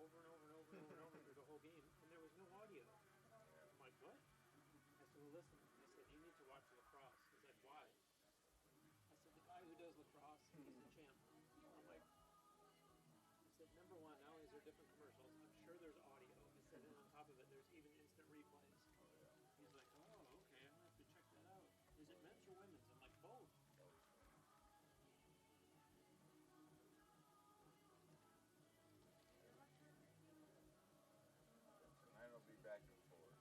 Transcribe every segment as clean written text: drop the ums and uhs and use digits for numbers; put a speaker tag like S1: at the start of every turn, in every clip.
S1: over and over and over and over and over through the whole game, and there was no audio. I'm like, what? I said, well, listen. I said, you need to watch lacrosse. He's like, why? I said, the guy who does lacrosse, he's the champ. I'm like, I said, number one, not only is there different commercials, I'm sure there's audio. I said, and on top of it, there's even instant replays. He's like, oh, okay, I'm going to have to check that out. Is it men's or women's? I'm like, both.
S2: Tonight I'll be back and forth.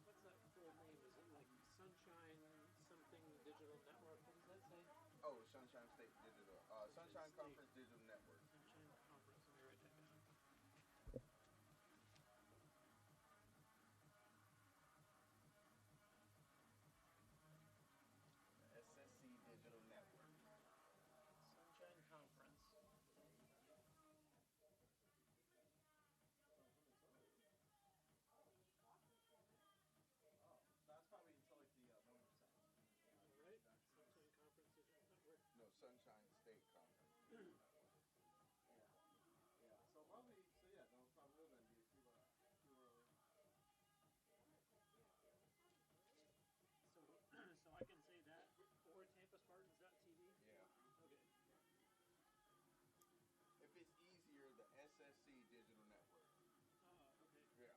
S1: What's that full name? Is it like Sunshine something digital network? What does that say?
S2: Oh, Sunshine State Digital. Sunshine Conference Digital Network.
S1: Sunshine Conference. Let me write that down.
S2: SSC Digital Network.
S1: Sunshine Conference.
S3: That's probably until like the bonus side.
S1: Right? Sunshine Conference Digital Network.
S2: No, Sunshine State Conference.
S3: Yeah. So probably, they'll probably will then be too early.
S1: So I can say that, or TampaSpartans.tv?
S2: Yeah.
S1: Okay.
S2: If it's easier, the SSC Digital Network.
S1: Oh, okay.
S2: Yeah.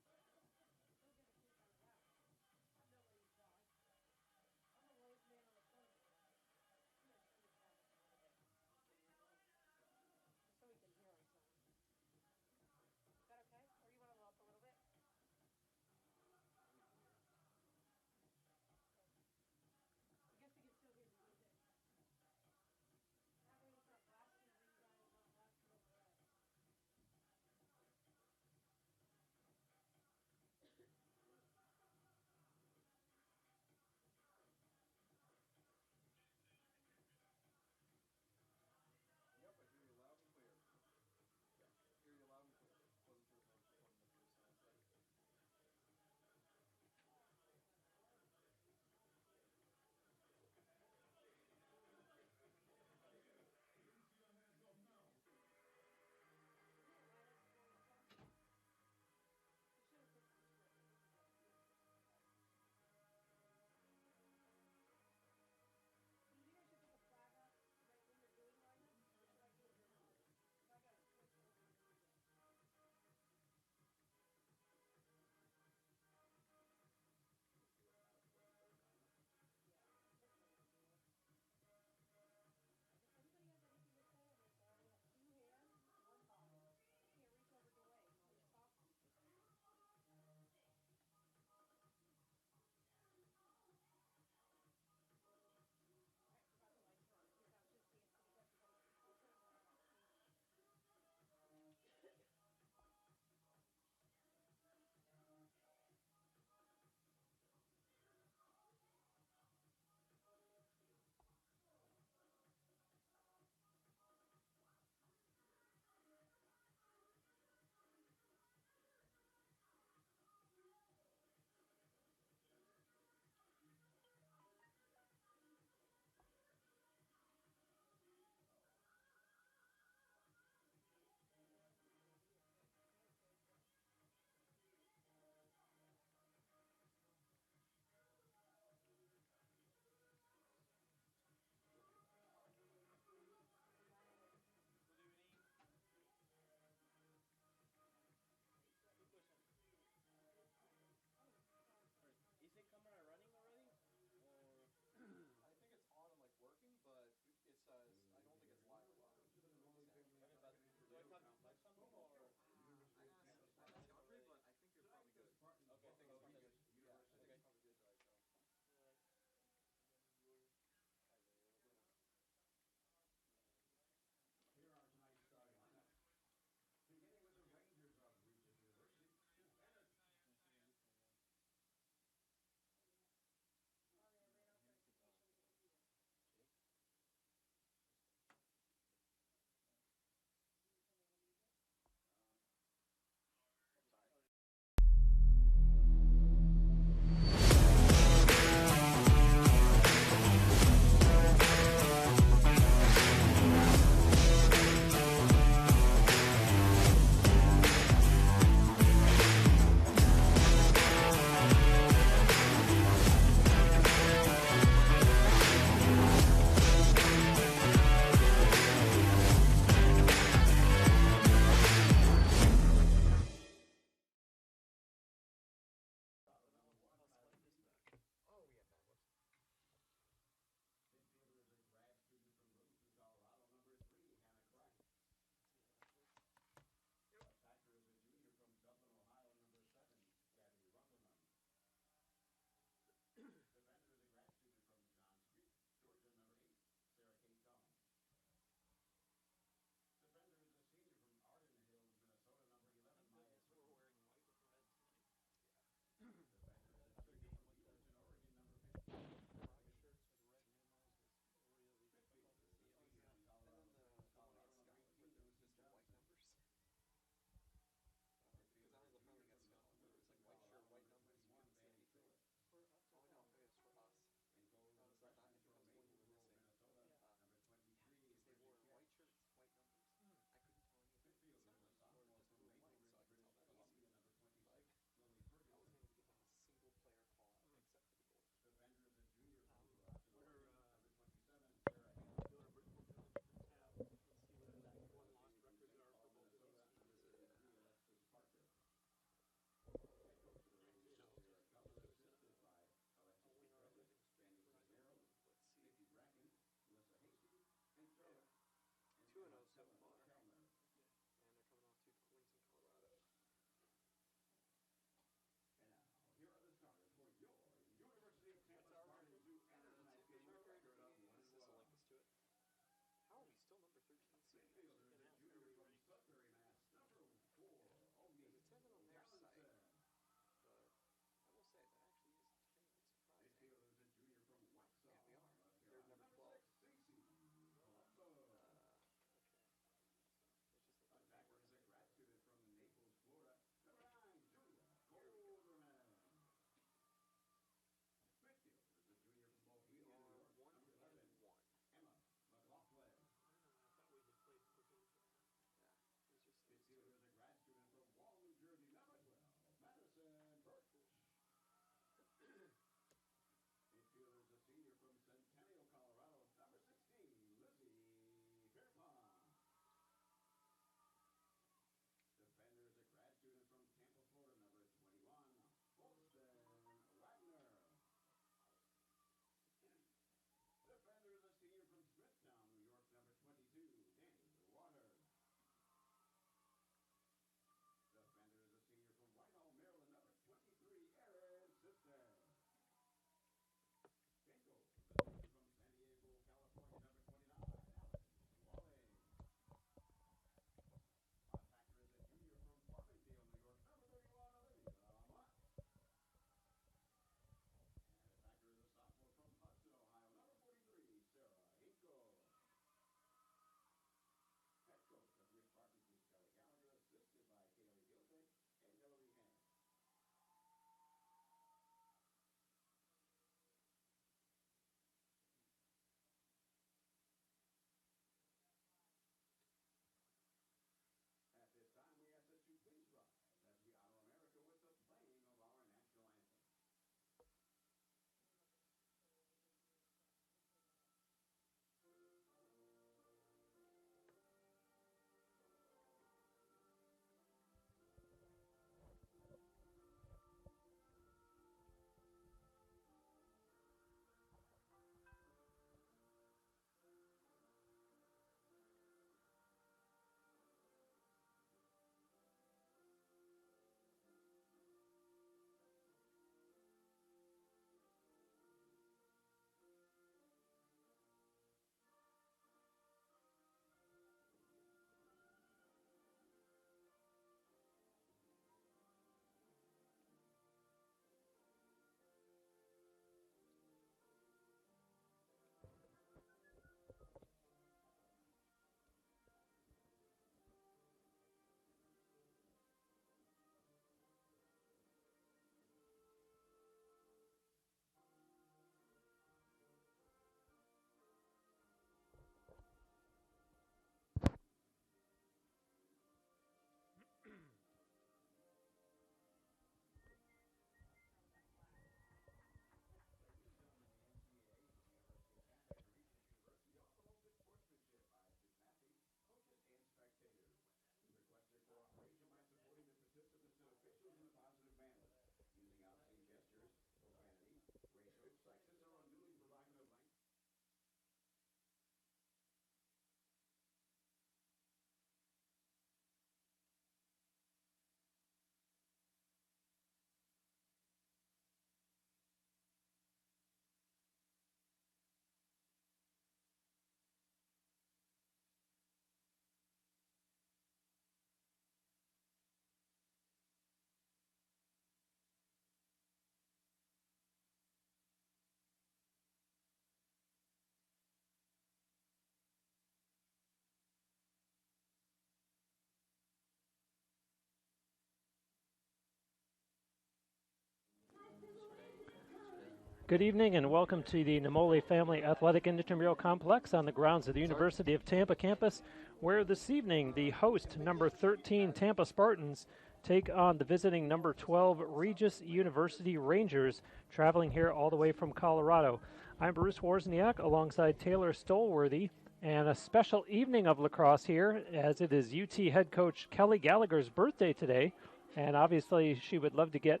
S1: Good evening and welcome to the Namoli Family Athletic and Intramural Complex on the grounds of the University of Tampa campus, where this evening the host, number 13 Tampa Spartans, take on the visiting number 12 Regis University Rangers, traveling here all the way from Colorado. I'm Bruce Wozniak alongside Taylor Stolworthy, and a special evening of lacrosse here, as it is UT head coach Kelly Gallagher's birthday today, and obviously she would love to get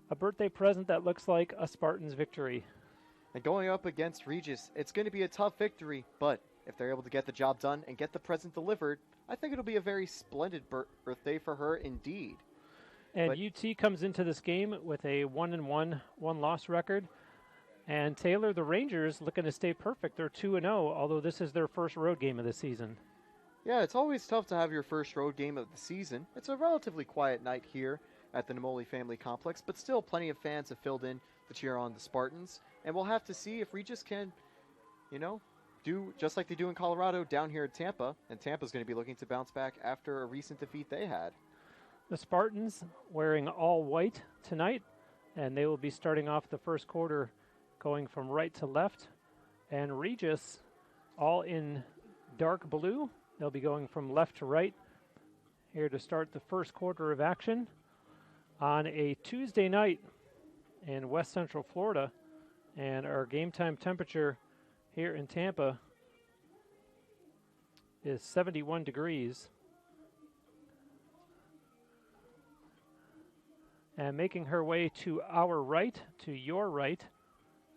S1: a birthday present that looks like a Spartans victory.
S4: And going up against Regis, it's going to be a tough victory, but if they're able to get the job done and get the present delivered, I think it'll be a very splendid birthday for her indeed.
S1: And UT comes into this game with a 1-1, one-loss record. And Taylor, the Rangers, looking to stay perfect. They're 2-0, although this is their first road game of the season.
S4: Yeah, it's always tough to have your first road game of the season. It's a relatively quiet night here at the Namoli Family Complex, but still plenty of fans have filled in to cheer on the Spartans. And we'll have to see if Regis can, do just like they do in Colorado down here at Tampa. And Tampa's going to be looking to bounce back after a recent defeat they had.
S1: The Spartans wearing all white tonight, and they will be starting off the first quarter going from right to left. And Regis all in dark blue. They'll be going from left to right here to start the first quarter of action on a Tuesday night in West Central Florida, and our game time temperature here in Tampa is 71 degrees. And making her way to our right, to your right,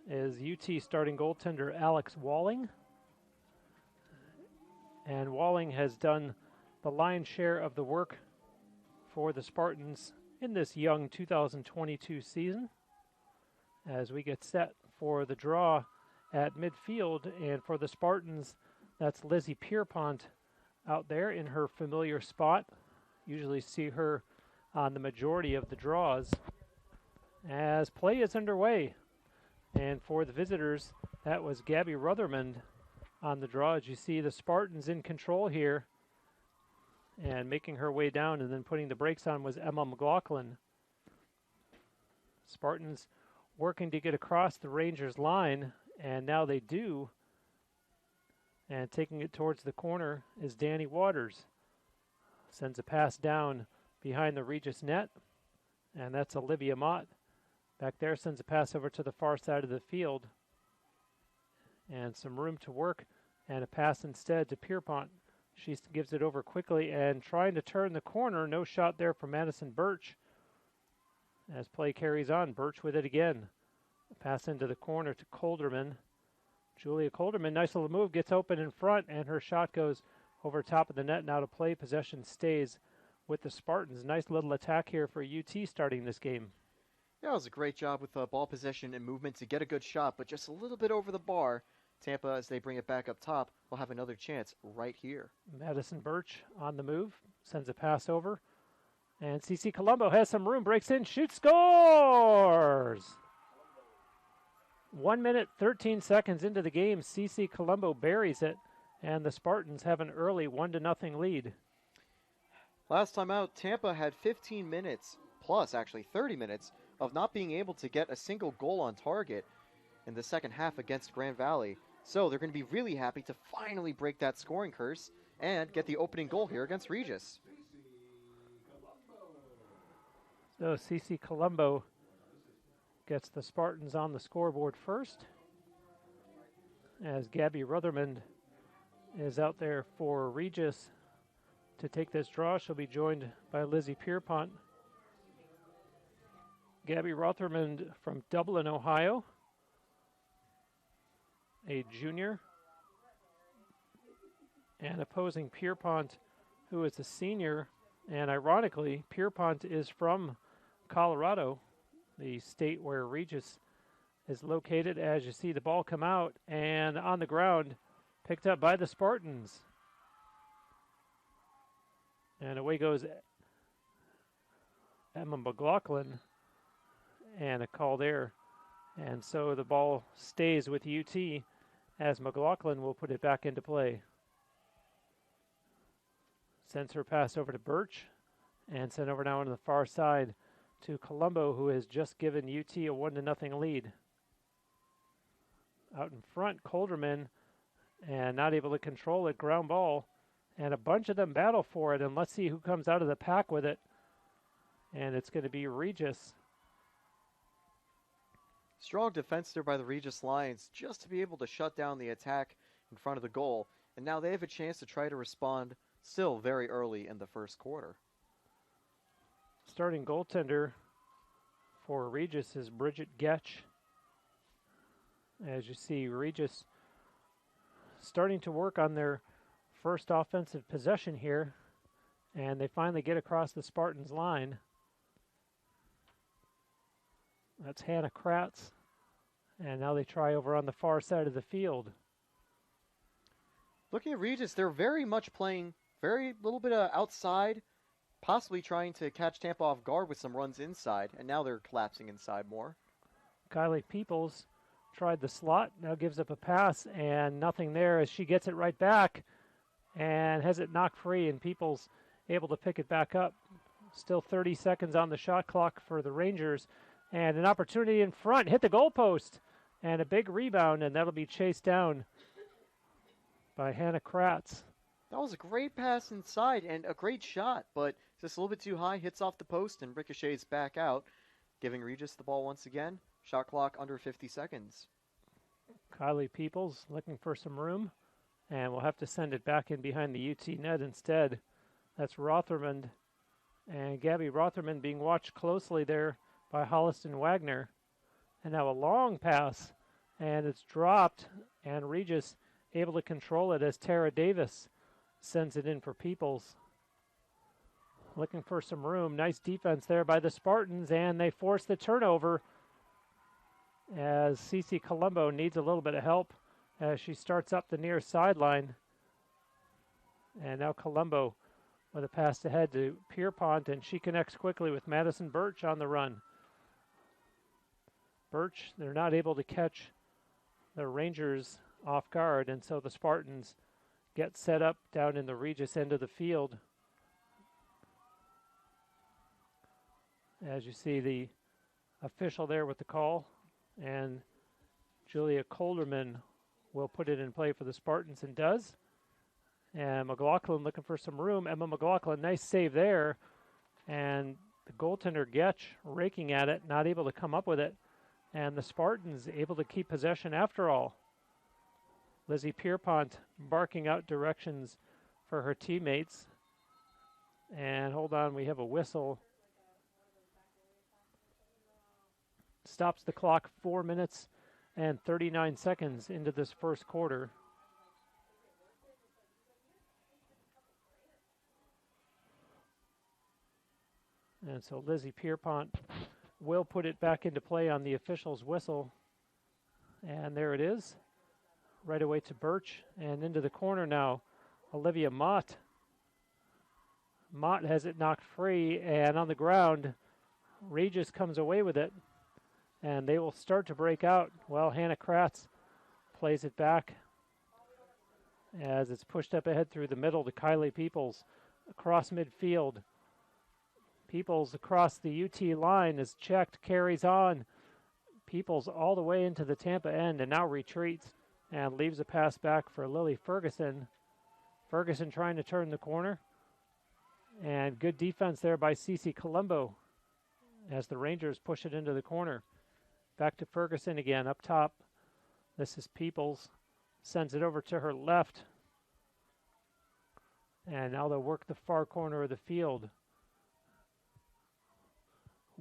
S1: is UT starting goaltender Alex Walling. And Walling has done the lion's share of the work for the Spartans in this young 2022 season, as we get set for the draw at midfield. And for the Spartans, that's Lizzie Pierpont out there in her familiar spot. Usually see her on the majority of the draws as play is underway. And for the visitors, that was Gabby Rotherman on the draw. As you see the Spartans in control here, and making her way down and then putting the brakes on was Emma McLaughlin. Spartans working to get across the Rangers line, and now they do. And taking it towards the corner is Danny Waters. Sends a pass down behind the Regis net, and that's Olivia Mott. Back there sends a pass over to the far side of the field. And some room to work, and a pass instead to Pierpont. She gives it over quickly and trying to turn the corner. No shot there for Madison Birch. As play carries on, Birch with it again. A pass into the corner to Colderman. Julia Colderman, nice little move, gets open in front, and her shot goes over top of the net. Now to play, possession stays with the Spartans. Nice little attack here for UT starting this game.
S4: Yeah, it was a great job with ball possession and movement to get a good shot, but just a little bit over the bar. Tampa, as they bring it back up top, will have another chance right here.
S1: Madison Birch on the move, sends a pass over. And CC Colombo has some room, breaks in, shoots, scores! 1 minute, 13 seconds into the game, CC Colombo buries it, and the Spartans have an early 1-0 lead.
S4: Last time out, Tampa had 15 minutes, plus actually 30 minutes, of not being able to get a single goal on target in the second half against Grand Valley. So they're going to be really happy to finally break that scoring curse and get the opening goal here against Regis.
S1: So CC Colombo gets the Spartans on the scoreboard first, as Gabby Rotherman is out there for Regis to take this draw. She'll be joined by Lizzie Pierpont. Gabby Rotherman from Dublin, Ohio, a junior, and opposing Pierpont, who is a senior. And ironically, Pierpont is from Colorado, the state where Regis is located. As you see the ball come out, and on the ground, picked up by the Spartans. And away goes Emma McLaughlin, and a call there. And so the ball stays with UT, as McLaughlin will put it back into play. Sends her pass over to Birch, and sent over now on the far side to Colombo, who has just given UT a 1-0 lead.
S5: out in front. Colderman, and not able to control it. Ground ball. And a bunch of them battle for it. And let's see who comes out of the pack with it. And it's going to be Regis.
S4: Strong defense there by the Regis Lions just to be able to shut down the attack in front of the goal. And now they have a chance to try to respond still very early in the first quarter.
S5: Starting goaltender for Regis is Bridget Getch. As you see, Regis starting to work on their first offensive possession here. And they finally get across the Spartans line. That's Hannah Kratz. And now they try over on the far side of the field.
S4: Looking at Regis, they're very much playing very little bit of outside, possibly trying to catch Tampa off guard with some runs inside, and now they're collapsing inside more.
S5: Kylie Peoples tried the slot, now gives up a pass, and nothing there as she gets it right back and has it knocked free, and Peoples able to pick it back up. Still 30 seconds on the shot clock for the Rangers, and an opportunity in front, hit the goalpost, and a big rebound, and that'll be chased down by Hannah Kratz.
S4: That was a great pass inside and a great shot, but just a little bit too high, hits off the post and ricochets back out, giving Regis the ball once again. Shot clock under 50 seconds.
S5: Kylie Peoples looking for some room, and we'll have to send it back in behind the UT net instead. That's Rotherman, and Gabby Rotherman being watched closely there by Holliston Wagner. And now a long pass, and it's dropped, and Regis able to control it as Tara Davis sends it in for Peoples. Looking for some room. Nice defense there by the Spartans, and they force the turnover as Cece Colombo needs a little bit of help as she starts up the near sideline. And now Colombo with a pass ahead to Pierpont, and she connects quickly with Madison Birch on the run. Birch, they're not able to catch the Rangers off guard, and so the Spartans get set up down in the Regis end of the field. As you see the official there with the call, and Julia Colderman will put it in play for the Spartans and does. And McLaughlin looking for some room. Emma McLaughlin, nice save there. And the goaltender Getch raking at it, not able to come up with it. And the Spartans able to keep possession after all. Lizzie Pierpont barking out directions for her teammates. And hold on, we have a whistle. Stops the clock 4 minutes and 39 seconds into this first quarter. And so Lizzie Pierpont will put it back into play on the official's whistle. And there it is. Right away to Birch and into the corner now. Olivia Mott. Mott has it knocked free, and on the ground, Regis comes away with it. And they will start to break out. Well, Hannah Kratz plays it back as it's pushed up ahead through the middle to Kylie Peoples across midfield. Peoples across the UT line is checked, carries on. Peoples all the way into the Tampa end and now retreats and leaves a pass back for Lily Ferguson. Ferguson trying to turn the corner. And good defense there by Cece Colombo as the Rangers push it into the corner. Back to Ferguson again up top. This is Peoples. Sends it over to her left. And now they'll work the far corner of the field.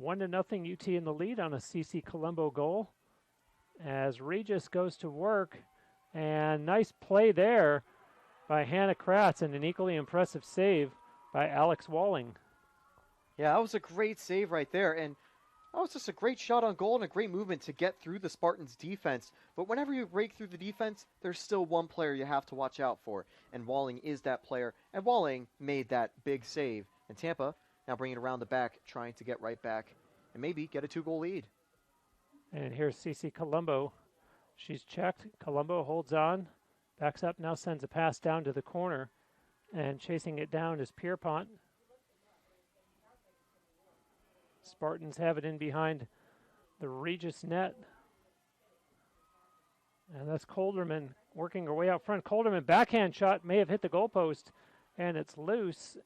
S5: 1-0 UT in the lead on a CC Colombo goal. As Regis goes to work. And nice play there by Hannah Kratz and an equally impressive save by Alex Walling.
S4: Yeah, that was a great save right there. And that was just a great shot on goal and a great movement to get through the Spartans' defense. But whenever you break through the defense, there's still one player you have to watch out for. And Walling is that player. And Walling made that big save. And Tampa now bringing it around the back, trying to get right back and maybe get a 2-goal lead.
S5: And here's Cece Colombo. She's checked. Colombo holds on. Backs up, now sends a pass down to the corner. And chasing it down is Pierpont. Spartans have it in behind the Regis net. And that's Colderman working her way out front. Colderman backhand shot may have hit the goalpost, and it's loose.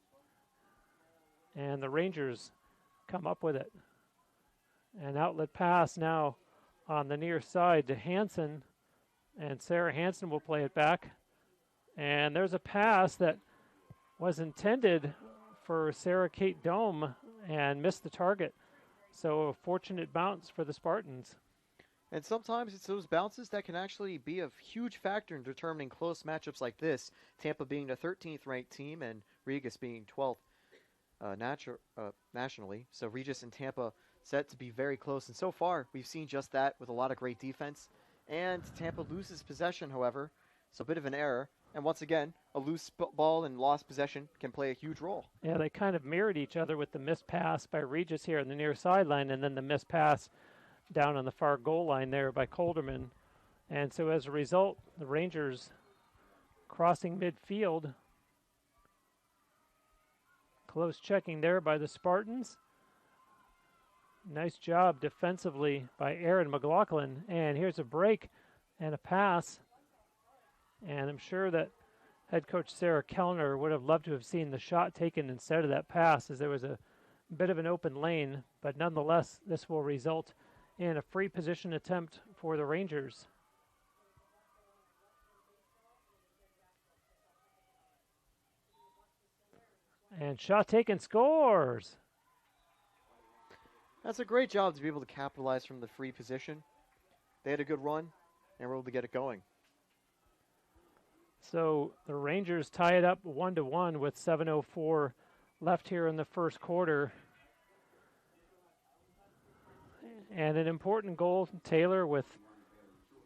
S5: And the Rangers come up with it. An outlet pass now on the near side to Hansen, and Sarah Hansen will play it back. And there's a pass that was intended for Sarah Kate Dome and missed the target. So a fortunate bounce for the Spartans.
S4: And sometimes it's those bounces that can actually be a huge factor in determining close matchups like this. Tampa being the 13th ranked team and Regis being 12th nationally. So Regis and Tampa set to be very close. And so far, we've seen just that with a lot of great defense. And Tampa loses possession, however. So a bit of an error. And once again, a loose ball and lost possession can play a huge role.
S5: Yeah, they kind of mirrored each other with the missed pass by Regis here on the near sideline, and then the missed pass down on the far goal line there by Colderman. And so as a result, the Rangers crossing midfield. Close checking there by the Spartans. Nice job defensively by Aaron McLaughlin. And here's a break and a pass. And I'm sure that head coach Sarah Kellner would have loved to have seen the shot taken instead of that pass, as there was a bit of an open lane. But nonetheless, this will result in a free position attempt for the Rangers. And shot taken, scores.
S4: That's a great job to be able to capitalize from the free position. They had a good run and were able to get it going.
S5: So the Rangers tie it up 1-1 with 7:04 left here in the first quarter. And an important goal, Taylor, with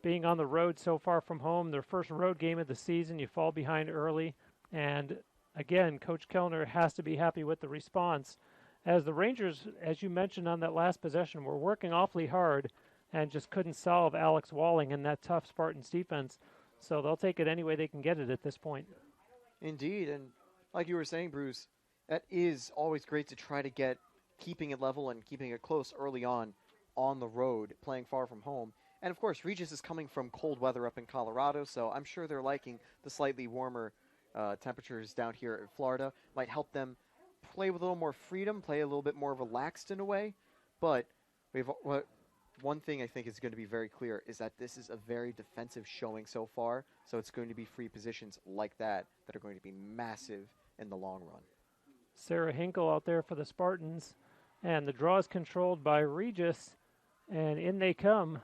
S5: being on the road so far from home, their first road game of the season, you fall behind early. And again, Coach Kellner has to be happy with the response. As the Rangers, as you mentioned on that last possession, were working awfully hard and just couldn't solve Alex Walling and that tough Spartans defense. So they'll take it any way they can get it at this point.
S4: Indeed, and like you were saying, Bruce, that is always great to try to get keeping it level and keeping it close early on the road, playing far from home. And of course, Regis is coming from cold weather up in Colorado, so I'm sure they're liking the slightly warmer temperatures down here in Florida. Might help them play with a little more freedom, play a little bit more relaxed in a way. But one thing I think is going to be very clear is that this is a very defensive showing so far, so it's going to be free positions like that that are going to be massive in the long run.
S5: Sarah Hinkle out there for the Spartans, and the draw is controlled by Regis, and in they come,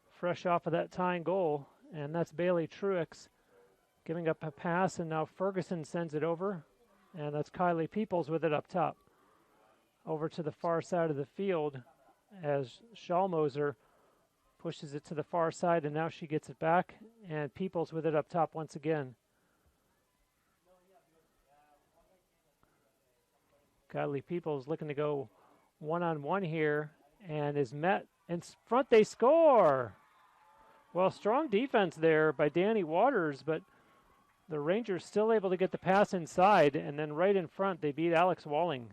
S5: fresh off of that tying goal, and that's Bailey Truex giving up a pass, and now Ferguson sends it over, and that's Kylie Peoples with it up top. Over to the far side of the field, as Schallmoser pushes it to the far side, and now she gets it back, and Peoples with it up top once again. Kylie Peoples looking to go one-on-one here, and is met in front. They score! Well, strong defense there by Danny Waters, but the Rangers still able to get the pass inside, and then right in front they beat Alex Walling.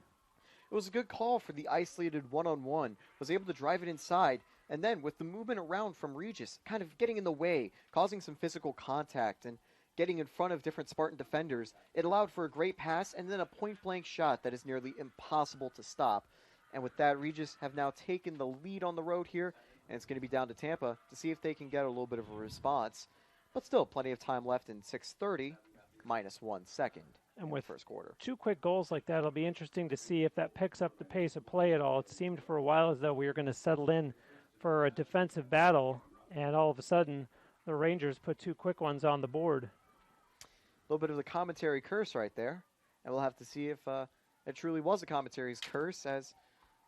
S4: It was a good call for the isolated one-on-one. Was able to drive it inside, and then with the movement around from Regis, kind of getting in the way, causing some physical contact, and getting in front of different Spartan defenders, it allowed for a great pass and then a point-blank shot that is nearly impossible to stop. And with that, Regis have now taken the lead on the road here, and it's going to be down to Tampa to see if they can get a little bit of a response. But still, plenty of time left in 6:30, minus 1 second.
S5: And with
S4: first quarter,
S5: 2 quick goals like that, it'll be interesting to see if that picks up the pace of play at all. It seemed for a while as though we were going to settle in for a defensive battle, and all of a sudden, the Rangers put 2 quick ones on the board.
S4: A little bit of the commentary curse right there, and we'll have to see if it truly was a commentary's curse, as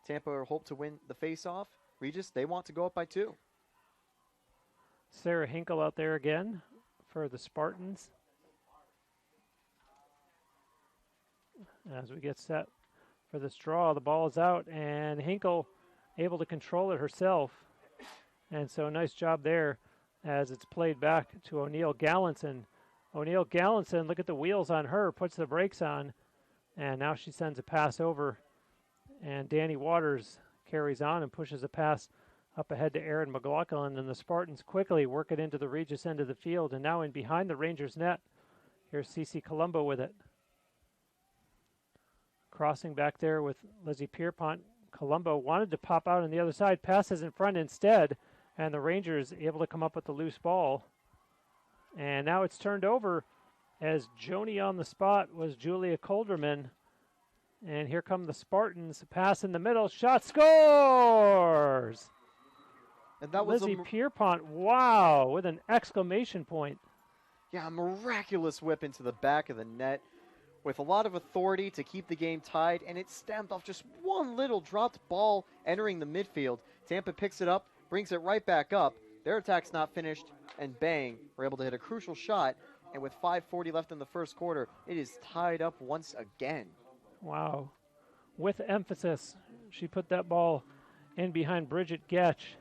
S4: Tampa hope to win the face-off. Regis, they want to go up by 2.
S5: Sarah Hinkle out there again for the Spartans. As we get set for this draw, the ball is out, and Hinkle able to control it herself. And so nice job there as it's played back to O'Neill Gallinson. O'Neill Gallinson, look at the wheels on her, puts the brakes on, and now she sends a pass over. And Danny Waters carries on and pushes a pass Up ahead to Aaron McLaughlin, and the Spartans quickly work it into the Regis end of the field, and now in behind the Rangers net. Here's Cece Colombo with it. Crossing back there with Lizzie Pierpont. Colombo wanted to pop out on the other side, passes in front instead, and the Rangers able to come up with the loose ball. And now it's turned over as Joni on the spot was Julia Colderman. And here come the Spartans. Pass in the middle. Shot scores!
S4: And that was
S5: Lizzie Pierpont, wow, with an exclamation point.
S4: Yeah, a miraculous whip into the back of the net with a lot of authority to keep the game tied, and it stemmed off just one little dropped ball entering the midfield. Tampa picks it up, brings it right back up. Their attack's not finished, and bang, we're able to hit a crucial shot. And with 5:40 left in the first quarter, it is tied up once again.
S5: Wow. With emphasis, she put that ball in behind Bridget Getch.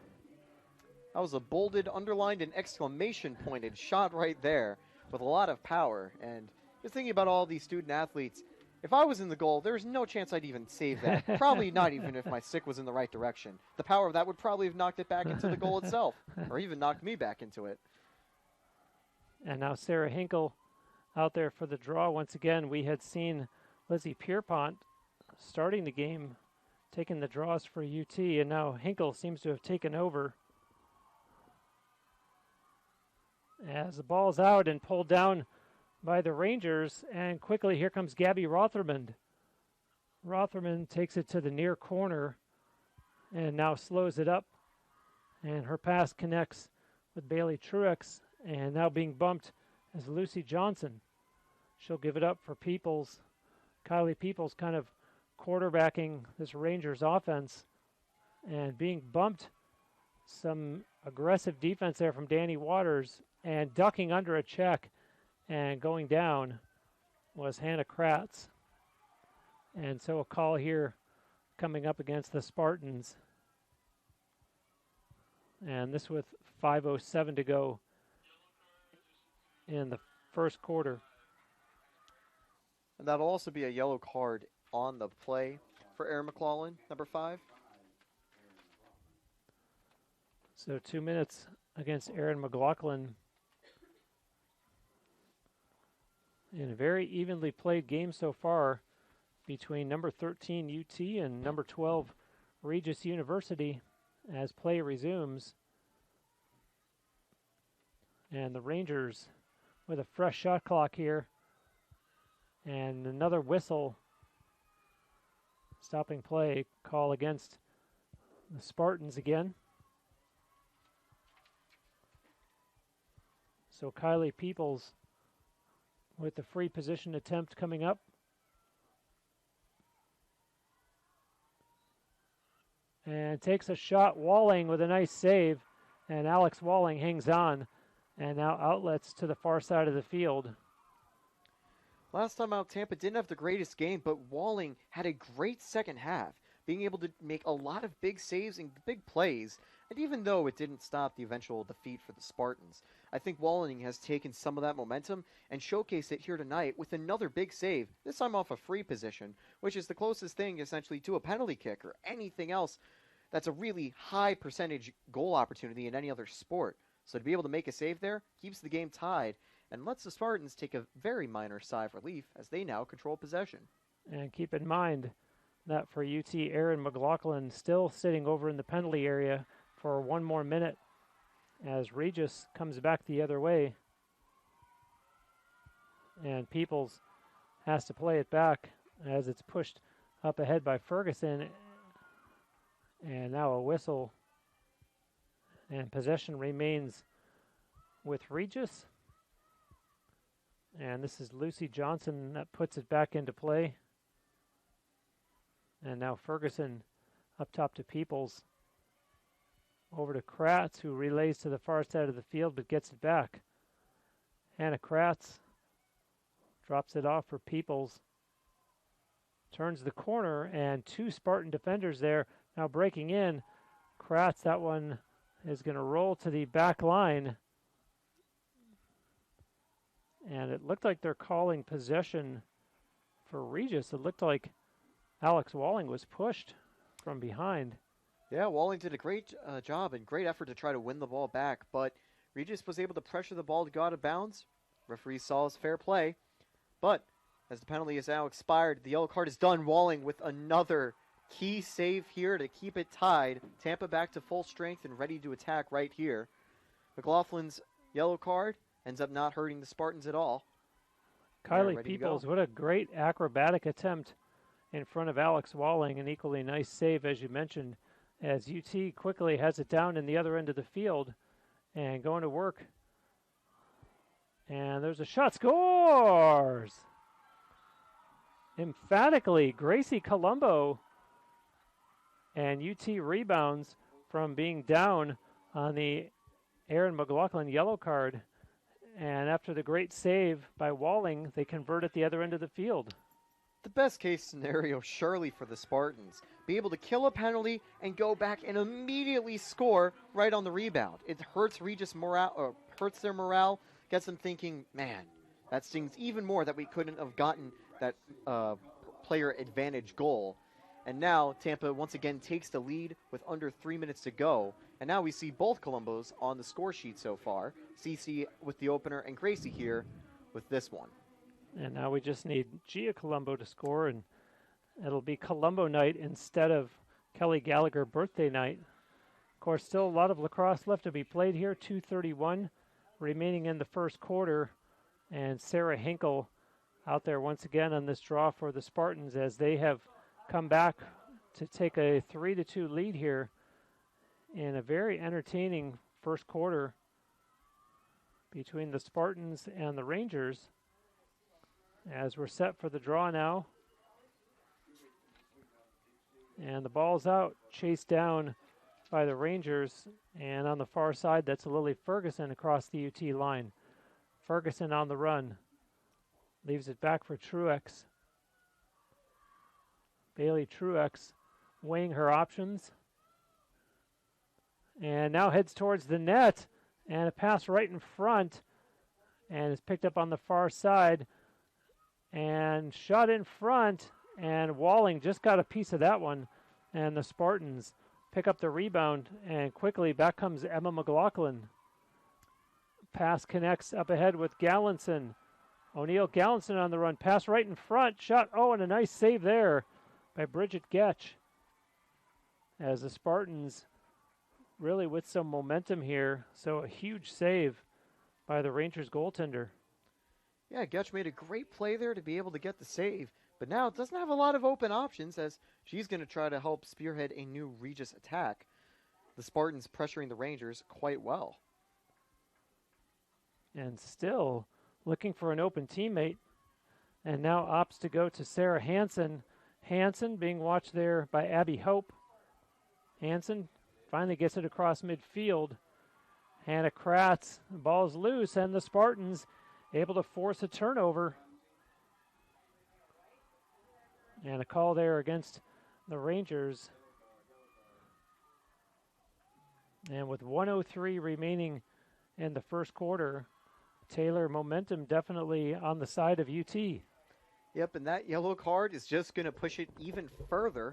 S4: That was a bolded, underlined, and exclamation pointed shot right there with a lot of power. And just thinking about all these student athletes, if I was in the goal, there's no chance I'd even save that. Probably not even if my stick was in the right direction. The power of that would probably have knocked it back into the goal itself, or even knocked me back into it.
S5: And now Sarah Hinkle out there for the draw. Once again, we had seen Lizzie Pierpont starting the game, taking the draws for UT, and now Hinkle seems to have taken over. As the ball's out and pulled down by the Rangers, and quickly here comes Gabby Rotherman. Rotherman takes it to the near corner and now slows it up, and her pass connects with Bailey Truex, and now being bumped is Lucy Johnson. She'll give it up for Peoples. Kylie Peoples kind of quarterbacking this Rangers offense and being bumped. Some aggressive defense there from Danny Waters, and ducking under a check and going down was Hannah Kratz. And so a call here coming up against the Spartans. And this with 5:07 to go in the first quarter.
S4: And that'll also be a yellow card on the play for Erin McLaughlin, number 5.
S5: So 2 minutes against Erin McLaughlin in a very evenly played game so far between number 13 UT and number 12 Regis University as play resumes. And the Rangers with a fresh shot clock here. And another whistle stopping play call against the Spartans again. So Kylie Peoples with the free position attempt coming up. And takes a shot. Walling with a nice save. And Alex Walling hangs on. And now outlets to the far side of the field.
S4: Last time out, Tampa didn't have the greatest game, but Walling had a great second half, being able to make a lot of big saves and big plays. And even though it didn't stop the eventual defeat for the Spartans, I think Walling has taken some of that momentum and showcased it here tonight with another big save, this time off a free position, which is the closest thing essentially to a penalty kick or anything else that's a really high percentage goal opportunity in any other sport. So to be able to make a save there keeps the game tied and lets the Spartans take a very minor sigh of relief as they now control possession.
S5: And keep in mind that for UT, Erin McLaughlin still sitting over in the penalty area for one more minute as Regis comes back the other way. And Peoples has to play it back as it's pushed up ahead by Ferguson. And now a whistle. And possession remains with Regis. And this is Lucy Johnson that puts it back into play. And now Ferguson up top to Peoples. Over to Kratz, who relays to the far side of the field but gets it back. Hannah Kratz drops it off for Peoples. Turns the corner, and two Spartan defenders there now breaking in. Kratz, that one is going to roll to the back line. And it looked like they're calling possession for Regis. It looked like Alex Walling was pushed from behind.
S4: Yeah, Walling did a great job and great effort to try to win the ball back, but Regis was able to pressure the ball to go out of bounds. Referee saw his fair play, but as the penalty is now expired, the yellow card is done. Walling with another key save here to keep it tied. Tampa back to full strength and ready to attack right here. McLaughlin's yellow card ends up not hurting the Spartans at all.
S5: Kylie Peoples, what a great acrobatic attempt in front of Alex Walling. An equally nice save, as you mentioned, as UT quickly has it down in the other end of the field and going to work. And there's a shot. Scores! Emphatically, Gracie Colombo. And UT rebounds from being down on the Aaron McLaughlin yellow card. And after the great save by Walling, they convert at the other end of the field.
S4: The best case scenario, surely, for the Spartans. Be able to kill a penalty and go back and immediately score right on the rebound. It hurts Regis morale, or hurts their morale, gets them thinking, man, that stings even more that we couldn't have gotten that player advantage goal. And now Tampa once again takes the lead with under 3 minutes to go. And now we see both Colombos on the score sheet so far. Cece with the opener and Gracie here with this one.
S5: And now we just need Gia Colombo to score, and it'll be Colombo night instead of Kelly Gallagher birthday night. Of course, still a lot of lacrosse left to be played here. 2:31 remaining in the first quarter. And Sarah Hinkle out there once again on this draw for the Spartans as they have come back to take a 3-2 lead here in a very entertaining first quarter between the Spartans and the Rangers. As we're set for the draw now. And the ball's out, chased down by the Rangers. And on the far side, that's Lily Ferguson across the UT line. Ferguson on the run. Leaves it back for Truex. Bailey Truex weighing her options. And now heads towards the net. And a pass right in front. And is picked up on the far side. And shot in front. And Walling just got a piece of that one. And the Spartans pick up the rebound. And quickly back comes Emma McLaughlin. Pass connects up ahead with Gallinson. O'Neill Gallinson on the run. Pass right in front. Shot. Oh, and a nice save there by Bridget Getch. As the Spartans really with some momentum here. So a huge save by the Rangers goaltender.
S4: Yeah, Getch made a great play there to be able to get the save. But now it doesn't have a lot of open options as she's going to try to help spearhead a new Regis attack. The Spartans pressuring the Rangers quite well.
S5: And still looking for an open teammate. And now opts to go to Sarah Hansen. Hansen being watched there by Abby Hope. Hansen finally gets it across midfield. Hannah Kratz, the ball's loose, and the Spartans able to force a turnover. And a call there against the Rangers. And with 1:03 remaining in the first quarter, Taylor momentum definitely on the side of UT.
S4: Yep, and that yellow card is just going to push it even further.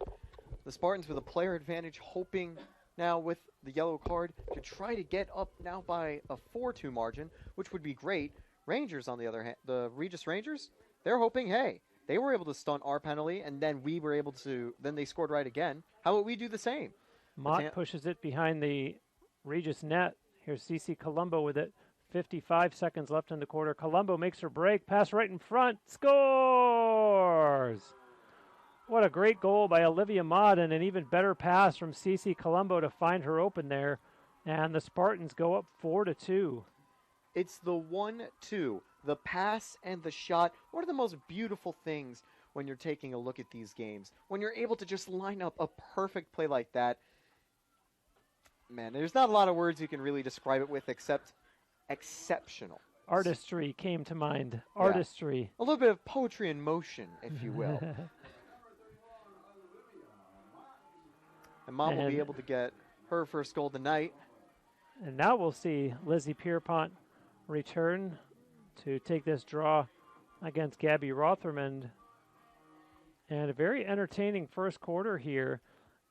S4: The Spartans with a player advantage, hoping now with the yellow card to try to get up now by a 4-2 margin, which would be great. Rangers, on the other hand, the Regis Rangers, they're hoping, hey, they were able to stunt our penalty, and then we were able to, then they scored right again. How about we do the same?
S5: Mott pushes it behind the Regis net. Here's Cece Colombo with it. 55 seconds left in the quarter. Colombo makes her break. Pass right in front. Scores! What a great goal by Olivia Mott, and an even better pass from Cece Colombo to find her open there. And the Spartans go up 4-2.
S4: It's the 1-2, the pass and the shot. One of the most beautiful things when you're taking a look at these games. When you're able to just line up a perfect play like that. Man, there's not a lot of words you can really describe it with except exceptional.
S5: Artistry came to mind. Artistry.
S4: Yeah. A little bit of poetry in motion, if you will. And Mom will be able to get her first goal tonight.
S5: And now we'll see Lizzie Pierpont return to take this draw against Gabby Rotherman. And a very entertaining first quarter here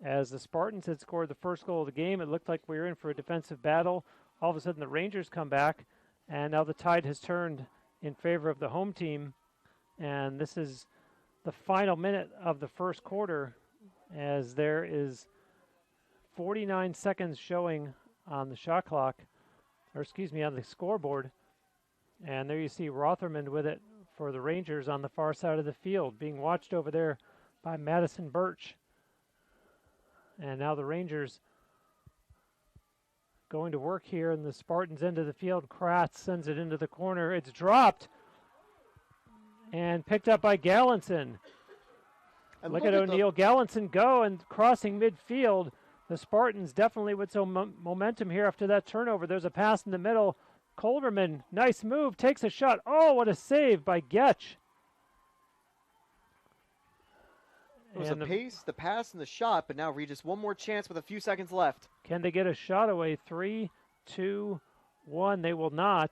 S5: As the Spartans had scored the first goal of the game, it looked like we were in for a defensive battle. All of a sudden, the Rangers come back, and now the tide has turned in favor of the home team. And this is the final minute of the first quarter, as there is 49 seconds showing on the shot clock, or excuse me, on the scoreboard. And there you see Rotherman with it for the Rangers on the far side of the field, being watched over there by Madison Birch. And now the Rangers going to work here in the Spartans' end of the field. Kratz sends it into the corner. It's dropped and picked up by Gallinson. And look at O'Neill Gallinson go and crossing midfield. The Spartans definitely with some momentum here after that turnover. There's a pass in the middle. Colderman, nice move, takes a shot. Oh, what a save by Getch.
S4: It was the pace, the pass, and the shot, but now Regis one more chance with a few seconds left.
S5: Can they get a shot away? 3, 2, 1. They will not.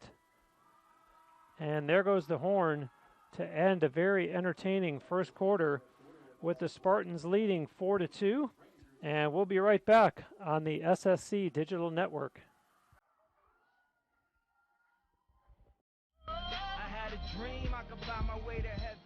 S5: And there goes the horn to end a very entertaining first quarter with the Spartans leading 4-2. And we'll be right back on the SSC Digital Network.
S6: I had a dream I could buy my way to heaven.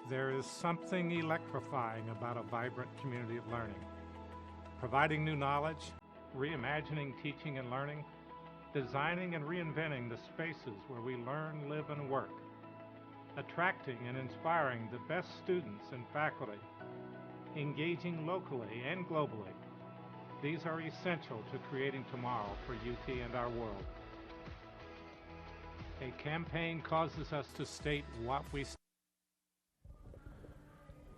S7: There is something electrifying about a vibrant community of learning. Providing new knowledge, reimagining teaching and learning, designing and reinventing the spaces where we learn, live, and work, attracting and inspiring the best students and faculty, engaging locally and globally. These are essential to creating tomorrow for UT and our world. A campaign causes us to state what we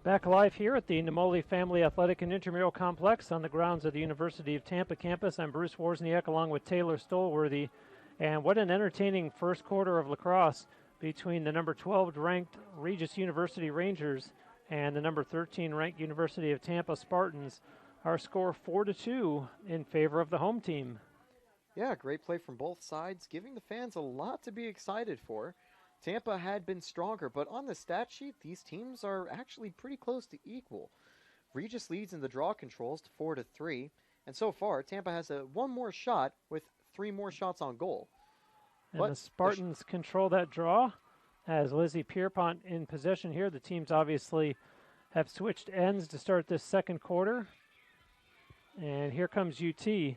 S5: Back live here at the Namoli Family Athletic and Intramural Complex on the grounds of the University of Tampa campus. I'm Bruce Wozniak along with Taylor Stolworthy. And what an entertaining first quarter of lacrosse between the number 12 ranked Regis University Rangers and the number 13 ranked University of Tampa Spartans. Our score 4-2 in favor of the home team.
S4: Yeah, great play from both sides, giving the fans a lot to be excited for. Tampa had been stronger, but on the stat sheet, these teams are actually pretty close to equal. Regis leads in the draw controls to 4-3, and so far, Tampa has one more shot with 3 more shots on goal.
S5: And
S4: but
S5: the Spartans control that draw as Lizzie Pierpont in possession here. The teams obviously have switched ends to start this second quarter. And here comes UT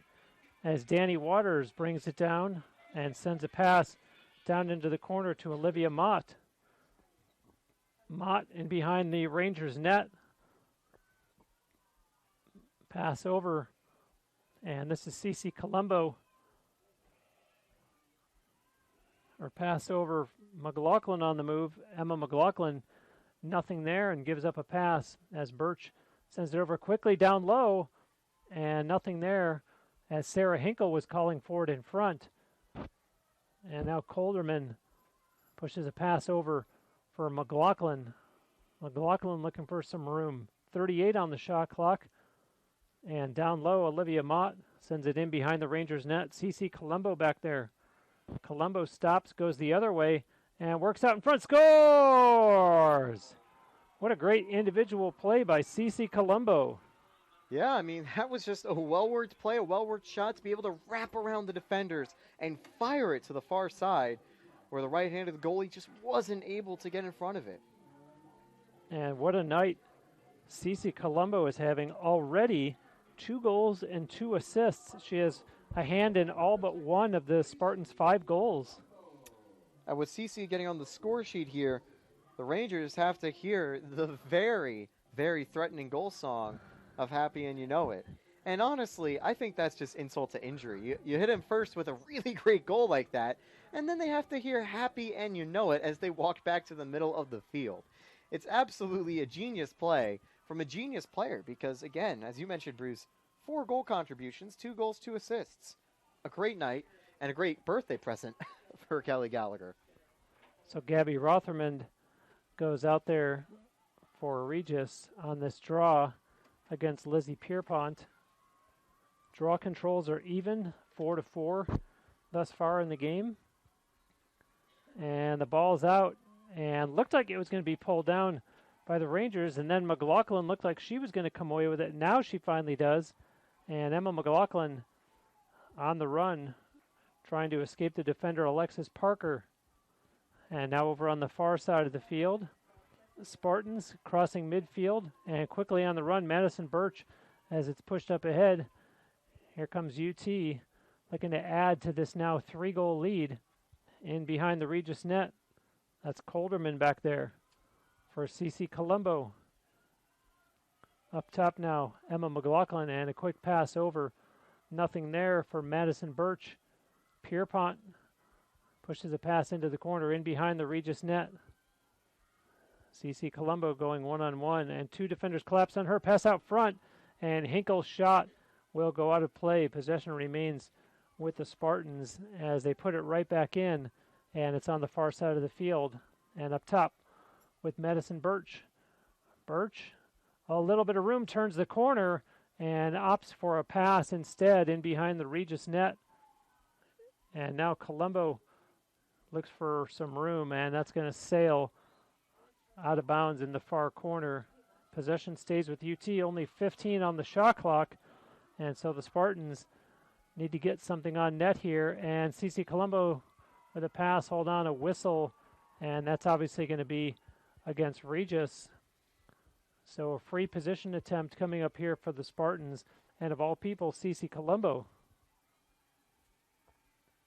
S5: as Danny Waters brings it down and sends a pass down into the corner to Olivia Mott. Mott in behind the Rangers net. Pass over. And this is Cece Colombo. Or pass over McLaughlin on the move. Emma McLaughlin, nothing there, and gives up a pass as Birch Sends it over quickly down low, and nothing there as Sarah Hinkle was calling for it in front. And now Colderman pushes a pass over for McLaughlin. McLaughlin looking for some room. 38 on the shot clock. And down low, Olivia Mott sends it in behind the Rangers net. Cece Colombo back there. Colombo stops, goes the other way, and works out in front. Scores! What a great individual play by Cece Colombo.
S4: Yeah, I mean, that was just a well-worked play, a well-worked shot to be able to wrap around the defenders and fire it to the far side where the right-handed goalie just wasn't able to get in front of it.
S5: And what a night Cece Colombo is having. Already 2 goals and 2 assists. She has a hand in all but one of the Spartans' 5 goals.
S4: And with Cece getting on the score sheet here, the Rangers have to hear the very, very threatening goal song of Happy and You Know It. And honestly, I think that's just insult to injury. You hit him first with a really great goal like that, and then they have to hear Happy and You Know It as they walk back to the middle of the field. It's absolutely a genius play from a genius player because, again, as you mentioned, Bruce, 4 goal contributions, 2 goals, 2 assists. A great night and a great birthday present for Kelly Gallagher.
S5: So Gabby Rotherman goes out there for Regis on this draw against Lizzie Pierpont. Draw controls are even, 4-4 thus far in the game. And the ball's out and looked like it was going to be pulled down by the Rangers, and then McLaughlin looked like she was going to come away with it. Now she finally does. And Emma McLaughlin on the run, trying to escape the defender Alexis Parker. And now over on the far side of the field, the Spartans crossing midfield, and quickly on the run, Madison Birch as it's pushed up ahead. Here comes UT looking to add to this now 3-goal lead in behind the Regis net. That's Colderman back there for Cece Colombo. Up top now, Emma McLaughlin, and a quick pass over. Nothing there for Madison Birch. Pierpont pushes a pass into the corner in behind the Regis net. Cece Colombo going one-on-one, and 2 defenders collapse on her. Pass out front, and Hinkle's shot will go out of play. Possession remains with the Spartans as they put it right back in, and it's on the far side of the field. And up top with Madison Birch. Birch, a little bit of room, turns the corner and opts for a pass instead in behind the Regis net. And now Colombo looks for some room, and that's going to sail out of bounds in the far corner. Possession stays with UT, only 15 on the shot clock, and so the Spartans need to get something on net here. And Cece Colombo with a pass, hold on, a whistle, and that's obviously going to be against Regis. So a free position attempt coming up here for the Spartans, and of all people, Cece Colombo.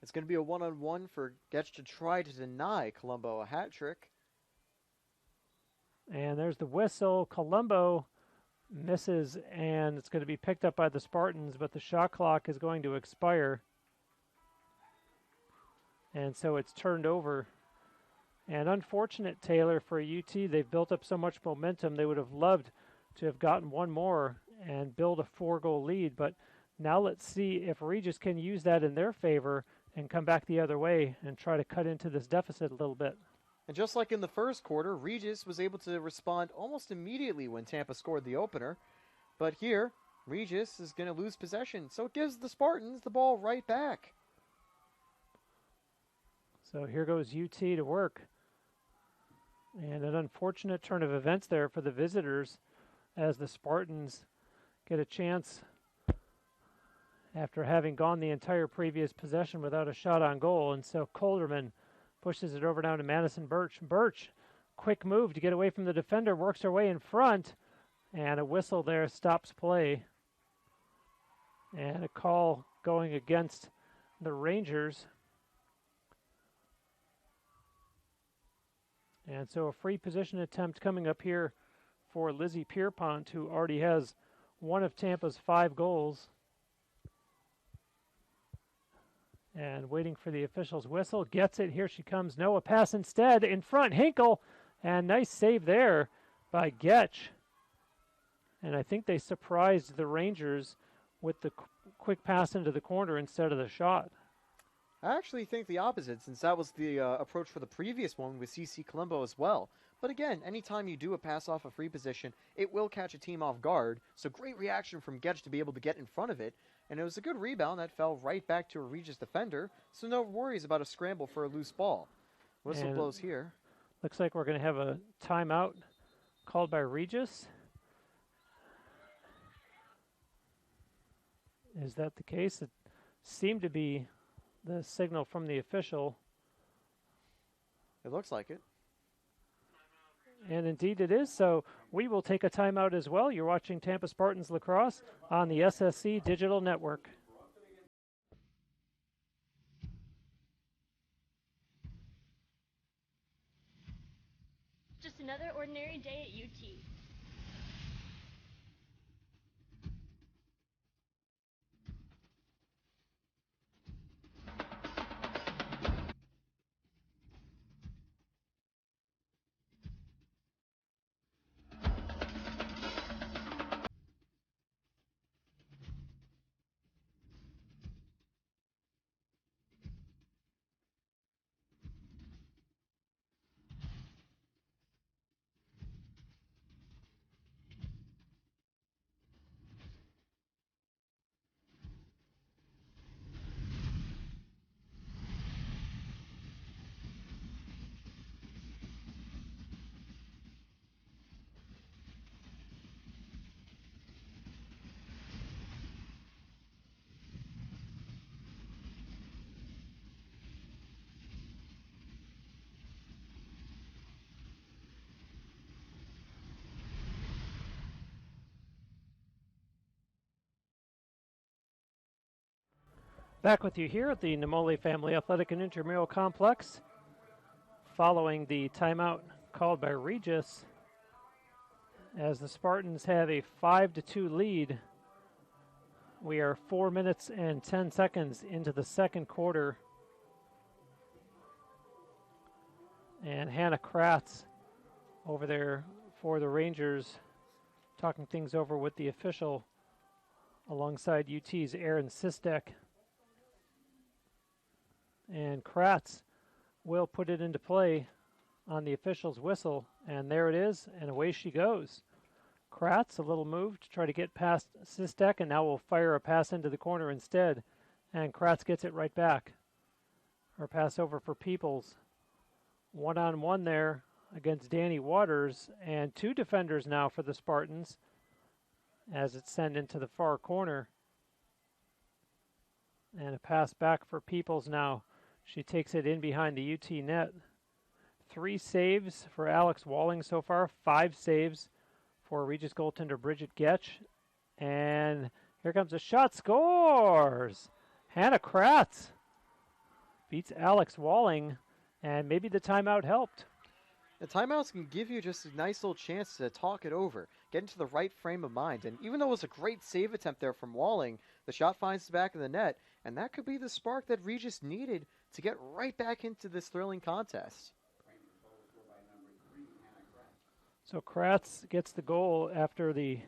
S4: It's going to be a one-on-one for Getch to try to deny Colombo a hat trick.
S5: And there's the whistle. Colombo misses, and it's going to be picked up by the Spartans, but the shot clock is going to expire. And so it's turned over. And unfortunate, Taylor, for UT, they've built up so much momentum. They would have loved to have gotten one more and build a 4-goal lead. But now let's see if Regis can use that in their favor and come back the other way and try to cut into this deficit a little bit.
S4: And just like in the first quarter, Regis was able to respond almost immediately when Tampa scored the opener. But here, Regis is going to lose possession, so it gives the Spartans the ball right back.
S5: So here goes UT to work. And an unfortunate turn of events there for the visitors as the Spartans get a chance after having gone the entire previous possession without a shot on goal. And so Colderman pushes it over down to Madison Birch. Birch, quick move to get away from the defender, works her way in front, and a whistle there stops play. And a call going against the Rangers. And so a free position attempt coming up here for Lizzie Pierpont, who already has one of Tampa's 5 goals. And waiting for the official's whistle. Gets it. Here she comes. No, a pass instead. In front, Hinkle. And nice save there by Getch. And I think they surprised the Rangers with the quick pass into the corner instead of the shot.
S4: I actually think the opposite, since that was the approach for the previous one with CC Colombo as well. But again, anytime you do a pass off a free position, it will catch a team off guard. So great reaction from Getch to be able to get in front of it. And it was a good rebound that fell right back to a Regis defender. So no worries about a scramble for a loose ball. Whistle
S5: And
S4: blows here.
S5: Looks like we're going to have a timeout called by Regis. Is that the case? It seemed to be the signal from the official.
S4: It looks like it.
S5: And indeed it is. So we will take a timeout as well. You're watching Tampa Spartans Lacrosse on the SSC Digital Network.
S8: Just another ordinary day at UT.
S5: Back with you here at the Namole Family Athletic and Intramural Complex. Following the timeout called by Regis, as the Spartans have a 5-2 lead. We are 4 minutes and 10 seconds into the second quarter. And Hannah Kratz over there for the Rangers, talking things over with the official alongside UT's Aaron Sistek. And Kratz will put it into play on the official's whistle. And there it is, and away she goes. Kratz, a little move to try to get past Sistek, and now will fire a pass into the corner instead. And Kratz gets it right back. Her pass over for Peoples. One-on-one there against Danny Waters, and two defenders now for the Spartans as it's sent into the far corner. And a pass back for Peoples now. She takes it in behind the UT net. 3 saves for Alex Walling so far, 5 saves for Regis goaltender Bridget Getch. And here comes a shot, scores! Hannah Kratz beats Alex Walling, and maybe the timeout helped.
S4: The timeouts can give you just a nice little chance to talk it over, get into the right frame of mind. And even though it was a great save attempt there from Walling, the shot finds the back of the net, and that could be the spark that Regis needed to get right back into this thrilling contest.
S5: So Kratz gets the goal after the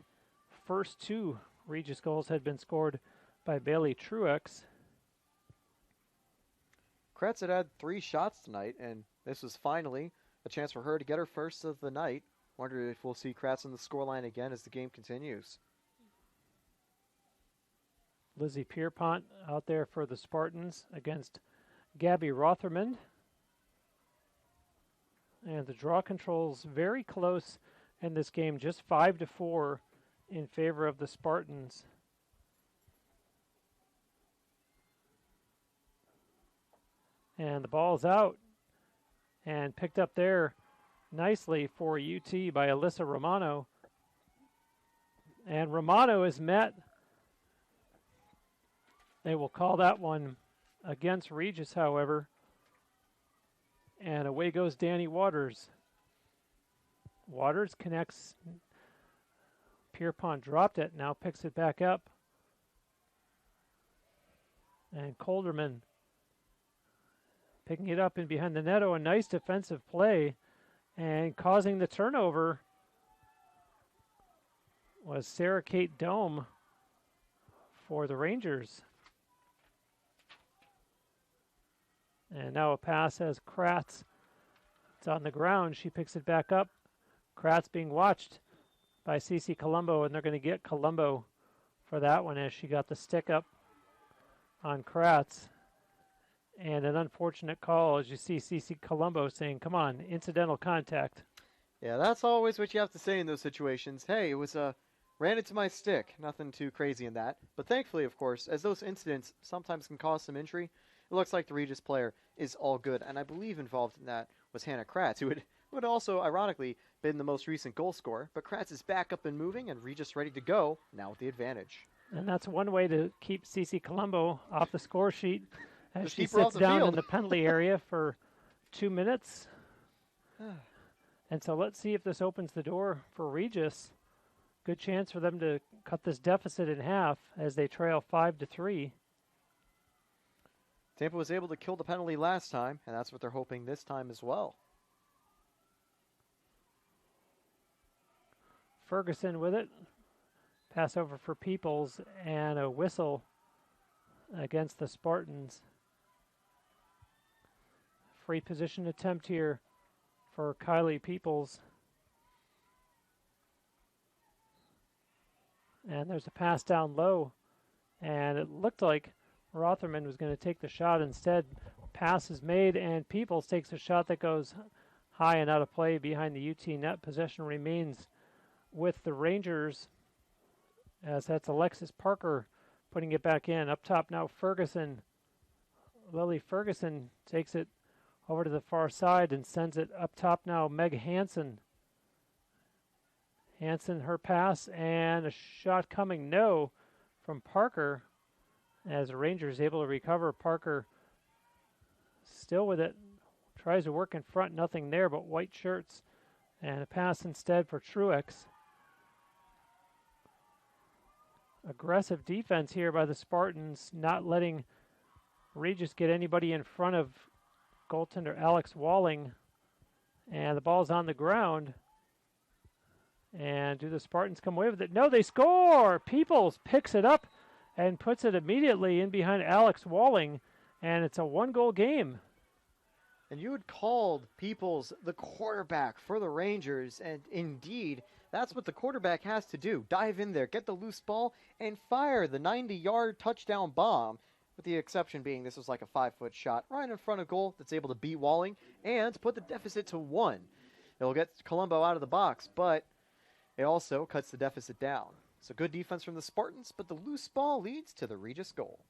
S5: first 2 Regis goals had been scored by Bailey Truex.
S4: Kratz had 3 shots tonight, and this was finally a chance for her to get her first of the night. Wonder if we'll see Kratz on the scoreline again as the game continues.
S5: Lizzie Pierpont out there for the Spartans against Gabby Rotherman. And the draw control's very close in this game, just 5-4 in favor of the Spartans. And the ball's out and picked up there nicely for UT by Alyssa Romano. And Romano is met. They will call that one against Regis, however. And away goes Danny Waters. Waters connects. Pierpont dropped it, now picks it back up. And Colderman picking it up in behind the net. Oh, a nice defensive play. And causing the turnover was was Sarah Kate Dome for the Rangers. And now a pass as Kratz. It's on the ground. She picks it back up. Kratz being watched by Cece Colombo, and they're going to get Colombo for that one as she got the stick up on Kratz. And an unfortunate call as you see Cece Colombo saying, come on, incidental contact.
S4: Yeah, that's always what you have to say in those situations. Hey, it was ran into my stick. Nothing too crazy in that. But thankfully, of course, as those incidents sometimes can cause some injury, it looks like the Regis player is all good. And I believe involved in that was Hannah Kratz, who would also, ironically, been the most recent goal scorer. But Kratz is back up and moving, and Regis ready to go, now with the advantage.
S5: And that's one way to keep Cece Colombo off the score sheet as
S4: Just
S5: she
S4: keep her off
S5: sits
S4: the
S5: down
S4: field.
S5: in the penalty area for 2 minutes. And so let's see if this opens the door for Regis. Good chance for them to cut this deficit in half as they trail 5-3.
S4: Tampa was able to kill the penalty last time, and that's what they're hoping this time as well.
S5: Ferguson with it. Pass over for Peoples and a whistle against the Spartans. Free position attempt here for Kylie Peoples. And there's a pass down low. And it looked like Rotherman was going to take the shot. Instead, pass is made, and Peoples takes a shot that goes high and out of play behind the UT net. Possession remains with the Rangers, as that's Alexis Parker putting it back in. Up top now, Ferguson. Lily Ferguson takes it over to the far side and sends it up top now, Meg Hansen. Hansen, her pass, and a shot coming, no, from Parker, as the Rangers able to recover. Parker still with it, tries to work in front, nothing there but white shirts, and a pass instead for Truex. Aggressive defense here by the Spartans, not letting Regis get anybody in front of goaltender Alex Walling. And the ball's on the ground. And do the Spartans come away with it? No, they score! Peoples picks it up and puts it immediately in behind Alex Walling. And it's a one-goal game.
S4: And you had called Peoples the quarterback for the Rangers, and indeed, that's what the quarterback has to do. Dive in there, get the loose ball, and fire the 90-yard touchdown bomb, with the exception being this was like a 5-foot shot right in front of goal that's able to beat Walling and put the deficit to 1. It'll get Colombo out of the box, but it also cuts the deficit down. So good defense from the Spartans, but the loose ball leads to the Regis goal.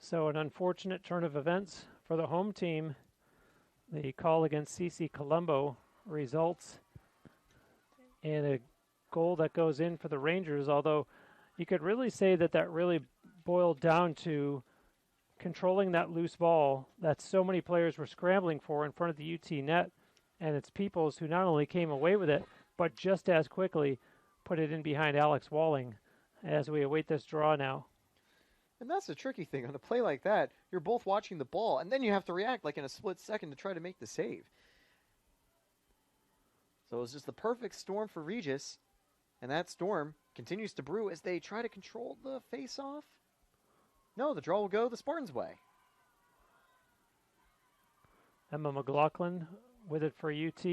S5: So an unfortunate turn of events for the home team. The call against Cece Colombo results in a goal that goes in for the Rangers, although you could really say that that really boiled down to controlling that loose ball that so many players were scrambling for in front of the UT net, and it's Peoples who not only came away with it, but just as quickly put it in behind Alex Walling as we await this draw now.
S4: And that's the tricky thing. On a play like that, you're both watching the ball, and then you have to react like in a split second to try to make the save. So it was just the perfect storm for Regis, and that storm continues to brew as they try to control the face-off. No, the draw will go the Spartans' way.
S5: Emma McLaughlin with it for UT.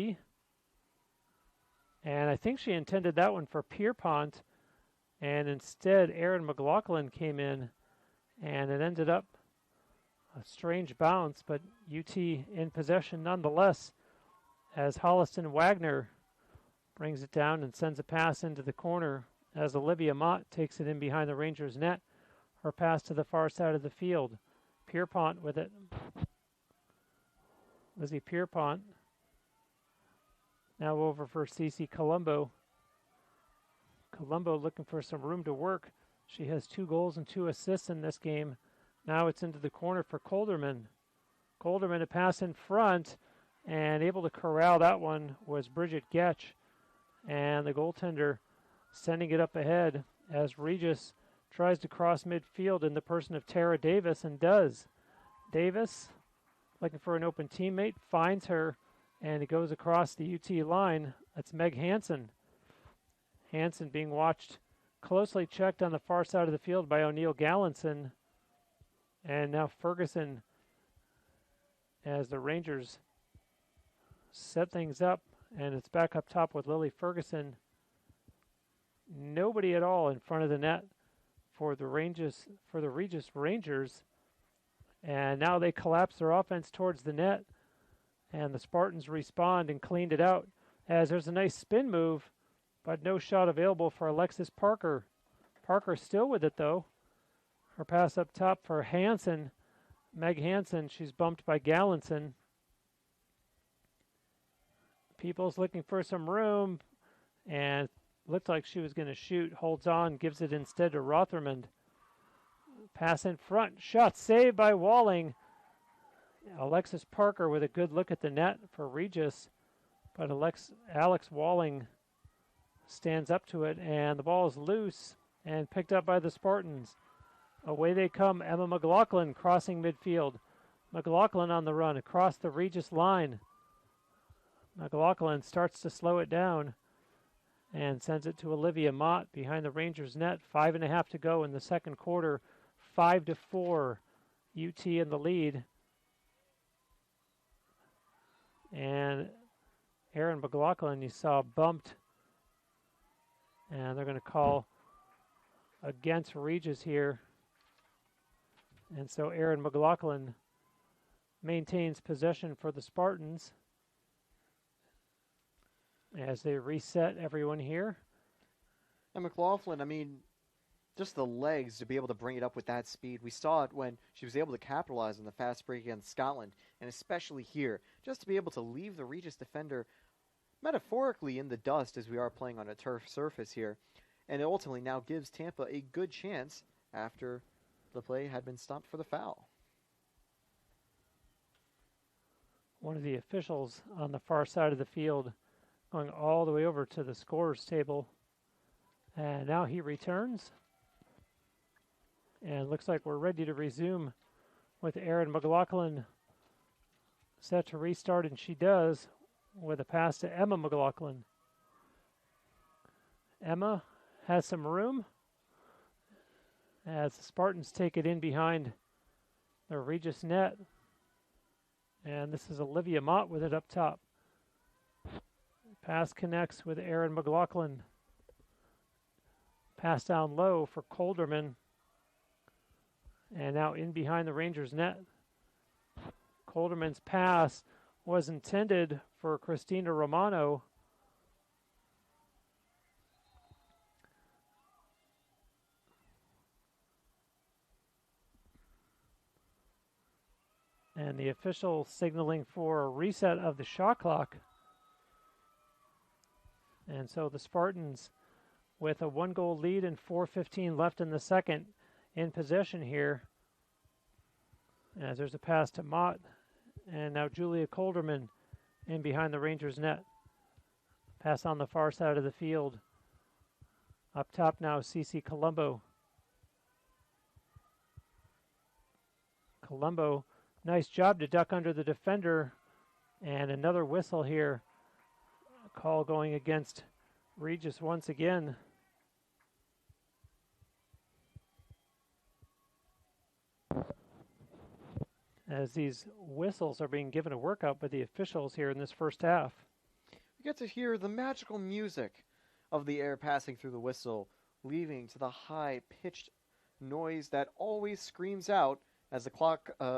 S5: And I think she intended that one for Pierpont, and instead Erin McLaughlin came in, and it ended up a strange bounce, but UT in possession nonetheless, as Holliston Wagner brings it down and sends a pass into the corner as Olivia Mott takes it in behind the Rangers' net. Her pass to the far side of the field. Pierpont with it. Lizzie Pierpont now over for Cece Colombo. Colombo looking for some room to work. She has 2 goals and 2 assists in this game. Now it's into the corner for Colderman. Colderman a pass in front, and able to corral that one was Bridget Getch. And the goaltender sending it up ahead as Regis tries to cross midfield in the person of Tara Davis, and does. Davis looking for an open teammate, finds her, and it goes across the UT line. That's Meg Hansen. Hansen being watched closely, checked on the far side of the field by O'Neill Gallinson. And now Ferguson, as the Rangers set things up, and it's back up top with Lily Ferguson. Nobody at all in front of the net for the Regis Rangers. And now they collapse their offense towards the net, and the Spartans respond and cleaned it out, as there's a nice spin move, but no shot available for Alexis Parker. Parker still with it, though. Her pass up top for Hansen. Meg Hansen, she's bumped by Gallinson. People's looking for some room, and looked like she was going to shoot. Holds on, gives it instead to Rotherman. Pass in front. Shot saved by Walling. Alexis Parker with a good look at the net for Regis, but Alex Walling stands up to it, and the ball is loose and picked up by the Spartans. Away they come. Emma McLaughlin crossing midfield. McLaughlin on the run across the Regis line. McLaughlin starts to slow it down and sends it to Olivia Mott behind the Rangers net. 5.5 to go in the second quarter. 5-4, UT in the lead. And Erin McLaughlin, you saw bumped, and they're going to call against Regis here. And so Erin McLaughlin maintains possession for the Spartans as they reset everyone here.
S4: And McLaughlin, I mean, just the legs to be able to bring it up with that speed. We saw it when she was able to capitalize on the fast break against Scotland, and especially here, just to be able to leave the Regis defender metaphorically in the dust as we are playing on a turf surface here. And it ultimately now gives Tampa a good chance after the play had been stopped for the foul.
S5: One of the officials on the far side of the field going all the way over to the scorer's table. And now he returns. And it looks like we're ready to resume with Erin McLaughlin set to restart, and she does with a pass to Emma McLaughlin. Emma has some room as the Spartans take it in behind the Regis net. And this is Olivia Mott with it up top. Pass connects with Erin McLaughlin. Pass down low for Colderman. And now in behind the Rangers net. Colderman's pass was intended for Christina Romano. And the official signaling for a reset of the shot clock. And so the Spartans, with a 1-goal lead and 4:15 left in the second, in possession here. As there's a pass to Mott. And now Julia Colderman in behind the Rangers net. Pass on the far side of the field. Up top now, Cece Colombo. Colombo, nice job to duck under the defender. And another whistle here. A call going against Regis once again. As these whistles are being given a workout by the officials here in this first half.
S4: We get to hear the magical music of the air passing through the whistle, leading to the high-pitched noise that always screams out as the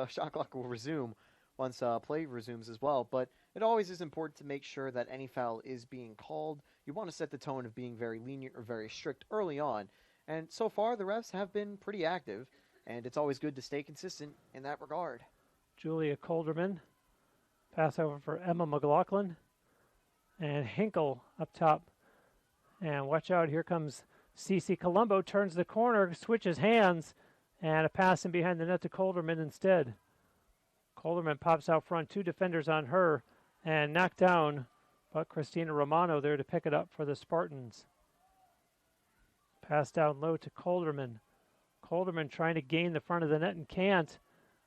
S4: shot clock will resume once play resumes as well. But it always is important to make sure that any foul is being called. You want to set the tone of being very lenient or very strict early on. And so far, the refs have been pretty active, and it's always good to stay consistent in that regard.
S5: Julia Colderman. Pass over for Emma McLaughlin. And Hinkle up top. And watch out, here comes Cece Colombo. Turns the corner, switches hands, and a pass in behind the net to Colderman instead. Colderman pops out front, 2 defenders on her, and knocked down, but Christina Romano there to pick it up for the Spartans. Pass down low to Colderman. Colderman trying to gain the front of the net and can't.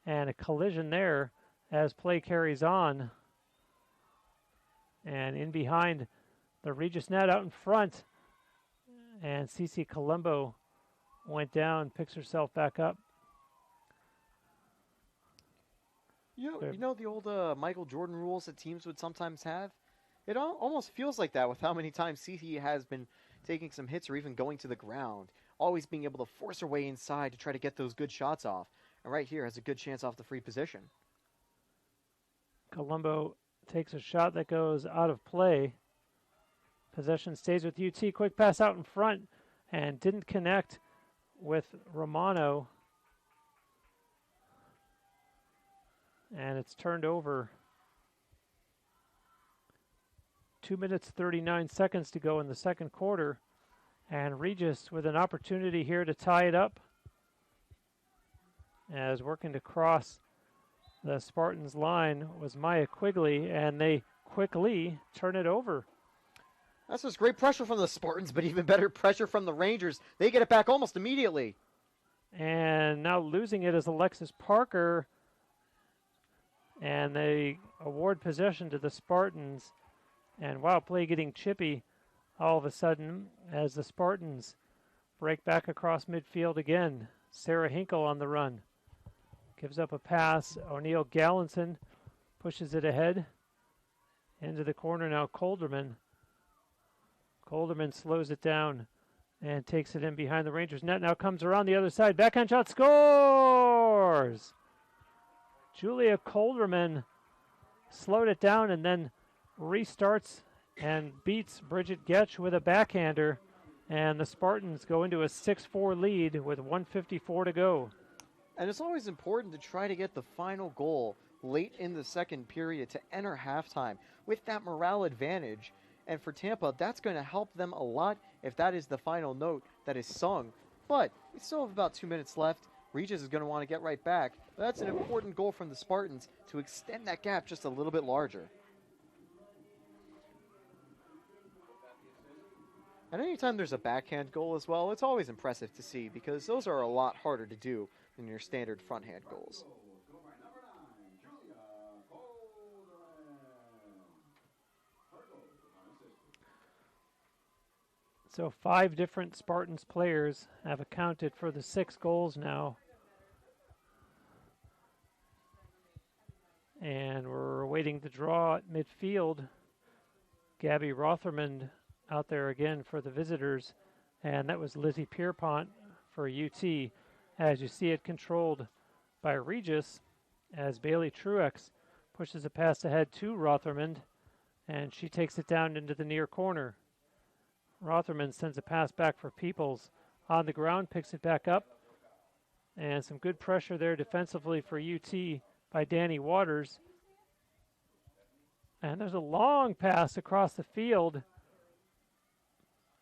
S5: And a collision there as play carries on. And in behind the Regis net out in front. And CC Colombo went down, picks herself back up.
S4: You know the old Michael Jordan rules that teams would sometimes have? It almost feels like that with how many times CC has been taking some hits or even going to the ground. Always being able to force her way inside to try to get those good shots off. And right here has a good chance off the free position.
S5: Colombo takes a shot that goes out of play. Possession stays with UT. Quick pass out in front and didn't connect with Romano. And it's turned over. 2 minutes, 39 seconds to go in the second quarter. And Regis with an opportunity here to tie it up. As working to cross the Spartans line was Maya Quigley, and they quickly turn it over.
S4: That's just great pressure from the Spartans, but even better pressure from the Rangers. They get it back almost immediately.
S5: And now losing it is Alexis Parker. And they award possession to the Spartans. And wow, play getting chippy all of a sudden as the Spartans break back across midfield again. Sarah Hinkle on the run. Gives up a pass. O'Neill Gallinson pushes it ahead. Into the corner now, Colderman. Colderman slows it down and takes it in behind the Rangers net. Now comes around the other side. Backhand shot, scores! Julia Colderman slowed it down and then restarts and beats Bridget Getch with a backhander. And the Spartans go into a 6-4 lead with 1:54 to go.
S4: And it's always important to try to get the final goal late in the second period to enter halftime with that morale advantage. And for Tampa, that's going to help them a lot if that is the final note that is sung. But we still have about 2 minutes left. Regis is going to want to get right back. But that's an important goal from the Spartans to extend that gap just a little bit larger. And anytime there's a backhand goal as well, it's always impressive to see because those are a lot harder to do than your standard fronthand goals.
S5: So 5 different Spartans players have accounted for the 6 goals now. And we're awaiting the draw at midfield. Gabby Rotherman out there again for the visitors. And that was Lizzie Pierpont for UT. As you see it controlled by Regis as Bailey Truex pushes a pass ahead to Rotherman. And she takes it down into the near corner. Rotherman sends a pass back for Peoples on the ground, picks it back up. And some good pressure there defensively for UT by Danny Waters. And there's a long pass across the field.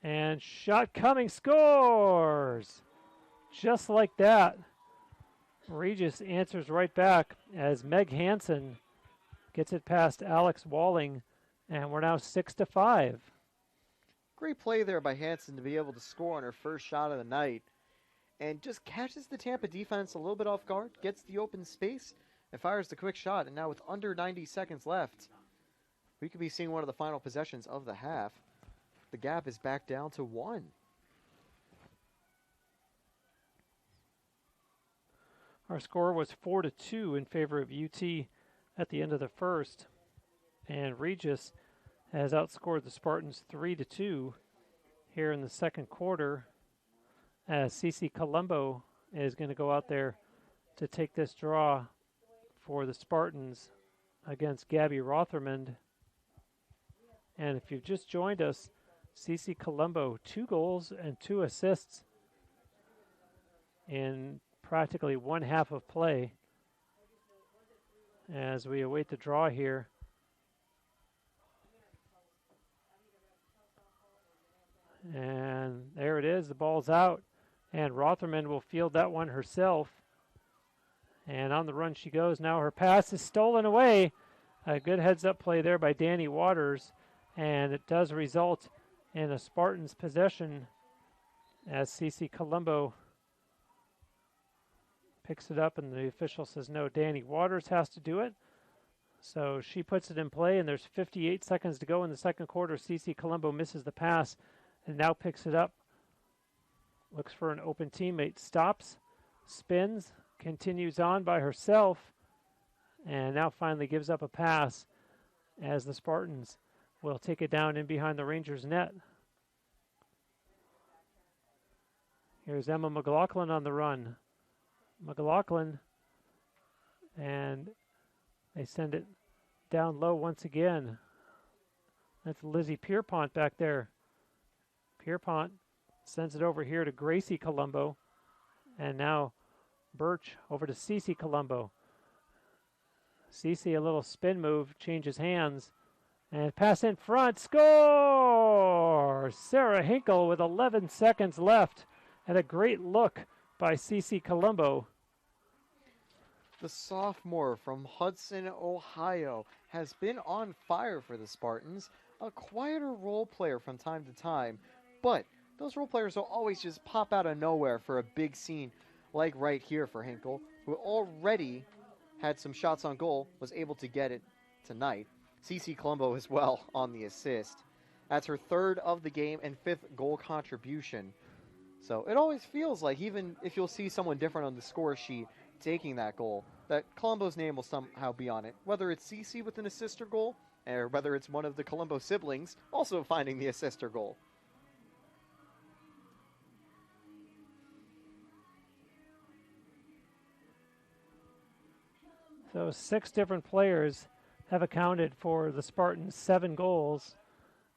S5: And shot coming, scores! Just like that. Regis answers right back as Meg Hansen gets it past Alex Walling. And we're now 6-5.
S4: Great play there by Hansen to be able to score on her first shot of the night. And just catches the Tampa defense a little bit off guard, gets the open space, and fires the quick shot. And now with under 90 seconds left, we could be seeing one of the final possessions of the half. The gap is back down to 1.
S5: Our score was 4-2 in favor of UT at the end of the first. And Regis has outscored the Spartans 3-2 here in the second quarter as CC Colombo is going to go out there to take this draw for the Spartans against Gabby Rotherman. And if you've just joined us, CC Colombo, 2 goals and 2 assists in practically one half of play as we await the draw here. And there it is, the ball's out, and Rotherman will field that one herself. And on the run she goes. Now her pass is stolen away. A good heads-up play there by Danny Waters, and it does result in a Spartans possession as CC Colombo picks it up, and the official says no, Danny Waters has to do it. So she puts it in play, and there's 58 seconds to go in the second quarter. CC Colombo misses the pass and now picks it up. Looks for an open teammate. Stops, spins, continues on by herself, and now finally gives up a pass as the Spartans will take it down in behind the Rangers' net. Here's Emma McLaughlin on the run. McLaughlin, and they send it down low once again. That's Lizzie Pierpont back there. Pierpont sends it over here to Gracie Colombo. And now Birch over to Cece Colombo. Cece, a little spin move, changes hands. And pass in front, score! Sarah Hinkle with 11 seconds left. And a great look by Cece Colombo.
S4: The sophomore from Hudson, Ohio, has been on fire for the Spartans. A quieter role player from time to time, but those role players will always just pop out of nowhere for a big scene, like right here for Hinkle, who already had some shots on goal, was able to get it tonight. Cece Colombo as well on the assist. That's her third of the game and fifth goal contribution. So it always feels like, even if you'll see someone different on the score sheet taking that goal, that Colombo's name will somehow be on it. Whether it's Cece with an assist or goal, or whether it's one of the Colombo siblings also finding the assist or goal.
S5: So 6 different players have accounted for the Spartans' 7 goals.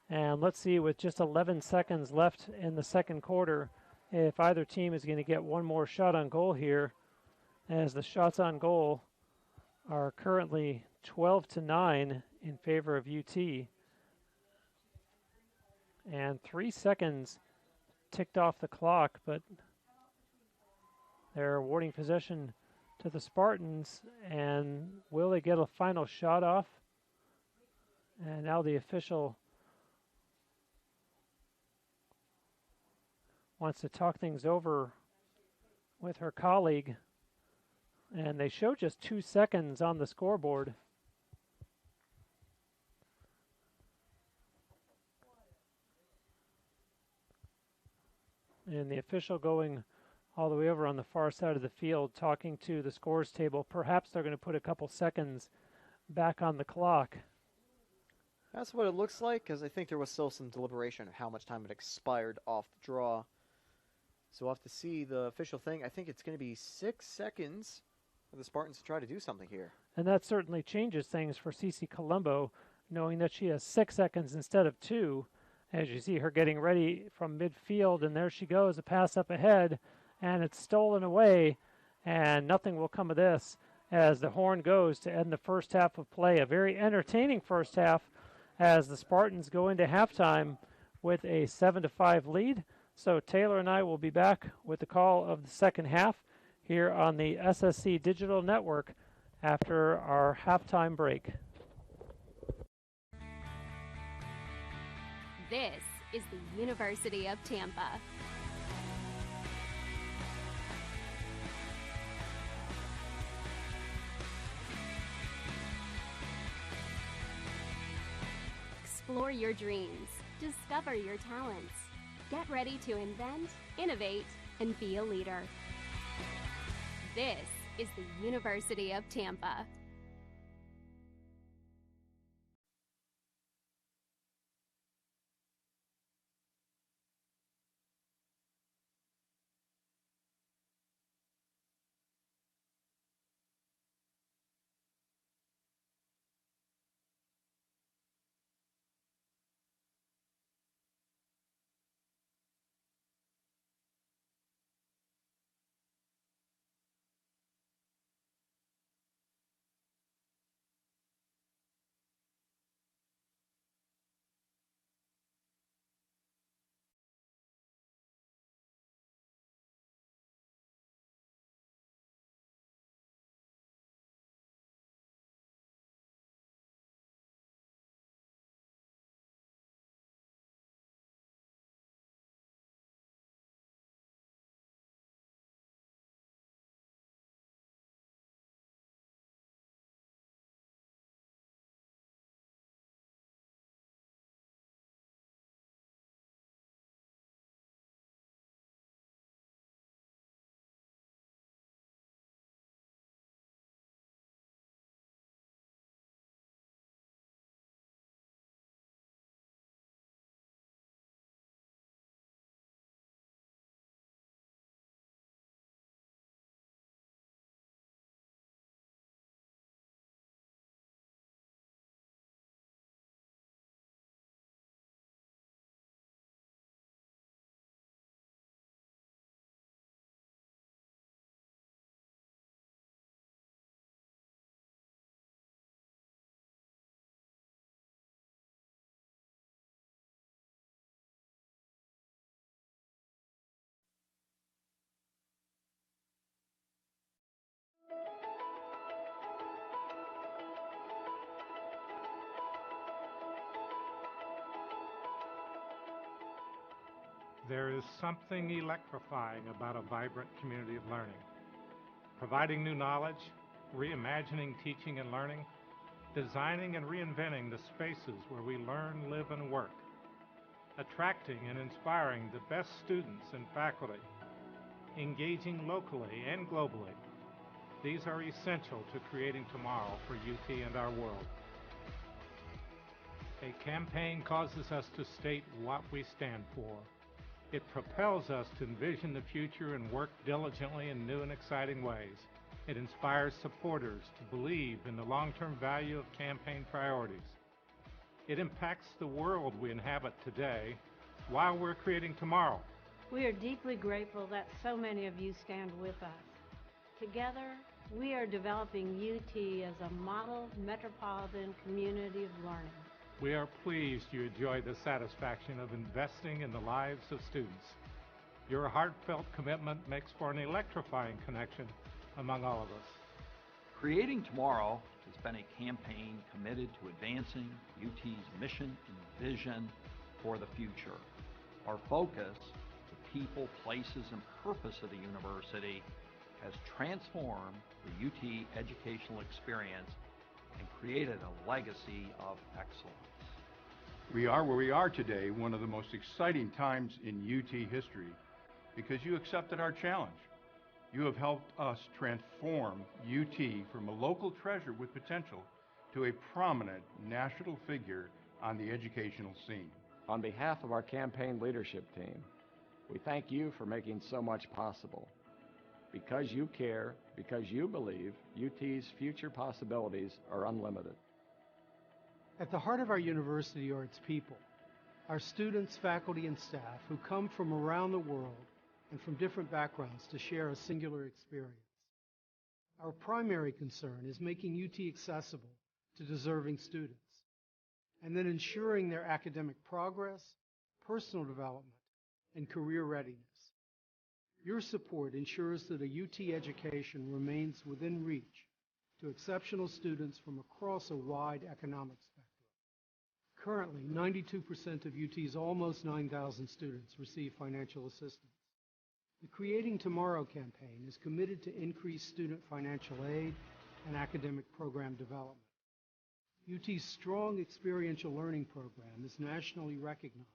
S5: And let's see, with just 11 seconds left in the second quarter, if either team is going to get one more shot on goal here, as the shots on goal are currently 12-9 in favor of UT. And 3 seconds ticked off the clock, but they're awarding possession to the Spartans. And will they get a final shot off? And now the official wants to talk things over with her colleague. And they show just 2 seconds on the scoreboard. And the official going all the way over on the far side of the field talking to the scores table. Perhaps they're going to put a couple seconds back on the clock.
S4: That's what it looks like, because I think there was still some deliberation of how much time had expired off the draw. So we'll have to see the official thing. I think it's going to be 6 seconds for the Spartans to try to do something here.
S5: And that certainly changes things for Cece Colombo, knowing that she has 6 seconds instead of 2. As you see her getting ready from midfield, and there she goes, a pass up ahead, and it's stolen away, and nothing will come of this as the horn goes to end the first half of play. A very entertaining first half as the Spartans go into halftime with a 7-5 lead. So Taylor and I will be back with the call of the second half here on the SSC Digital Network after our halftime break.
S9: This is the University of Tampa. Explore your dreams. Discover your talents. Get ready to invent, innovate, and be a leader. This is the University of Tampa.
S7: There is something electrifying about a vibrant community of learning. Providing new knowledge, reimagining teaching and learning, designing and reinventing the spaces where we learn, live, and work, attracting and inspiring the best students and faculty, engaging locally and globally. These are essential to creating tomorrow for UT and our world. A campaign causes us to state what we stand for. It propels us to envision the future and work diligently in new and exciting ways. It inspires supporters to believe in the long-term value of campaign priorities. It impacts the world we inhabit today while we're creating tomorrow.
S10: We are deeply grateful that so many of you stand with us. Together, we are developing UT as a model metropolitan community of learning.
S7: We are pleased you enjoy the satisfaction of investing in the lives of students. Your heartfelt commitment makes for an electrifying connection among all of us.
S11: Creating Tomorrow has been a campaign committed to advancing UT's mission and vision for the future. Our focus, the people, places, and purpose of the university, has transformed the UT educational experience and created a legacy of excellence.
S12: We are where we are today, one of the most exciting times in UT history, because you accepted our challenge. You have helped us transform UT from a local treasure with potential to a prominent national figure on the educational scene.
S13: On behalf of our campaign leadership team, we thank you for making so much possible. Because you care, because you believe, UT's future possibilities are unlimited.
S14: At the heart of our university are its people, our students, faculty, and staff who come from around the world and from different backgrounds to share a singular experience. Our primary concern is making UT accessible to deserving students, and then ensuring their academic progress, personal development, and career readiness. Your support ensures that a UT education remains within reach to exceptional students from across a wide economic spectrum. Currently, 92% of UT's almost 9,000 students receive financial assistance. The Creating Tomorrow campaign is committed to increase student financial aid and academic program development. UT's strong experiential learning program is nationally recognized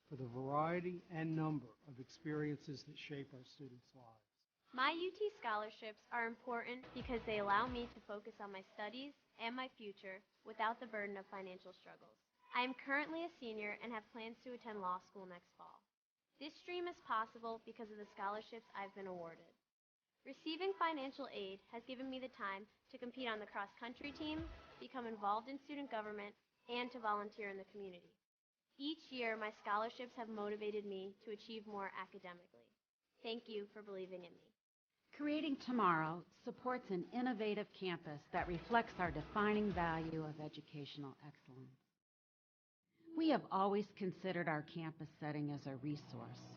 S14: for the variety and number of experiences that shape our students' lives.
S8: My UT scholarships are important because they allow me to focus on my studies and my future without the burden of financial struggles. I am currently a senior and have plans to attend law school next fall. This dream is possible because of the scholarships I've been awarded. Receiving financial aid has given me the time to compete on the cross-country team, become involved in student government, and to volunteer in the community. Each year, my scholarships have motivated me to achieve more academically. Thank you for believing in me.
S15: Creating Tomorrow supports an innovative campus that reflects our defining value of educational excellence. We have always considered our campus setting as a resource.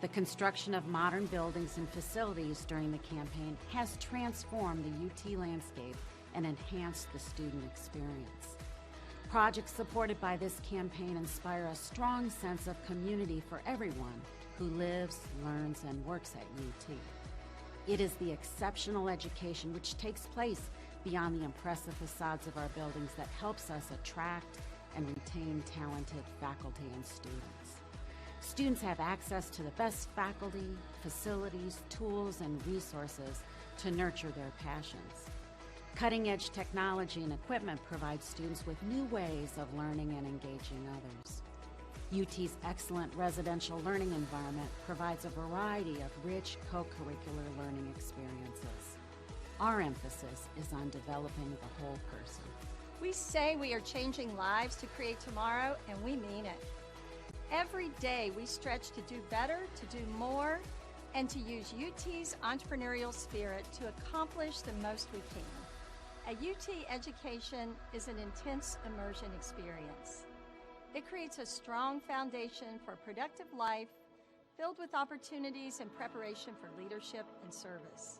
S15: The construction of modern buildings and facilities during the campaign has transformed the UT landscape and enhanced the student experience. Projects supported by this campaign inspire a strong sense of community for everyone who lives, learns, and works at UT. It is the exceptional education which takes place beyond the impressive facades of our buildings that helps us attract and retain talented faculty and students. Students have access to the best faculty, facilities, tools, and resources to nurture their passions. Cutting-edge technology and equipment provide students with new ways of learning and engaging others. UT's excellent residential learning environment provides a variety of rich co-curricular learning experiences. Our emphasis is on developing the whole person.
S16: We say we are changing lives to create tomorrow, and we mean it. Every day we stretch to do better, to do more, and to use UT's entrepreneurial spirit to accomplish the most we can. A UT education is an intense immersion experience. It creates a strong foundation for a productive life filled with opportunities and preparation for leadership and service.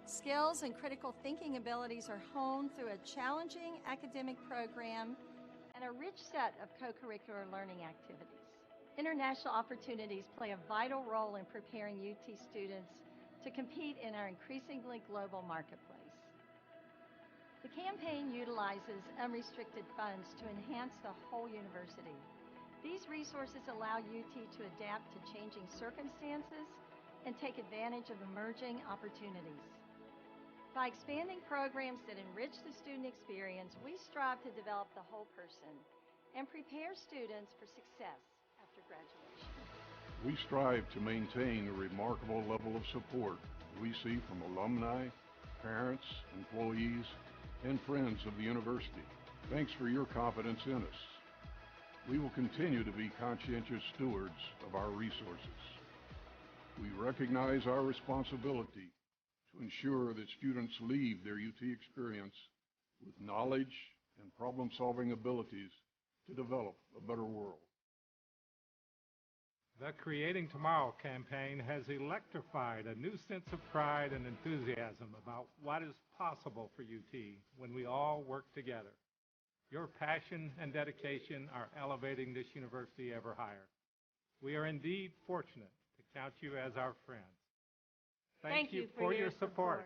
S16: Skills and critical thinking abilities are honed through a challenging academic program and a rich set of co-curricular learning activities. International opportunities play a vital role in preparing UT students to compete in our increasingly global marketplace. The campaign utilizes unrestricted funds to enhance the whole university. These resources allow UT to adapt to changing circumstances and take advantage of emerging opportunities. By expanding programs that enrich the student experience, we strive to develop the whole person and prepare students for success after graduation.
S12: We strive to maintain the remarkable level of support we see from alumni, parents, employees, and friends of the university. Thanks for your confidence in us. We will continue to be conscientious stewards of our resources. We recognize our responsibility to ensure that students leave their UT experience with knowledge and problem-solving abilities to develop a better world.
S7: The Creating Tomorrow campaign has electrified a new sense of pride and enthusiasm about what is possible for UT when we all work together. Your passion and dedication are elevating this university ever higher. We are indeed fortunate to count you as our friends. Thank you for your support.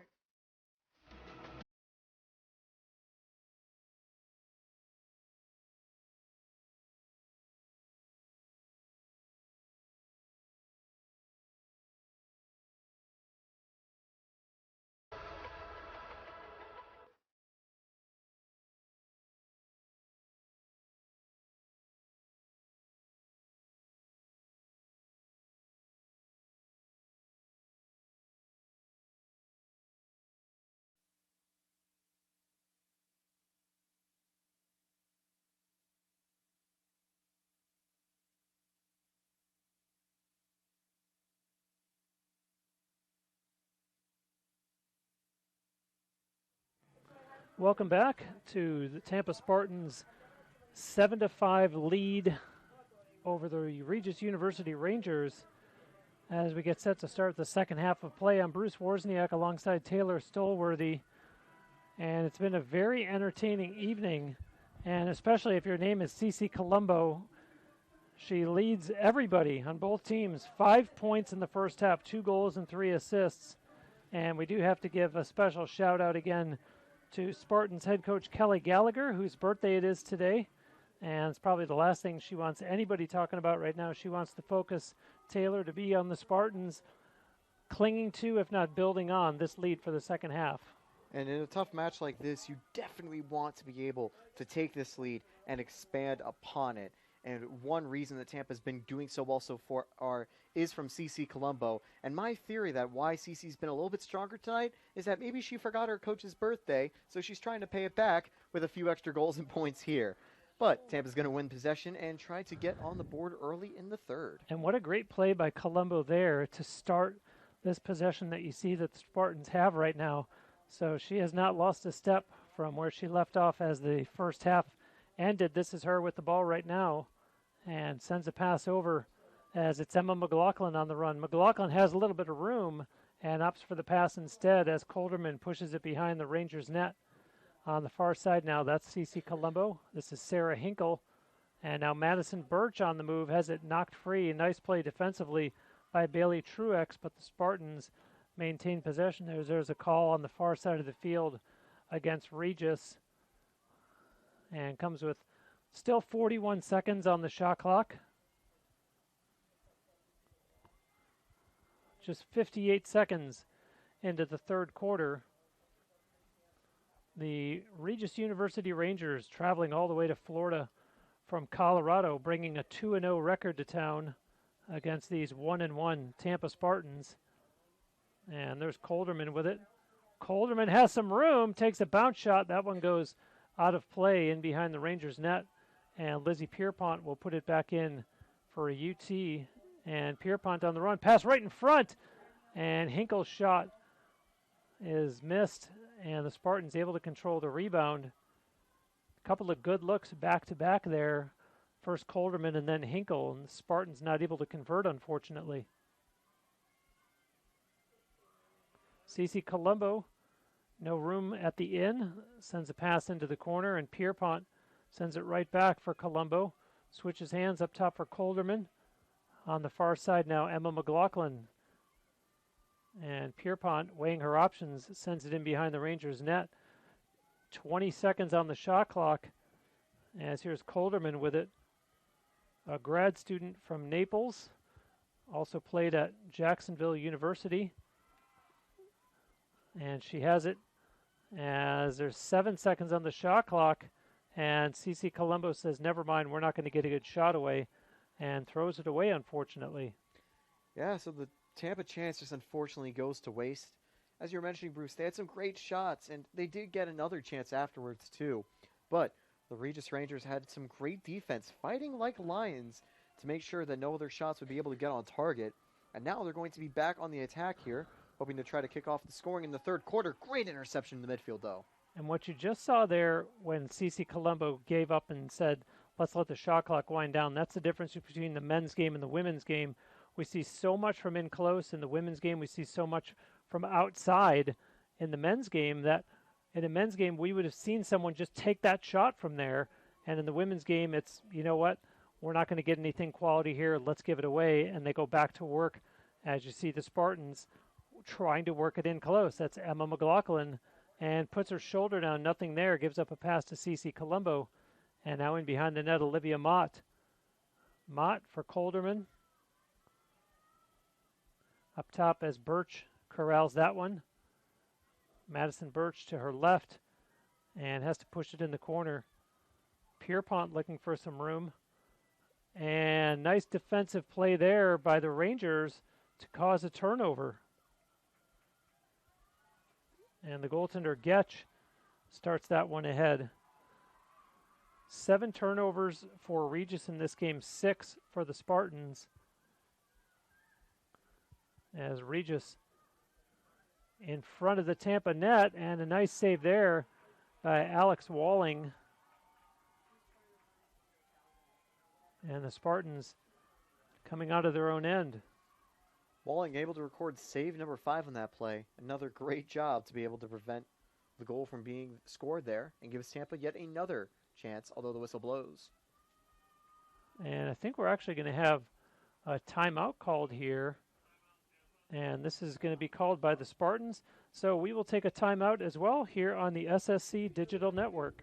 S5: Welcome back to the Tampa Spartans' 7-5 lead over the Regis University Rangers as we get set to start the second half of play. I'm Bruce Wozniak alongside Taylor Stolworthy, and it's been a very entertaining evening, and especially if your name is Cece Colombo. She leads everybody on both teams. 5 points in the first half, 2 goals and 3 assists, and we do have to give a special shout out again to Spartans head coach Kelly Gallagher, whose birthday it is today. And it's probably the last thing she wants anybody talking about right now. She wants to focus Taylor to be on the Spartans clinging to, if not building on, this lead for the second half.
S4: And in a tough match like this, you definitely want to be able to take this lead and expand upon it. And one reason that Tampa's been doing so well so far is from CeCe Colombo. And my theory that why CeCe's been a little bit stronger tonight is that maybe she forgot her coach's birthday, so she's trying to pay it back with a few extra goals and points here. But Tampa's going to win possession and try to get on the board early in the third.
S5: And what a great play by Colombo there to start this possession that you see that the Spartans have right now. So she has not lost a step from where she left off as the first half ended. This is her with the ball right now and sends a pass over as it's Emma McLaughlin on the run. McLaughlin has a little bit of room and opts for the pass instead as Colderman pushes it behind the Rangers net. On the far side now, that's CeCe Colombo. This is Sarah Hinkle. And now Madison Birch on the move has it knocked free. Nice play defensively by Bailey Truex, but the Spartans maintain possession. There's a call on the far side of the field against Regis. And comes with still 41 seconds on the shot clock. Just 58 seconds into the third quarter. The Regis University Rangers traveling all the way to Florida from Colorado, bringing a 2-0 record to town against these 1-1 Tampa Spartans. And there's Colderman with it. Colderman has some room, takes a bounce shot. That one goes out of play in behind the Rangers net. And Lizzie Pierpont will put it back in for a UT. And Pierpont on the run. Pass right in front. And Hinkle's shot is missed. And the Spartans able to control the rebound. A couple of good looks back-to-back there. First Colderman and then Hinkle. And the Spartans not able to convert, unfortunately. CeCe Colombo, no room at the in. Sends a pass into the corner. And Pierpont sends it right back for Colombo. Switches hands up top for Colderman. On the far side now, Emma McLaughlin. And Pierpont, weighing her options, sends it in behind the Rangers' net. 20 seconds on the shot clock. As here's Colderman with it. A grad student from Naples. Also played at Jacksonville University. And she has it as there's 7 seconds on the shot clock. And CC Colombo says, never mind, we're not going to get a good shot away. And throws it away, unfortunately.
S4: Yeah, so the Tampa chance just unfortunately goes to waste. As you were mentioning, Bruce, they had some great shots, and they did get another chance afterwards, too. But the Regis Rangers had some great defense, fighting like lions to make sure that no other shots would be able to get on target. And now they're going to be back on the attack here, hoping to try to kick off the scoring in the third quarter. Great interception in the midfield, though.
S5: And what you just saw there when CC Colombo gave up and said, let's let the shot clock wind down, that's the difference between the men's game and the women's game. We see so much from in close. In the women's game, we see so much from outside. In the men's game, that in a men's game, we would have seen someone just take that shot from there. And in the women's game, it's, you know what, we're not going to get anything quality here. Let's give it away. And they go back to work, as you see the Spartans trying to work it in close. That's Emma McLaughlin, and puts her shoulder down. Nothing there. Gives up a pass to CC Colombo. And now in behind the net, Olivia Mott. Mott for Colderman. Up top as Birch corrals that one. Madison Birch to her left and has to push it in the corner. Pierpont looking for some room. And nice defensive play there by the Rangers to cause a turnover. And the goaltender, Getch, starts that one ahead. 7 turnovers for Regis in this game, 6 for the Spartans. As Regis in front of the Tampa net, and a nice save there by Alex Walling. And the Spartans coming out of their own end.
S4: Walling able to record save number 5 on that play. Another great job to be able to prevent the goal from being scored there and gives Tampa yet another chance, although the whistle blows.
S5: And I think we're actually going to have a timeout called here. And this is going to be called by the Spartans. So we will take a timeout as well here on the SSC Digital Network.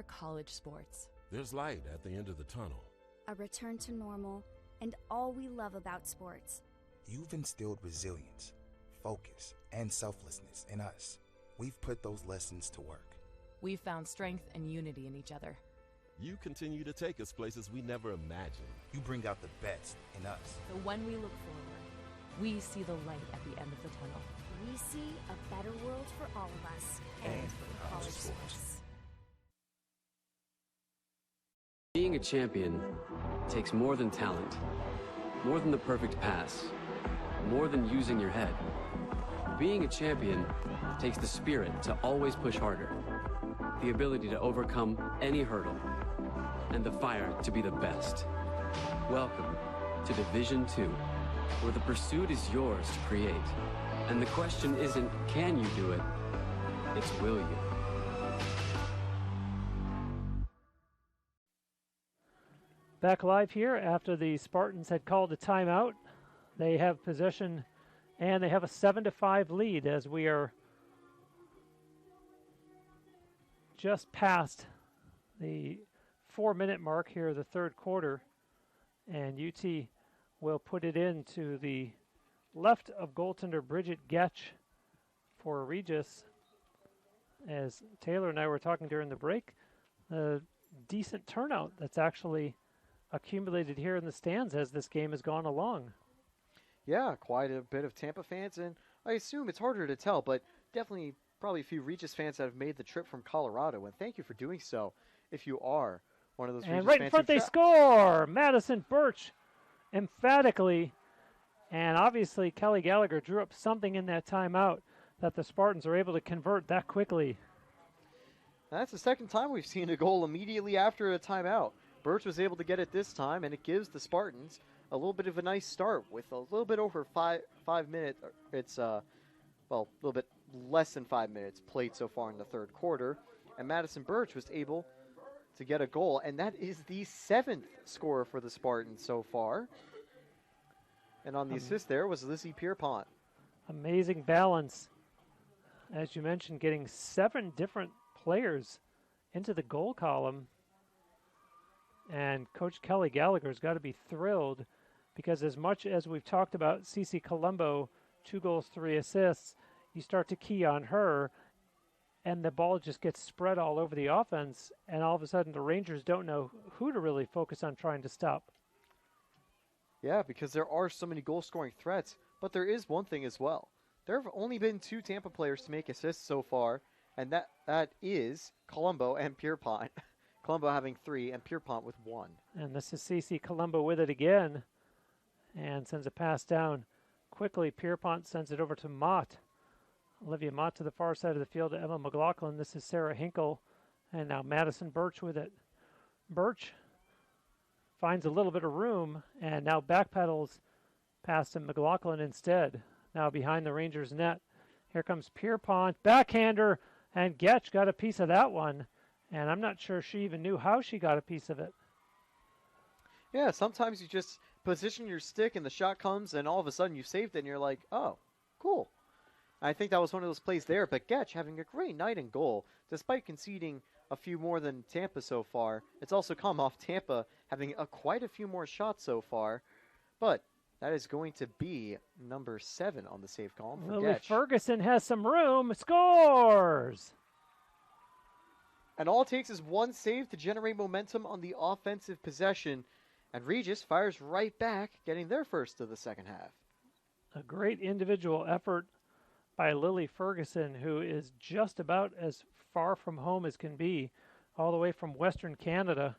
S17: College sports.
S18: There's light at the end of the tunnel.
S19: A return to normal, and all we love about sports.
S20: You've instilled resilience, focus, and selflessness in us. We've put those lessons to work.
S17: We've found strength and unity in each other.
S18: You continue to take us places we never imagined.
S20: You bring out the best in us.
S17: So when we look forward, we see the light at the end of the tunnel.
S19: We see a better world for all of us and for college sports.
S21: Being a champion takes more than talent, more than the perfect pass, more than using your head. Being a champion takes the spirit to always push harder, the ability to overcome any hurdle, and the fire to be the best. Welcome to Division II, where the pursuit is yours to create. And the question isn't, can you do it? It's, will you?
S5: Back live here after the Spartans had called a timeout. They have possession, and they have a 7-5 lead as we are just past the 4-minute mark here of the third quarter. And UT will put it into the left of goaltender Bridget Getch for Regis. As Taylor and I were talking during the break, a decent turnout that's actually accumulated here in the stands as this game has gone along.
S4: Yeah, quite a bit of Tampa fans, and I assume it's harder to tell, but definitely probably a few Regis fans that have made the trip from Colorado, and thank you for doing so if you are. one of those
S5: And
S4: Regis
S5: right in
S4: fans
S5: front
S4: who
S5: they score! Madison Birch emphatically. And obviously Kelly Gallagher drew up something in that timeout that the Spartans are able to convert that quickly.
S4: That's the second time we've seen a goal immediately after a timeout. Birch was able to get it this time, and it gives the Spartans a little bit of a nice start with a little bit over 5 minutes. It's, well, a little bit less than 5 minutes played so far in the third quarter. And Madison Birch was able to get a goal, and that is the 7th scorer for the Spartans so far. And on the assist there was Lizzie Pierpont.
S5: Amazing balance. As you mentioned, getting 7 different players into the goal column. And Coach Kelly Gallagher's got to be thrilled, because as much as we've talked about Cece Colombo, 2 goals, 3 assists, you start to key on her, and the ball just gets spread all over the offense, and all of a sudden the Rangers don't know who to really focus on trying to stop.
S4: Yeah, because there are so many goal-scoring threats, but there is one thing as well. There have only been 2 Tampa players to make assists so far, and that is Colombo and Pierpont. Colombo having 3 and Pierpont with 1.
S5: And this is Cece Colombo with it again, and sends a pass down quickly. Pierpont sends it over to Mott. Olivia Mott to the far side of the field to Emma McLaughlin. This is Sarah Hinkle, and now Madison Birch with it. Birch finds a little bit of room, and now backpedals past to McLaughlin instead. Now behind the Rangers' net. Here comes Pierpont, backhander, and Getch got a piece of that one. And I'm not sure she even knew how she got a piece of it.
S4: Yeah, sometimes you just position your stick and the shot comes and all of a sudden you saved it and you're like, oh, cool. I think that was one of those plays there, but Getch having a great night in goal, despite conceding a few more than Tampa so far. It's also come off Tampa having quite a few more shots so far, but that is going to be number 7 on the save column for
S5: Lily
S4: Getch.
S5: Ferguson has some room, scores!
S4: And all it takes is one save to generate momentum on the offensive possession, and Regis fires right back, getting their first of the second half.
S5: A great individual effort by Lily Ferguson, who is just about as far from home as can be, all the way from Western Canada.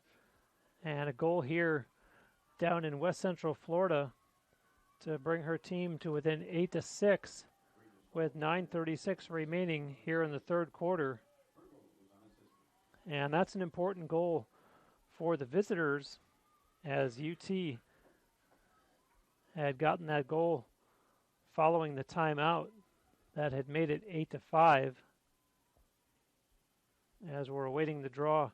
S5: And a goal here down in West Central Florida to bring her team to within 8-6 with 9:36 remaining here in the third quarter. And that's an important goal for the visitors, as UT had gotten that goal following the timeout that had made it 8-5. As we're awaiting the draw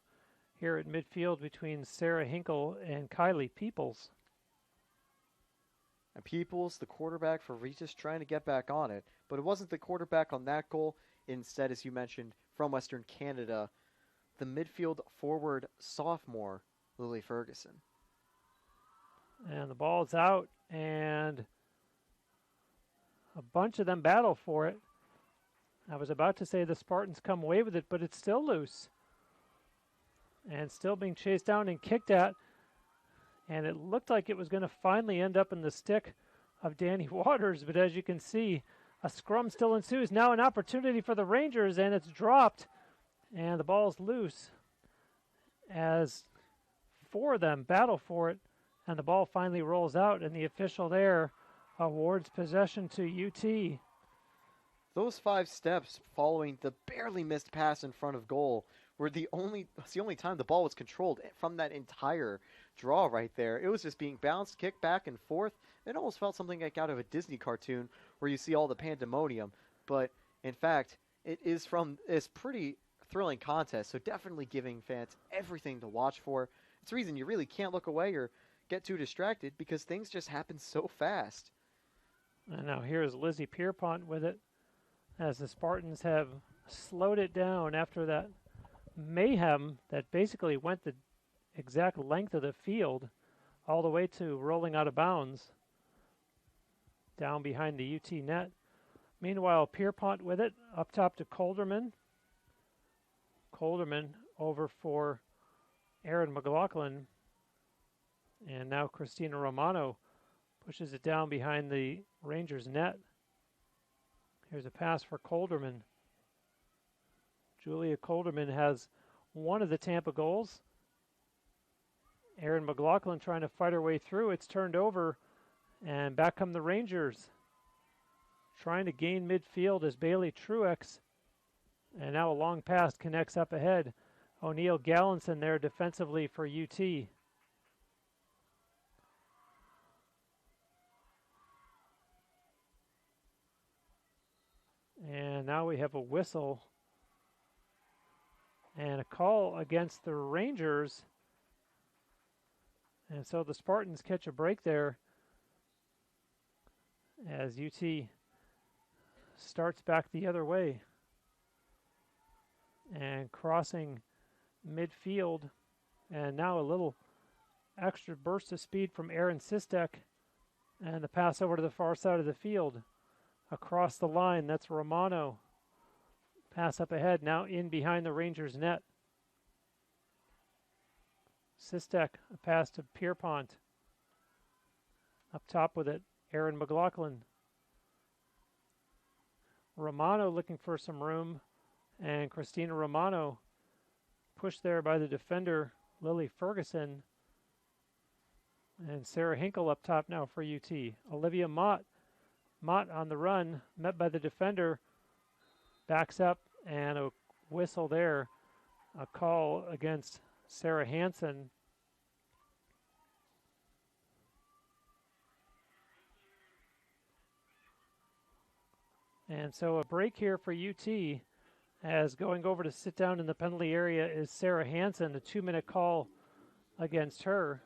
S5: here at midfield between Sarah Hinkle and Kylie Peoples.
S4: And Peoples, the quarterback for Regis, trying to get back on it. But it wasn't the quarterback on that goal. Instead, as you mentioned, from Western Canada, the midfield forward sophomore, Lily Ferguson.
S5: And the ball's out, and a bunch of them battle for it. I was about to say the Spartans come away with it, but it's still loose. And still being chased down and kicked at. And it looked like it was going to finally end up in the stick of Danny Waters, but as you can see, a scrum still ensues. Now an opportunity for the Rangers, and it's dropped. And the ball's loose as 4 of them battle for it, and the ball finally rolls out, and the official there awards possession to UT.
S4: Those 5 steps following the barely missed pass in front of goal were the only time the ball was controlled from that entire draw right there. It was just being bounced, kicked back and forth. It almost felt something like out of a Disney cartoon where you see all the pandemonium. But in fact, it's pretty thrilling contest, so definitely giving fans everything to watch for. It's a reason you really can't look away or get too distracted, because things just happen so fast.
S5: And now here's Lizzie Pierpont with it, as the Spartans have slowed it down after that mayhem that basically went the exact length of the field all the way to rolling out of bounds down behind the UT net. Meanwhile, Pierpont with it, up top to Colderman. Colderman over for Erin McLaughlin. And now Christina Romano pushes it down behind the Rangers net. Here's a pass for Colderman. Julia Colderman has one of the Tampa goals. Erin McLaughlin trying to fight her way through. It's turned over, and back come the Rangers. Trying to gain midfield is Bailey Truex. And now a long pass connects up ahead. O'Neill Gallinson there defensively for UT. And now we have a whistle and a call against the Rangers. And so the Spartans catch a break there as UT starts back the other way. And crossing midfield. And now a little extra burst of speed from Aaron Sistek. And the pass over to the far side of the field. Across the line, that's Romano. Pass up ahead, now in behind the Rangers' net. Sistek, a pass to Pierpont. Up top with it, Aaron McLaughlin. Romano looking for some room, and Christina Romano pushed there by the defender, Lily Ferguson. And Sarah Hinkle up top now for UT. Olivia Mott on the run, met by the defender, backs up, and a whistle there. A call against Sarah Hansen. And so a break here for UT, as going over to sit down in the penalty area is Sarah Hansen, a 2-minute call against her.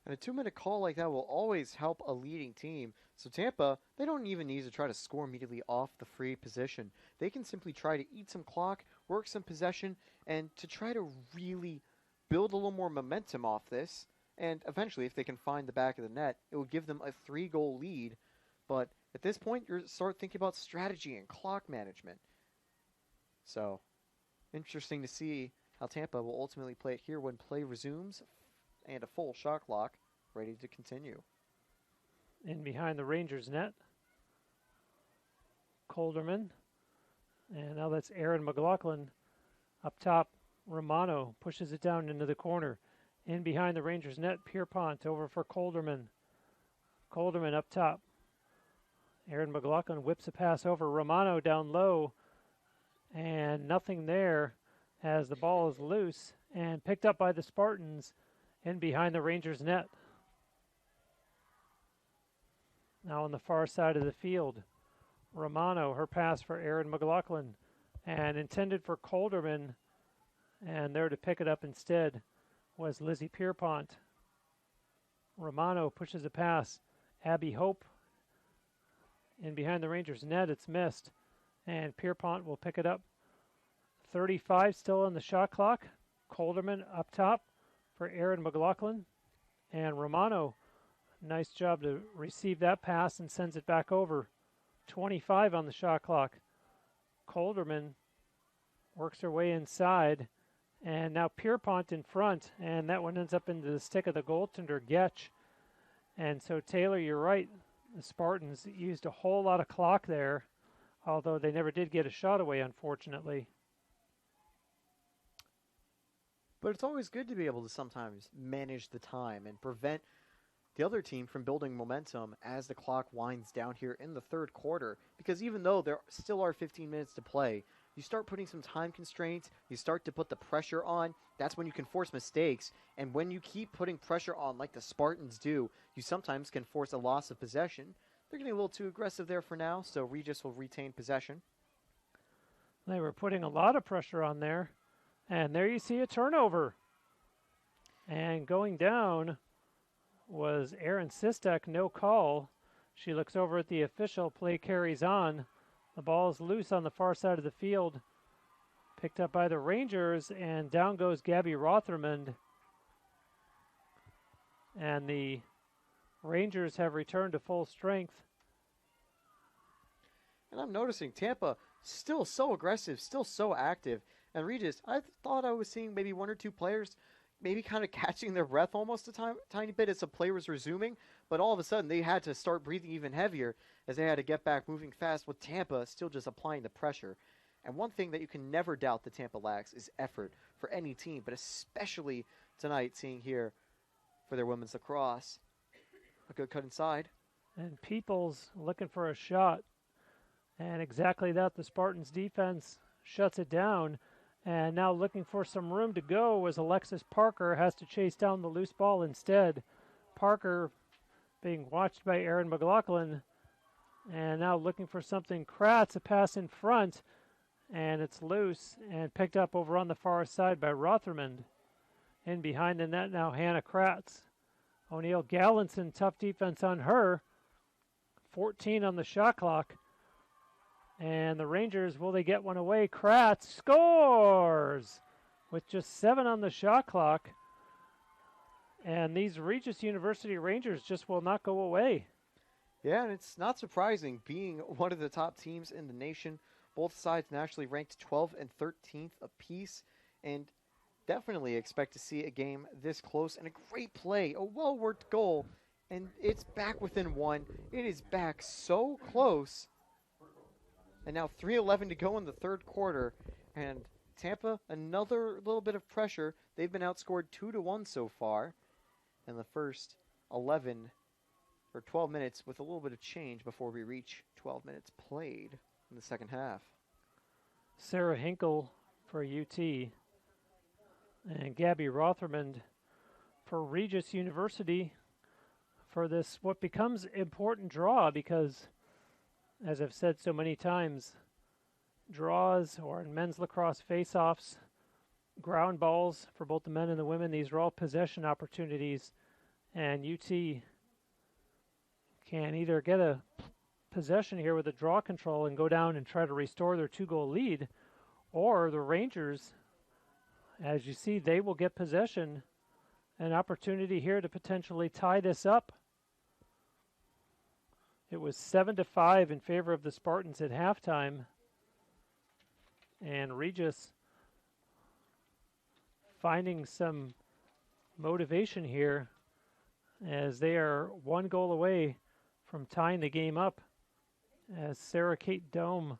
S4: And a 2-minute call like that will always help a leading team. So Tampa, they don't even need to try to score immediately off the free position. They can simply try to eat some clock, work some possession, and to try to really build a little more momentum off this. And eventually, if they can find the back of the net, it will give them a 3-goal lead. But at this point, you start thinking about strategy and clock management. So, interesting to see how Tampa will ultimately play it here when play resumes and a full shot clock ready to continue.
S5: In behind the Rangers net, Colderman. And now that's Aaron McLaughlin. Up top, Romano pushes it down into the corner. In behind the Rangers net, Pierpont over for Colderman. Colderman up top. Aaron McLaughlin whips a pass over. Romano down low. And nothing there as the ball is loose and picked up by the Spartans in behind the Rangers net. Now on the far side of the field, Romano, her pass for Aaron McLaughlin, and intended for Colderman, and there to pick it up instead was Lizzie Pierpont. Romano pushes a pass. Abby Hope in behind the Rangers net, it's missed, and Pierpont will pick it up. 35 still on the shot clock. Colderman up top for Aaron McLaughlin, and Romano, nice job to receive that pass and sends it back over. 25 on the shot clock. Colderman works her way inside, and now Pierpont in front, and that one ends up into the stick of the goaltender, Getch. And so, Taylor, you're right. The Spartans used a whole lot of clock there, although they never did get a shot away, unfortunately.
S4: But it's always good to be able to sometimes manage the time and prevent the other team from building momentum as the clock winds down here in the third quarter. Because even though there still are 15 minutes to play, you start putting some time constraints, you start to put the pressure on, that's when you can force mistakes. And when you keep putting pressure on like the Spartans do, you sometimes can force a loss of possession. They're getting a little too aggressive there for now, so Regis will retain possession.
S5: They were putting a lot of pressure on there. And there you see a turnover. And going down was Aaron Sistek, no call. She looks over at the official, play carries on. The ball is loose on the far side of the field. Picked up by the Rangers, and down goes Gabby Rotherman. And the Rangers have returned to full strength.
S4: And I'm noticing Tampa still so aggressive, still so active. And Regis, I thought I was seeing maybe one or two players maybe kind of catching their breath almost a tiny bit as the play was resuming. But all of a sudden, they had to start breathing even heavier as they had to get back moving fast with Tampa still just applying the pressure. And one thing that you can never doubt that Tampa lacks is effort for any team, but especially tonight, seeing here for their women's lacrosse. A good cut inside.
S5: And Peoples looking for a shot. And exactly that, the Spartans defense shuts it down. And now looking for some room to go as Alexis Parker has to chase down the loose ball instead. Parker being watched by Aaron McLaughlin. And now looking for something. Kratz, a pass in front. And it's loose and picked up over on the far side by Rotherman. In behind the net now, Hannah Kratz. O'Neill Gallinson, tough defense on her. 14 on the shot clock. And the Rangers, will they get one away? Kratz scores with just 7 on the shot clock. And these Regis University Rangers just will not go away.
S4: Yeah, and it's not surprising, being one of the top teams in the nation. Both sides nationally ranked 12th and 13th apiece. And definitely expect to see a game this close. And a great play, a well-worked goal. And it's back within 1. It is back so close. And now 3:11 to go in the third quarter. And Tampa, another little bit of pressure. They've been outscored 2-1 so far in the first 11 or 12 minutes, with a little bit of change before we reach 12 minutes played in the second half.
S5: Sarah Hinkle for UT and Gabby Rotherman for Regis University for this, what becomes important draw, because as I've said so many times, draws or in men's lacrosse face-offs, ground balls for both the men and the women, these are all possession opportunities, and UT can either get a possession here with a draw control and go down and try to restore their 2-goal lead, or the Rangers, as you see, they will get possession, an opportunity here to potentially tie this up. It was 7-5 in favor of the Spartans at halftime. And Regis finding some motivation here as they are 1 goal away from tying the game up, as Sarah Kate Dome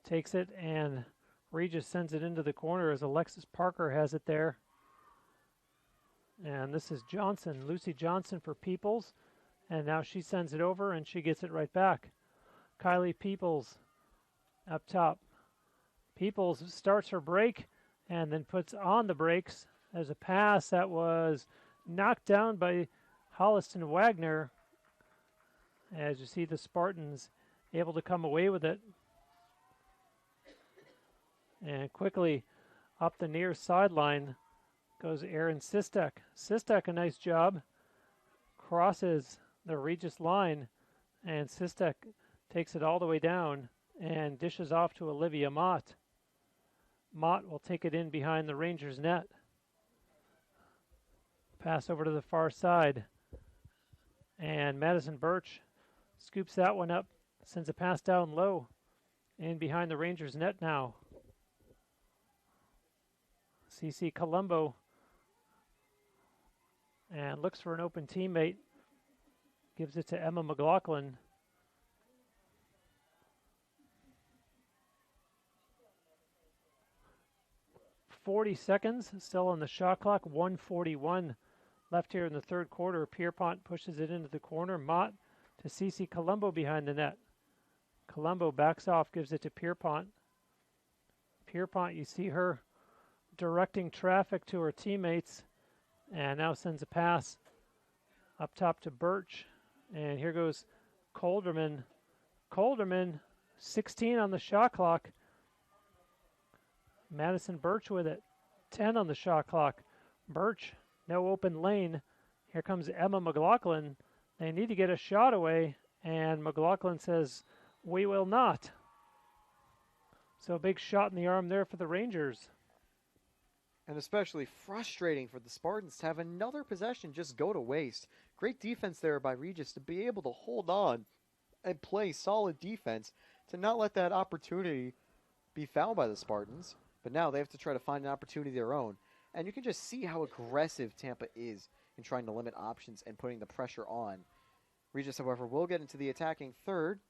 S5: takes it and Regis sends it into the corner as Alexis Parker has it there. And this is Johnson, Lucy Johnson for Peoples. And now she sends it over and she gets it right back. Kylie Peoples up top. Peoples starts her break and then puts on the brakes as a pass that was knocked down by Holliston Wagner. As you see the Spartans able to come away with it. And quickly up the near sideline goes Erin Sistek. Sistek, a nice job. Crosses the Regis line, and Sistek takes it all the way down and dishes off to Olivia Mott. Mott will take it in behind the Rangers net. Pass over to the far side. And Madison Birch scoops that one up, sends a pass down low, in behind the Rangers net now. CC Colombo and looks for an open teammate. Gives it to Emma McLaughlin. .40 seconds still on the shot clock. 1:41 left here in the third quarter. Pierpont pushes it into the corner. Mott to CC Colombo behind the net. Colombo backs off, gives it to Pierpont. Pierpont, you see her directing traffic to her teammates, and now sends a pass up top to Birch. And here goes Colderman. Colderman, 16 on the shot clock. Madison Birch with it, 10 on the shot clock. Birch, no open lane. Here comes Emma McLaughlin. They need to get a shot away, and McLaughlin says, "We will not." So a big shot in the arm there for the Rangers.
S4: And especially frustrating for the Spartans to have another possession just go to waste. Great defense there by Regis to be able to hold on and play solid defense to not let that opportunity be fouled by the Spartans. But now they have to try to find an opportunity of their own. And you can just see how aggressive Tampa is in trying to limit options and putting the pressure on. Regis, however, will get into the attacking third.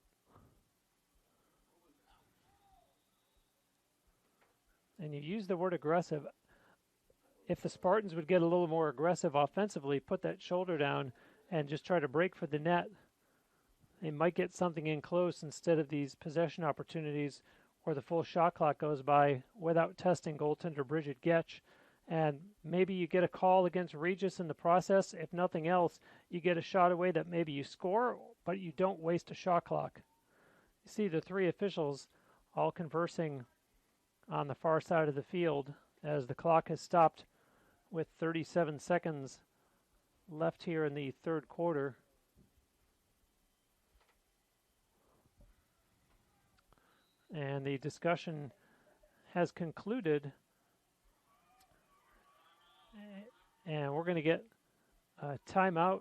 S5: And you use the word aggressive. if the Spartans would get a little more aggressive offensively, put that shoulder down, and just try to break for the net, they might get something in close instead of these possession opportunities where the full shot clock goes by without testing goaltender Bridget Getch. And maybe you get a call against Regis in the process. If nothing else, you get a shot away that maybe you score, but you don't waste a shot clock. You see the three officials all conversing on the far side of the field as the clock has stopped with 37 seconds left here in the third quarter. And the discussion has concluded. And we're going to get a timeout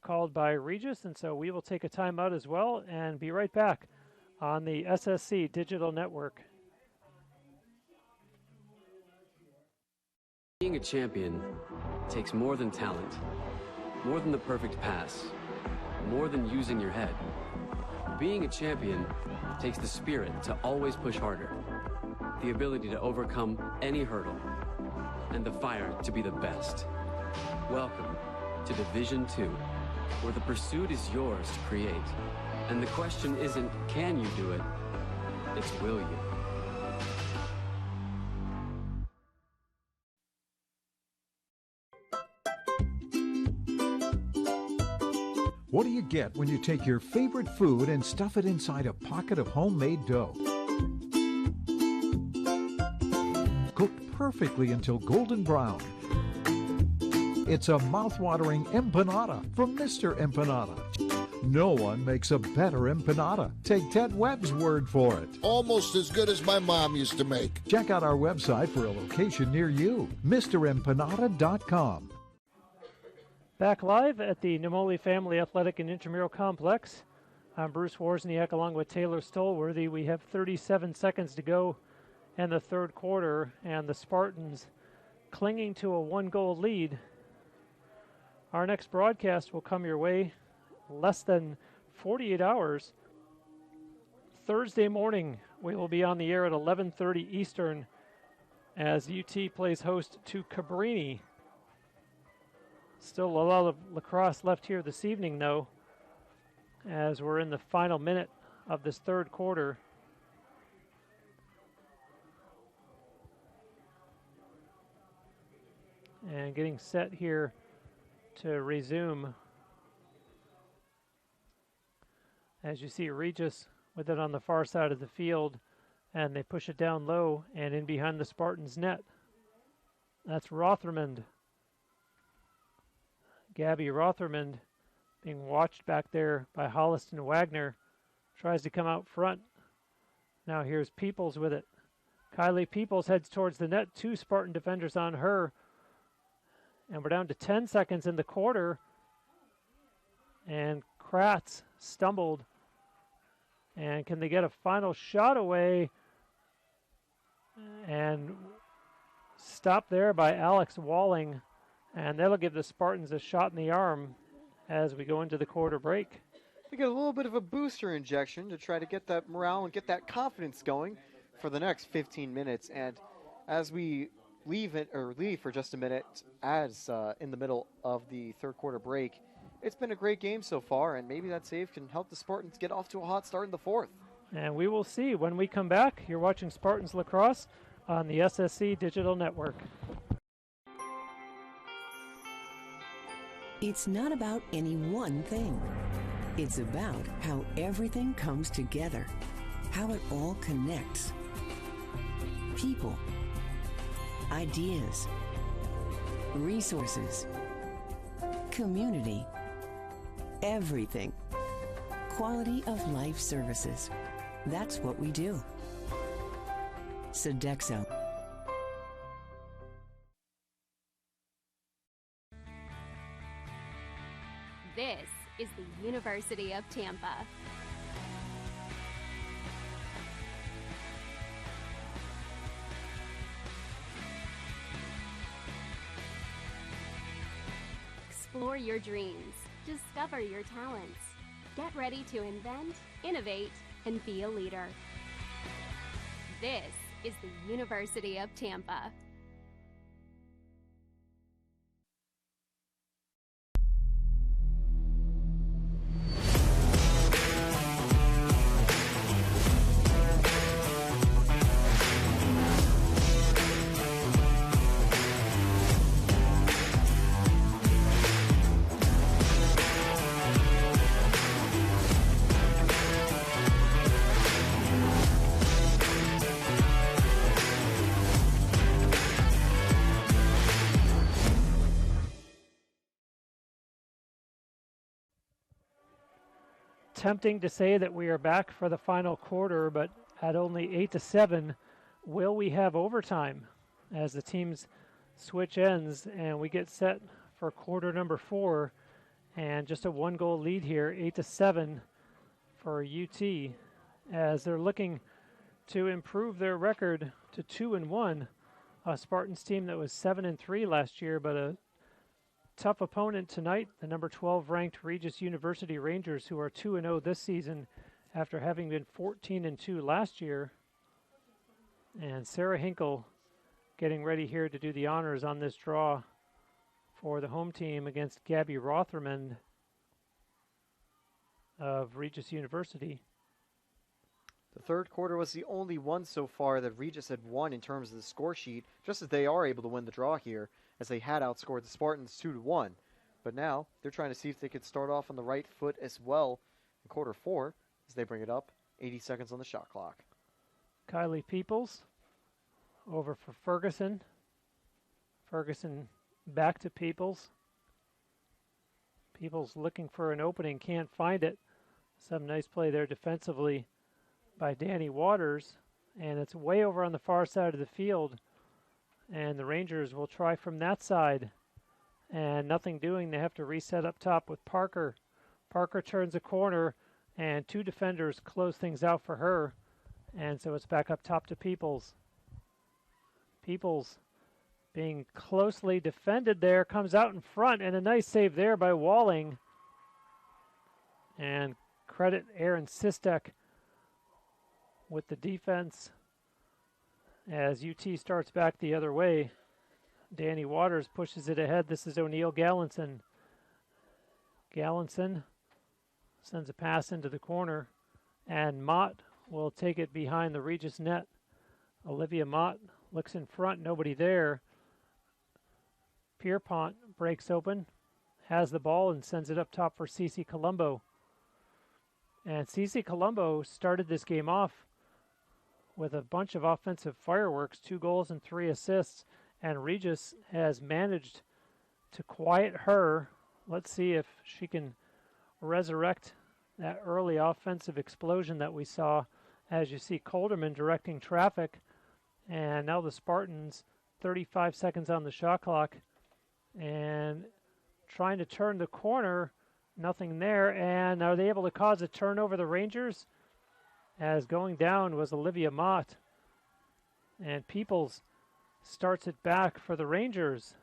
S5: called by Regis, and so we will take a timeout as well and be right back on the SSC Digital Network.
S21: Being a champion takes more than talent, more than the perfect pass, more than using your head. Being a champion takes the spirit to always push harder, the ability to overcome any hurdle, and the fire to be the best. Welcome to Division 2, where the pursuit is yours to create. And the question isn't, can you do it? It's, will you?
S3: What do you get when you take your favorite food and stuff it inside a pocket of homemade dough? Cooked perfectly until golden brown. It's a mouth-watering empanada from Mr. Empanada. No one makes a better empanada. Take Ted Webb's word for it.
S22: Almost as good as my mom used to make.
S3: Check out our website for a location near you, MrEmpanada.com.
S5: Back live at the Nomoli Family Athletic and Intramural Complex. I'm Bruce Wozniak along with Taylor Stolworthy. We have 37 seconds to go in the third quarter, and the Spartans clinging to a one-goal lead. Our next broadcast will come your way less than 48 hours. Thursday morning, we will be on the air at 11:30 Eastern as UT plays host to Cabrini. Still a lot of lacrosse left here this evening, though, as we're in the final minute of this third quarter. And getting set here to resume. As you see Regis with it on the far side of the field, and they push it down low and in behind the Spartans' net. That's Rotherman. Gabby Rotherman being watched back there by Holliston Wagner. Tries to come out front. Now here's Peoples with it. Kylie Peoples heads towards the net. Two Spartan defenders on her. And we're down to 10 seconds in the quarter. And Kratz stumbled. And can they get a final shot away? And stopped there by Alex Walling. And that'll give the Spartans a shot in the arm as we go into the quarter break.
S4: We get a little bit of a booster injection to try to get that morale and get that confidence going for the next 15 minutes. And as we leave for just a minute, as in the middle of the third quarter break, it's been a great game so far, and maybe that save can help the Spartans get off to a hot start in the fourth.
S5: And we will see when we come back. You're watching Spartans Lacrosse on the SSC Digital Network.
S23: It's not about any one thing. It's about how everything comes together, how it all connects. People, ideas, resources, community, everything. Quality of life services. That's what we do. Sodexo.
S9: This is the University of Tampa. Explore your dreams. Discover your talents. Get ready to invent, innovate, and be a leader. This is the University of Tampa.
S5: tempting to say that we are back for the final quarter, but at only 8-7, will we have overtime as the teams switch ends and we get set for quarter number 4, and just a 1-goal lead here, 8-7 for UT, as they're looking to improve their record to 2-1. A Spartans team that was 7-3 last year, but a tough opponent tonight, the number 12 ranked Regis University Rangers, who are 2-0 this season after having been 14-2 last year. And Sarah Hinkle getting ready here to do the honors on this draw for the home team against Gabby Rotherman of Regis University.
S4: The third quarter was the only one so far that Regis had won in terms of the score sheet, just as they are able to win the draw here, as they had outscored the Spartans 2-1. But now they're trying to see if they could start off on the right foot as well in quarter 4 as they bring it up. 80 seconds on the shot clock.
S5: Kylie Peoples over for Ferguson. Ferguson back to Peoples. Peoples looking for an opening, can't find it. Some nice play there defensively by Danny Waters, and it's way over on the far side of the field, and the Rangers will try from that side, and nothing doing. They have to reset up top with Parker. Parker turns a corner, and 2 defenders close things out for her, and so it's back up top to Peoples. Peoples being closely defended there, comes out in front, and a nice save there by Walling, and credit Aaron Sistek with the defense as UT starts back the other way. Danny Waters pushes it ahead. This is O'Neill Gallinson. Gallinson sends a pass into the corner, and Mott will take it behind the Regis net. Olivia Mott looks in front, nobody there. Pierpont breaks open, has the ball, and sends it up top for Cece Colombo. And Cece Colombo started this game off with a bunch of offensive fireworks, 2 goals and 3 assists, and Regis has managed to quiet her. Let's see if she can resurrect that early offensive explosion that we saw, as you see Colderman directing traffic. And now the Spartans, 35 seconds on the shot clock, and trying to turn the corner, nothing there. And are they able to cause a turnover, the Rangers? As going down was Olivia Mott. And Peoples starts it back for the Rangers.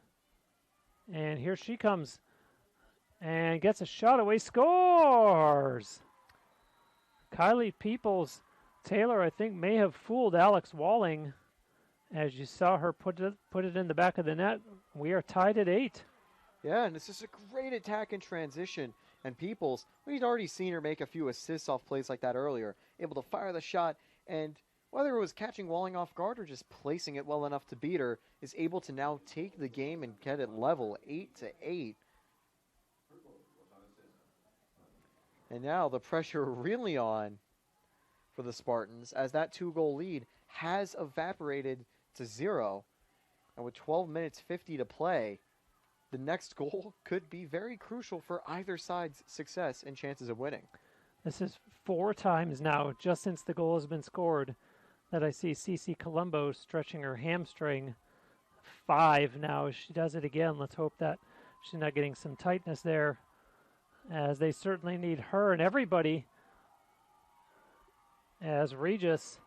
S5: And here she comes and gets a shot away, scores! Kylie Peoples. Taylor, I think, may have fooled Alex Walling as you saw her put it in the back of the net. We are tied at 8.
S4: Yeah, and it's just a great attack in transition. And Peoples, we'd already seen her make a few assists off plays like that earlier, able to fire the shot, and whether it was catching Walling off guard or just placing it well enough to beat her, is able to now take the game and get it level, 8-8. And now the pressure really on for the Spartans, as that 2-goal lead has evaporated to 0. And with 12 minutes 50 to play, the next goal could be very crucial for either side's success and chances of winning.
S5: This is 4 times now, just since the goal has been scored, that I see Cece Colombo stretching her hamstring. 5 now. She does it again. Let's hope that she's not getting some tightness there, as they certainly need her and everybody, as Regis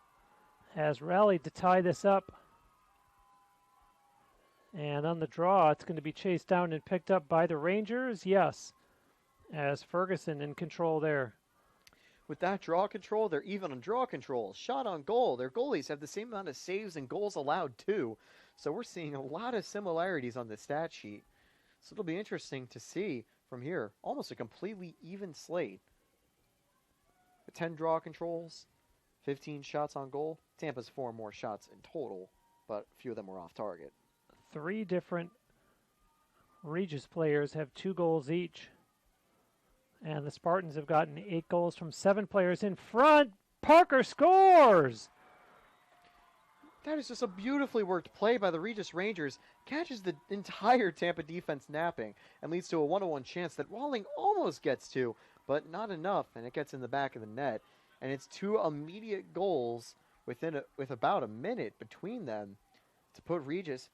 S5: has rallied to tie this up. And on the draw, it's going to be chased down and picked up by the Rangers. Yes, as Ferguson in control there.
S4: With that draw control, they're even on draw control. Shot on goal. Their goalies have the same amount of saves and goals allowed too. So we're seeing a lot of similarities on the stat sheet. So it'll be interesting to see from here. Almost a completely even slate. 10 draw controls, 15 shots on goal. Tampa's 4 more shots in total, but a few of them were off target.
S5: 3 different Regis players have 2 goals each. And the Spartans have gotten 8 goals from 7 players in front. Parker scores!
S4: That is just a beautifully worked play by the Regis Rangers. Catches the entire Tampa defense napping and leads to a 1-on-1 chance that Walling almost gets to, but not enough, and it gets in the back of the net. And it's 2 immediate goals with about a minute between them to put Regis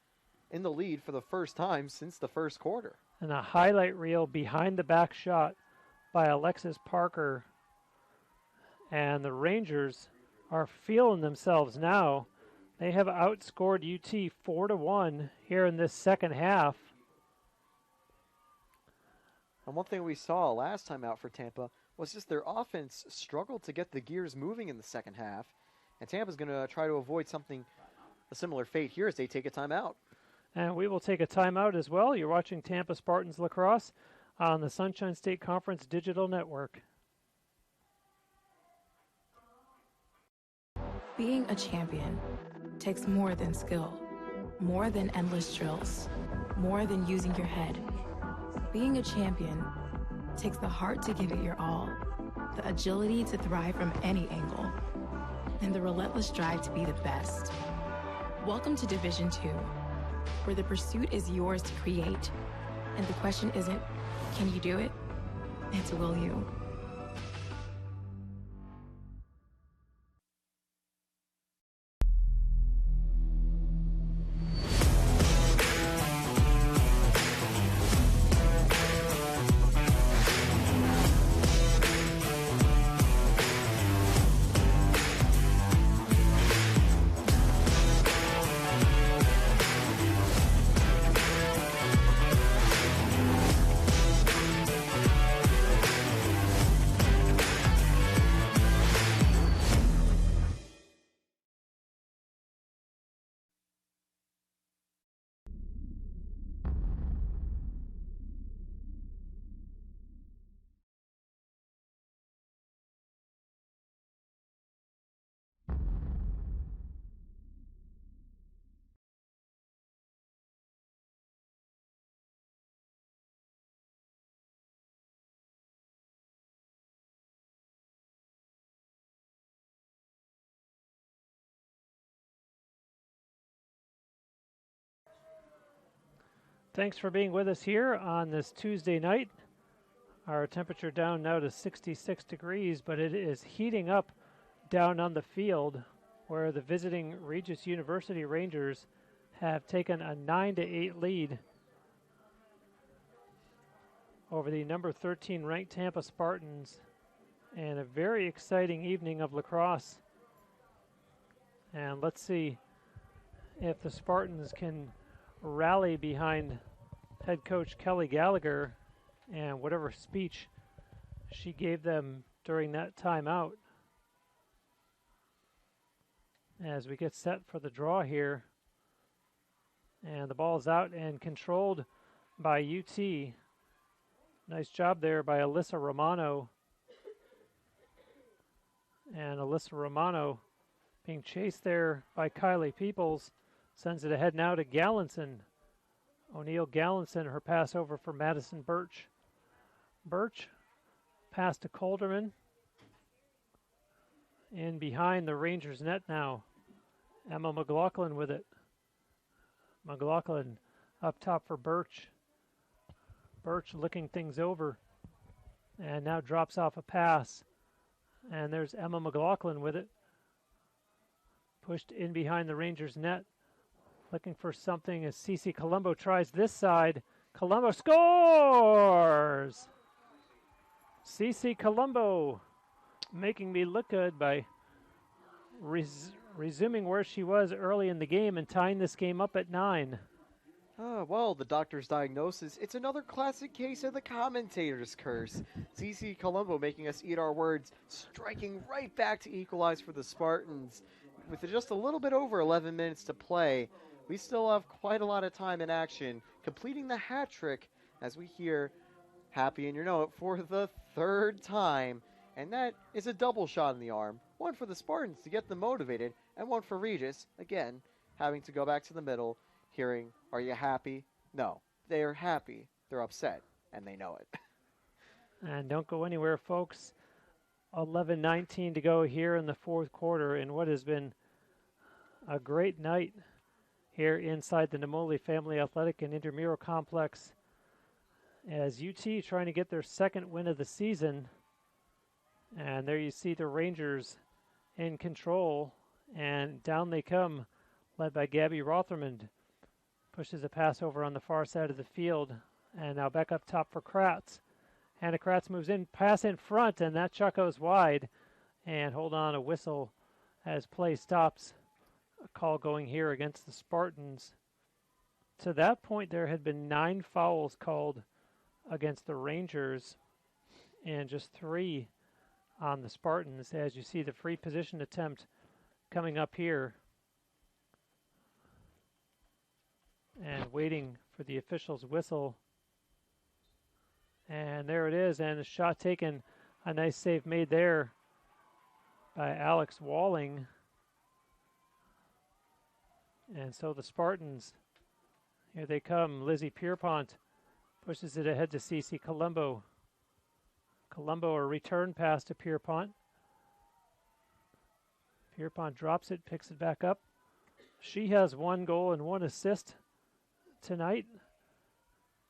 S4: in the lead for the first time since the first quarter.
S5: And a highlight reel behind the back shot by Alexis Parker. And the Rangers are feeling themselves now. They have outscored UT 4-1 here in this second half.
S4: And one thing we saw last time out for Tampa was just their offense struggled to get the gears moving in the second half. And Tampa's going to try to avoid a similar fate here as they take a timeout.
S5: And we will take a timeout as well. You're watching Tampa Spartans Lacrosse on the Sunshine State Conference Digital Network.
S17: Being a champion takes more than skill, more than endless drills, more than using your head. Being a champion takes the heart to give it your all, the agility to thrive from any angle, and the relentless drive to be the best. Welcome to Division II, where the pursuit is yours to create, and the question isn't, can you do it? It's will you?
S5: Thanks for being with us here on this Tuesday night. Our temperature down now to 66 degrees, but it is heating up down on the field where the visiting Regis University Rangers have taken a 9-8 lead over the number 13 ranked Tampa Spartans, and a very exciting evening of lacrosse. And let's see if the Spartans can rally behind head coach Kelly Gallagher and whatever speech she gave them during that timeout. As we get set for the draw here, and the ball's out and controlled by UT. Nice job there by Alyssa Romano. And Alyssa Romano being chased there by Kylie Peoples. Sends it ahead now to Gallinson. O'Neill Gallinson, her pass over for Madison Birch. Birch, pass to Colderman. In behind the Rangers net now. Emma McLaughlin with it. McLaughlin up top for Birch. Birch looking things over. And now drops off a pass. And there's Emma McLaughlin with it. Pushed in behind the Rangers net. Looking for something as Cece Colombo tries this side. Colombo scores! Cece Colombo making me look good by resuming where she was early in the game and tying this game up at 9.
S4: Well, the doctor's diagnosis, it's another classic case of the commentator's curse. Cece Colombo making us eat our words, striking right back to equalize for the Spartans. With just a little bit over 11 minutes to play, we still have quite a lot of time in action, completing the hat trick as we hear Happy in Your Note for the third time. And that is a double shot in the arm. One for the Spartans to get them motivated, and one for Regis, again, having to go back to the middle, hearing, are you happy? No, they are happy. They're upset, and they know it.
S5: And don't go anywhere, folks. 11:19 to go here in the fourth quarter in what has been a great night here inside the Namoli Family Athletic and Intramural Complex as UT trying to get their second win of the season And there you see the Rangers in control, and down they come, led by Gabby Rotherman. Pushes a pass over on the far side of the field, and now back up top for Kratz. Hannah Kratz moves in, pass in front, and that shot goes wide. And hold on, a whistle as play stops. A call going here against the Spartans. To that point, there had been 9 fouls called against the Rangers and just 3 on the Spartans, as you see the free position attempt coming up here. And waiting for the official's whistle. And there it is, and a shot taken. A nice save made there by Alex Walling. And so the Spartans, here they come. Lizzie Pierpont pushes it ahead to Cece Colombo. Colombo, a return pass to Pierpont. Pierpont drops it, picks it back up. She has 1 goal and 1 assist tonight.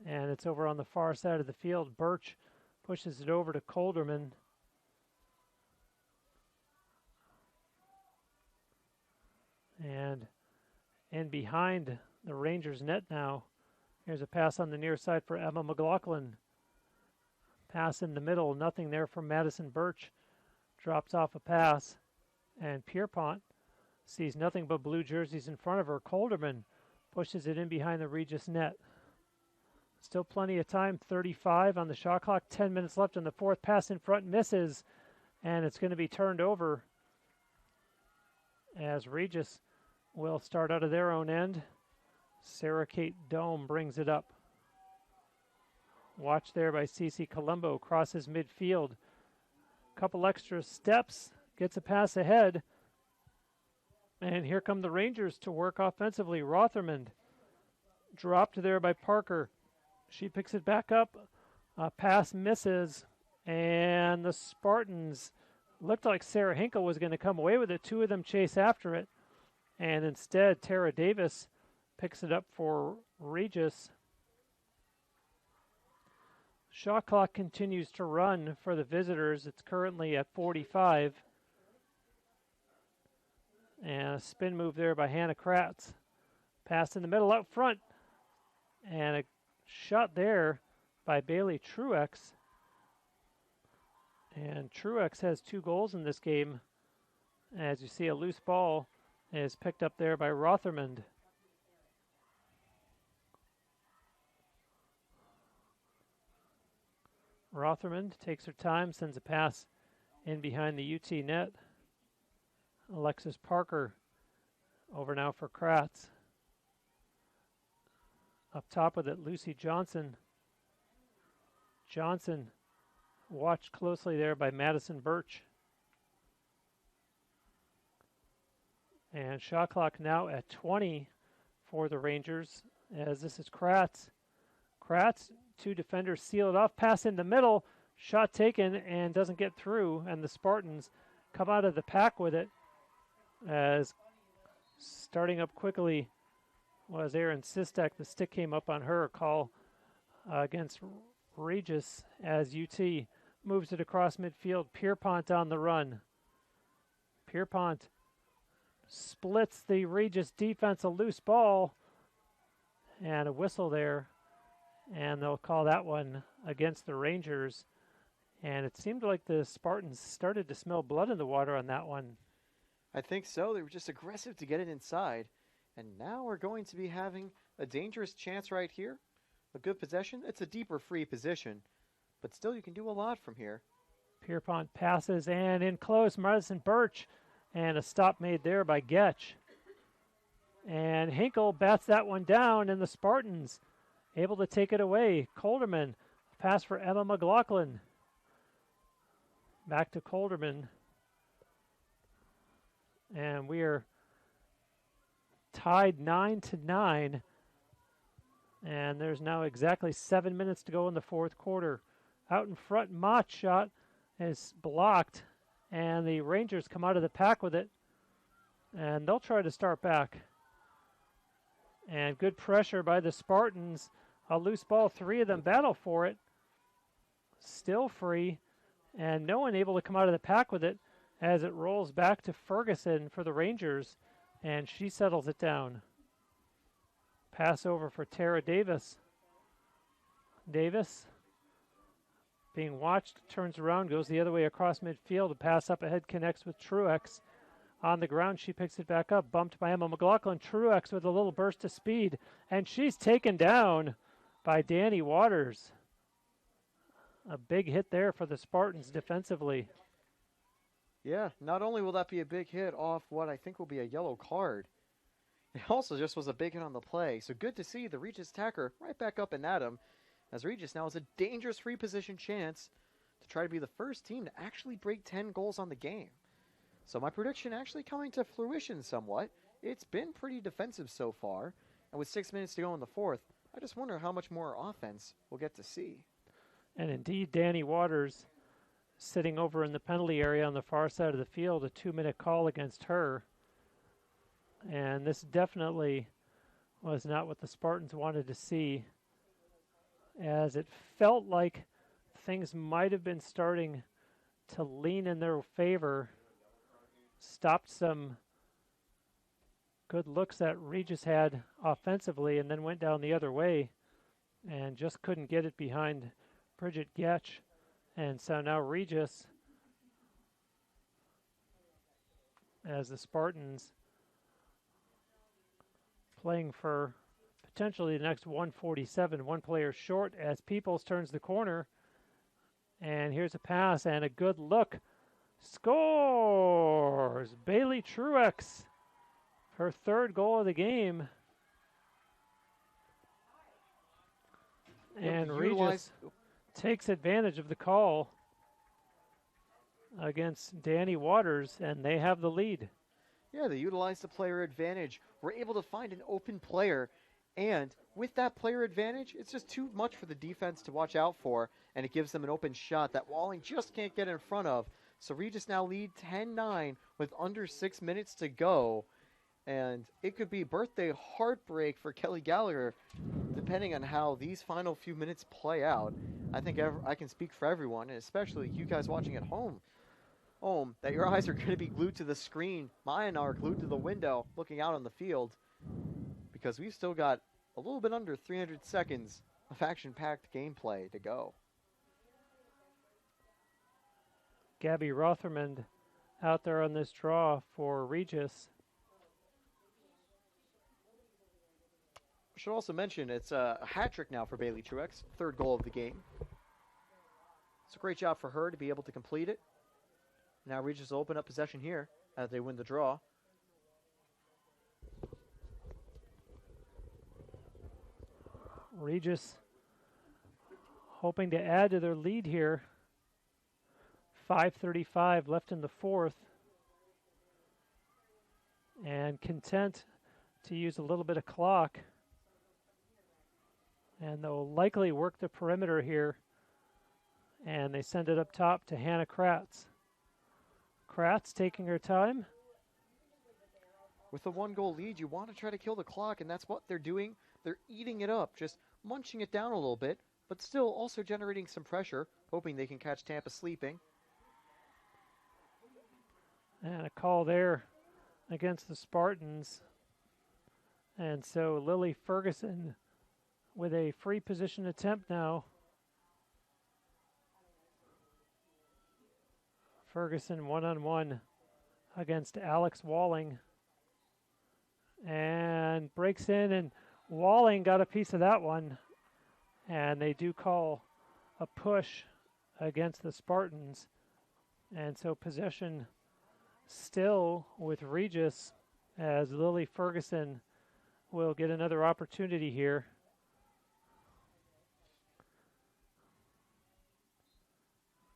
S5: And it's over on the far side of the field. Birch pushes it over to Colderman. And in behind the Rangers net now. Here's a pass on the near side for Emma McLaughlin. Pass in the middle, nothing there from Madison Birch. Drops off a pass. And Pierpont sees nothing but blue jerseys in front of her. Colderman pushes it in behind the Regis net. Still plenty of time, 35 on the shot clock, 10 minutes left in the fourth. Pass in front misses, and it's going to be turned over as Regis will start out of their own end. Sarah Kate Dome brings it up. Watch there by Cece Colombo, crosses midfield. Couple extra steps, gets a pass ahead. And here come the Rangers to work offensively. Rotherman dropped there by Parker. She picks it back up. Pass misses. And the Spartans looked like Sarah Hinkle was going to come away with it. 2 of them chase after it. And instead, Tara Davis picks it up for Regis. Shot clock continues to run for the visitors. It's currently at 45. And a spin move there by Hannah Kratz. Pass in the middle out front. And a shot there by Bailey Truex. And Truex has 2 goals in this game. As you see, a loose ball is picked up there by Rotherman. Rotherman takes her time, sends a pass in behind the UT net. Alexis Parker over now for Kratz. Up top with it, Lucy Johnson. Johnson watched closely there by Madison Birch. And shot clock now at 20 for the Rangers, as this is Kratz. Kratz, 2 defenders seal it off, pass in the middle, shot taken and doesn't get through, and the Spartans come out of the pack with it, as starting up quickly was Erin Sistek. The stick came up on her. Call against Regis as UT moves it across midfield. Pierpont on the run. Pierpont splits the Regis defense, a loose ball, and a whistle there. And they'll call that one against the Rangers. And it seemed like the Spartans started to smell blood in the water on that one.
S4: I think so. They were just aggressive to get it inside. And now we're going to be having a dangerous chance right here. A good possession. It's a deeper free position. But still, you can do a lot from here.
S5: Pierpont passes, and in close, Madison Birch. And a stop made there by Getch. And Hinkle bats that one down, and the Spartans able to take it away. Colderman, pass for Emma McLaughlin. Back to Colderman. And we are tied 9-9. And there's now exactly 7 minutes to go in the fourth quarter. Out in front, Mott's shot is blocked. And the Rangers come out of the pack with it. And they'll try to start back. And good pressure by the Spartans. A loose ball, 3 of them battle for it. Still free. and no one able to come out of the pack with it as it rolls back to Ferguson for the Rangers, and she settles it down. Pass over for Tara Davis. Davis, being watched, turns around, goes the other way across midfield. The pass up ahead connects with Truex. On the ground, she picks it back up, bumped by Emma McLaughlin. Truex with a little burst of speed, and she's taken down by Danny Waters. A big hit there for the Spartans defensively.
S4: Yeah, not only will that be a big hit off what I think will be a yellow card, it also just was a big hit on the play. So good to see the Regis attacker right back up and at him, as Regis now has a dangerous free position chance to try to be the first team to actually break 10 goals on the game. So my prediction actually coming to fruition somewhat. It's been pretty defensive so far, and with 6 minutes to go in the fourth, I just wonder how much more offense we'll get to see.
S5: And indeed, Danny Waters sitting over in the penalty area on the far side of the field, a 2-minute call against her. And this definitely was not what the Spartans wanted to see, as it felt like things might have been starting to lean in their favor. Stopped some good looks that Regis had offensively and then went down the other way and just couldn't get it behind Bridget Getch. And so now Regis, as the Spartans, playing for potentially the next 147, one player short as Peoples turns the corner. And here's a pass and a good look. Scores! Bailey Truex, her third goal of the game. And Regis takes advantage of the call against Danny Waters, and they have the lead.
S4: Yeah, they utilized the player advantage. We're able to find an open player, and with that player advantage, it's just too much for the defense to watch out for, and it gives them an open shot that Walling just can't get in front of. So Regis now lead 10-9 with under 6 minutes to go, and it could be birthday heartbreak for Kelly Gallagher, depending on how these final few minutes play out. I think I can speak for everyone, and especially you guys watching at home, that your eyes are going to be glued to the screen. Mine are glued to the window looking out on the field, because we've still got a little bit under 300 seconds of action-packed gameplay to go.
S5: Gabby Rotherman out there on this draw for Regis.
S4: I should also mention it's a hat trick now for Bailey Truex, third goal of the game. It's a great job for her to be able to complete it. Now Regis will open up possession here as they win the draw.
S5: Regis hoping to add to their lead here. 5:35 left in the fourth. And content to use a little bit of clock. And they'll likely work the perimeter here. And they send it up top to Hannah Kratz. Kratz taking her time.
S4: With a 1-goal lead, you want to try to kill the clock, and that's what they're doing. They're eating it up, just munching it down a little bit, but still also generating some pressure, hoping they can catch Tampa sleeping.
S5: And a call there against the Spartans. And so Lily Ferguson with a free position attempt now. Ferguson one-on-one against Alex Walling. And breaks in, and Walling got a piece of that one. And they do call a push against the Spartans. And so possession still with Regis, as Lily Ferguson will get another opportunity here.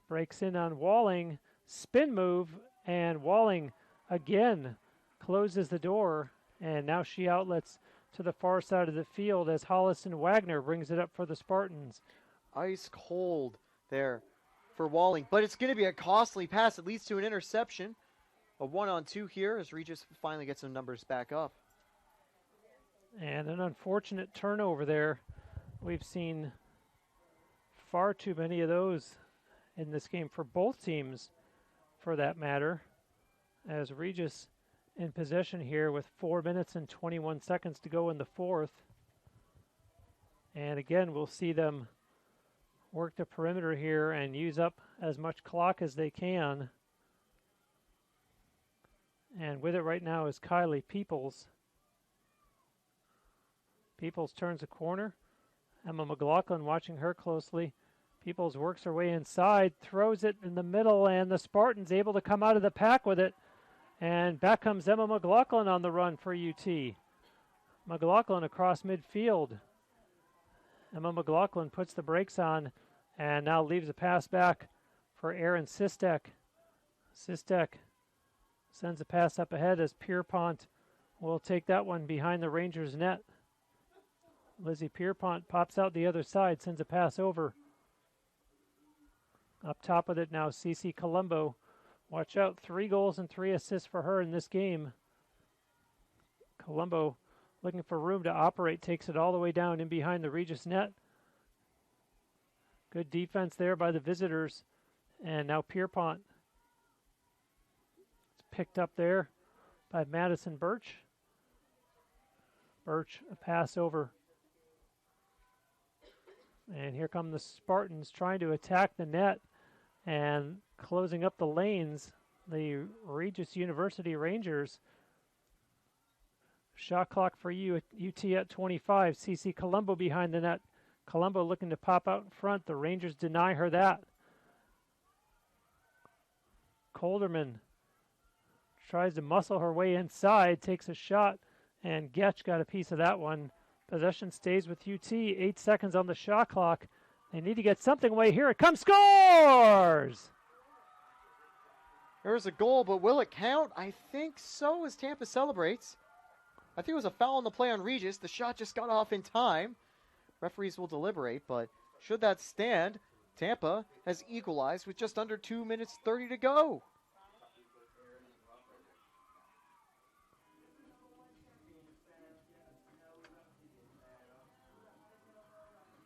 S5: Breaks in on Walling, spin move, and Walling again closes the door, and now she outlets to the far side of the field as Hollison Wagner brings it up for the Spartans.
S4: Ice cold there for Walling, but it's going to be a costly pass that leads to an interception. A 1-on-2 here as Regis finally gets some numbers back up.
S5: And an unfortunate turnover there. We've seen far too many of those in this game for both teams, for that matter, as Regis in possession here with 4 minutes and 21 seconds to go in the fourth. And again, we'll see them work the perimeter here and use up as much clock as they can. And with it right now is Kylie Peoples. Peoples turns a corner. Emma McLaughlin watching her closely. Peoples works her way inside, throws it in the middle, and the Spartans able to come out of the pack with it. And back comes Emma McLaughlin on the run for UT. McLaughlin across midfield. Emma McLaughlin puts the brakes on and now leaves a pass back for Erin Sistek. Sistek sends a pass up ahead as Pierpont will take that one behind the Rangers' net. Lizzie Pierpont pops out the other side, sends a pass over. Up top with it now, Cece Colombo. Watch out, 3 goals and 3 assists for her in this game. Colombo looking for room to operate, takes it all the way down in behind the Regis net. Good defense there by the visitors. And now Pierpont. It's picked up there by Madison Birch. Birch, a pass over. And here come the Spartans trying to attack the net and closing up the lanes. The Regis University Rangers. Shot clock for UT at 25. CC Colombo behind the net. Colombo looking to pop out in front. The Rangers deny her that. Colderman tries to muscle her way inside, takes a shot, and Getch got a piece of that one. Possession stays with UT. 8 seconds on the shot clock. They need to get something away. Here it comes. Scores!
S4: There's a goal, but will it count? I think so, as Tampa celebrates. I think it was a foul on the play on Regis. The shot just got off in time. Referees will deliberate, but should that stand, Tampa has equalized with just under 2 minutes 30 to go.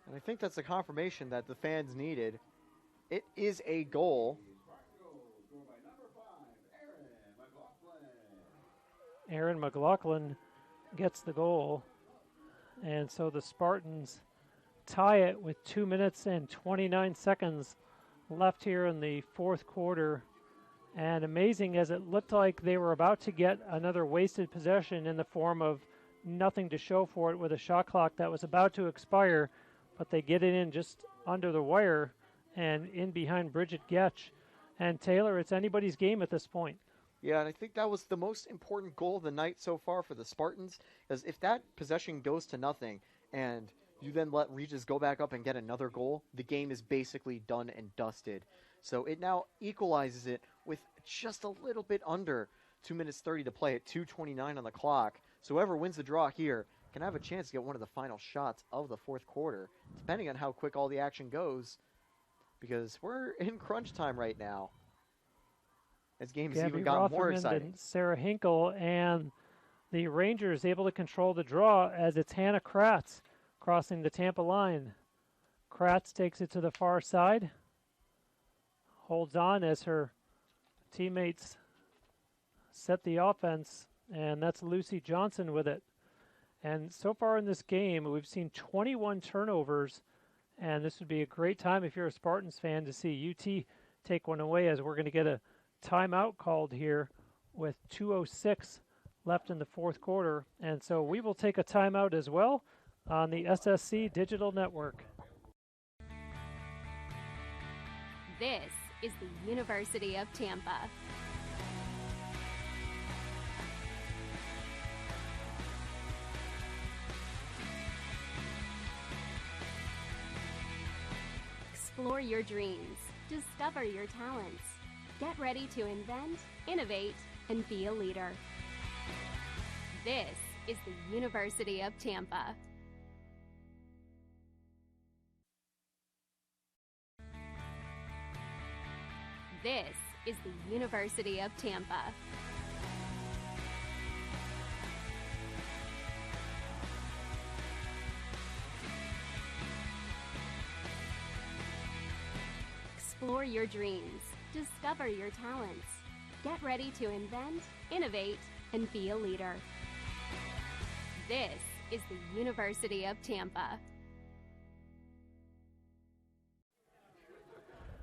S4: And I think that's the confirmation that the fans needed. It is a goal.
S5: Erin McLaughlin gets the goal. And so the Spartans tie it with 2 minutes and 29 seconds left here in the fourth quarter. And amazing, as it looked like they were about to get another wasted possession in the form of nothing to show for it with a shot clock that was about to expire, but they get it in just under the wire and in behind Bridget Getch. And Taylor, it's anybody's game at this point.
S4: Yeah, and I think that was the most important goal of the night so far for the Spartans, because if that possession goes to nothing and you then let Regis go back up and get another goal, the game is basically done and dusted. So it now equalizes it with just a little bit under 2 minutes 30 to play at 2:29 on the clock. So whoever wins the draw here can have a chance to get one of the final shots of the fourth quarter, depending on how quick all the action goes, because we're in crunch time right now. This game has even gotten more exciting.
S5: And Sarah Hinkle, and the Rangers able to control the draw as it's Hannah Kratz crossing the Tampa line. Kratz takes it to the far side, holds on as her teammates set the offense, and that's Lucy Johnson with it. And so far in this game, we've seen 21 turnovers, and this would be a great time if you're a Spartans fan to see UT take one away, as we're going to get a timeout called here with 2:06 left in the fourth quarter. And so we will take a timeout as well on the SSC Digital Network.
S9: This is the University of Tampa. Explore your dreams. Discover your talents. Get ready to invent, innovate, and be a leader. This is the University of Tampa. This is the University of Tampa. Explore your dreams. Discover your talents. Get ready to invent, innovate, and be a leader. This is the University of Tampa.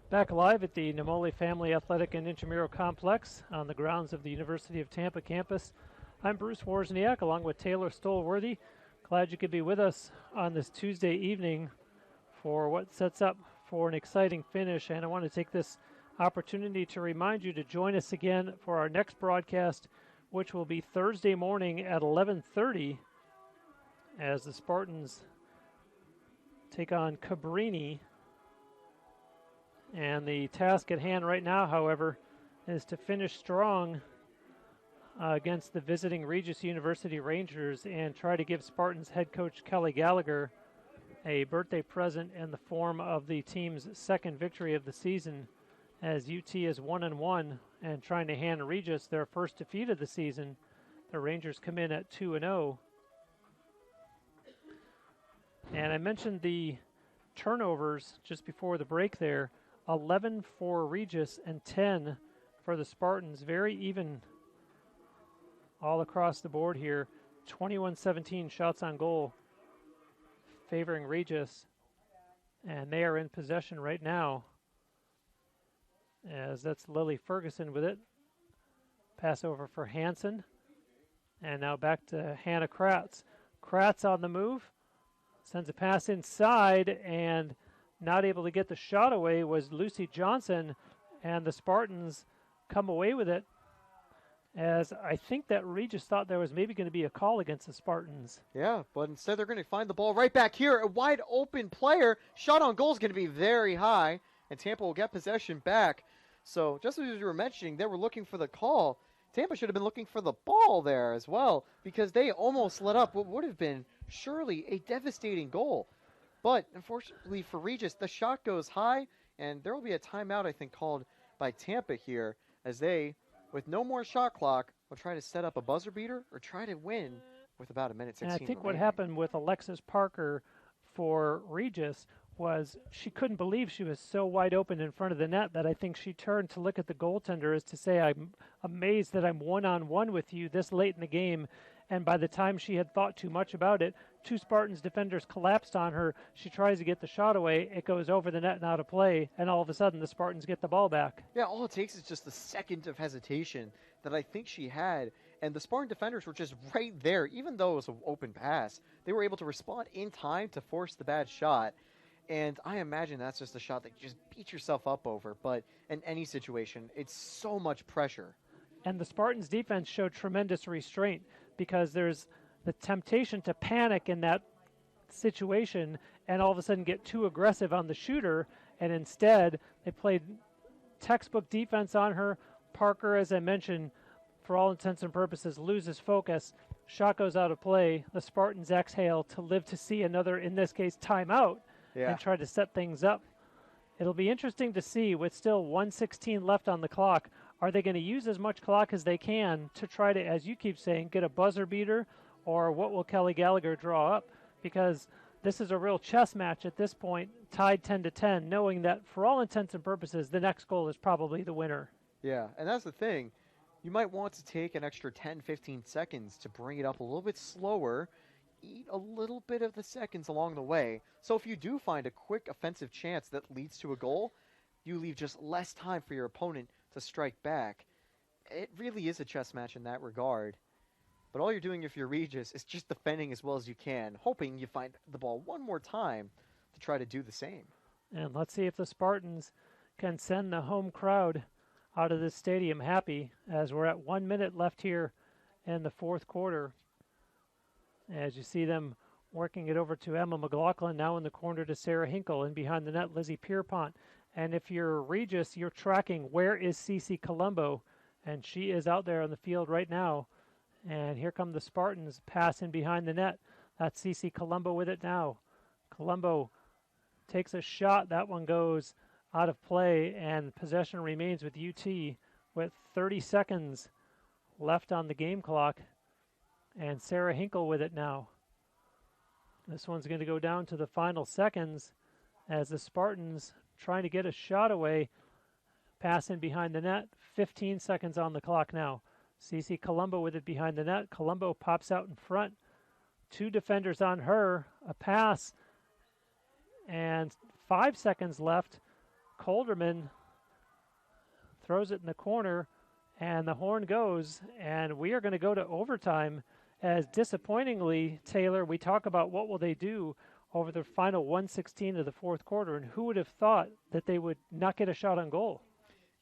S5: Back live at the Namoli Family Athletic and Intramural Complex on the grounds of the University of Tampa campus. I'm Bruce Wozniak along with Taylor Stolworthy. Glad you could be with us on this Tuesday evening for what sets up for an exciting finish. And I want to take this opportunity to remind you to join us again for our next broadcast, which will be Thursday morning at 11:30 as the Spartans take on Cabrini. And the task at hand right now, however, is to finish strong against the visiting Regis University Rangers and try to give Spartans head coach Kelly Gallagher a birthday present in the form of the team's second victory of the season, as UT is 1-1 and trying to hand Regis their first defeat of the season. The Rangers come in at 2-0. And I mentioned the turnovers just before the break there. 11 for Regis and 10 for the Spartans. Very even all across the board here. 21-17 shots on goal favoring Regis. And they are in possession right now, as that's Lily Ferguson with it. Pass over for Hansen. And now back to Hannah Kratz. Kratz on the move. Sends a pass inside, and not able to get the shot away was Lucy Johnson, and the Spartans come away with it, as I think that Regis thought there was maybe going to be a call against the Spartans.
S4: Yeah, but instead they're going to find the ball right back here. A wide open player. Shot on goal is going to be very high, and Tampa will get possession back. So just as you were mentioning, they were looking for the call. Tampa should have been looking for the ball there as well, because they almost let up what would have been surely a devastating goal. But unfortunately for Regis, the shot goes high, and there will be a timeout, I think, called by Tampa here, as they, with no more shot clock, will try to set up a buzzer beater or try to win with about a minute 16
S5: And I think
S4: remaining.
S5: what happened with Alexis Parker for Regis was she couldn't believe she was so wide open in front of the net that I think she turned to look at the goaltender as to say, I'm amazed that I'm one-on-one with you this late in the game. And by the time she had thought too much about it, two Spartans defenders collapsed on her. She tries to get the shot away. It goes over the net and out of play. And all of a sudden, the Spartans get the ball back.
S4: Yeah, all it takes is just a second of hesitation that I think she had. And the Spartan defenders were just right there. Even though it was an open pass, they were able to respond in time to force the bad shot. And I imagine that's just a shot that you just beat yourself up over. But in any situation, it's so much pressure.
S5: And the Spartans' defense showed tremendous restraint, because there's the temptation to panic in that situation and all of a sudden get too aggressive on the shooter, and instead they played textbook defense on her. Parker, as I mentioned, for all intents and purposes, loses focus. Shot goes out of play. The Spartans exhale to live to see another, in this case, timeout, and try to set things up. It'll be interesting to see, with still 1:16 left on the clock, are they going to use as much clock as they can to try to, as you keep saying, get a buzzer beater, or what will Kelly Gallagher draw up? Because this is a real chess match at this point, tied 10-10, knowing that for all intents and purposes, the next goal is probably the winner.
S4: Yeah, and that's the thing. You might want to take an extra 10-15 seconds to bring it up a little bit slower, eat a little bit of the seconds along the way. So if you do find a quick offensive chance that leads to a goal, you leave just less time for your opponent to strike back. It really is a chess match in that regard. But all you're doing if you're Regis is just defending as well as you can, hoping you find the ball one more time to try to do the same.
S5: And let's see if the Spartans can send the home crowd out of this stadium happy, as we're at 1 minute left here in the fourth quarter. As you see them working it over to Emma McLaughlin, now in the corner to Sarah Hinkle, and behind the net, Lizzie Pierpont. And if you're Regis, you're tracking where is Cece Colombo, and she is out there on the field right now. And here come the Spartans passing behind the net. That's Cece Colombo with it now. Colombo takes a shot. That one goes out of play, and possession remains with UT with 30 seconds left on the game clock. And Sarah Hinkle with it now. This one's going to go down to the final seconds as the Spartans trying to get a shot away. Pass in behind the net. 15 seconds on the clock now. CC Colombo with it behind the net. Colombo pops out in front. 2 defenders on her. A pass. And 5 seconds left. Colderman throws it in the corner, and the horn goes, and we are going to go to overtime. As disappointingly, Taylor, we talk about what will they do over the final 1:16 of the fourth quarter, and who would have thought that they would not get a shot on goal?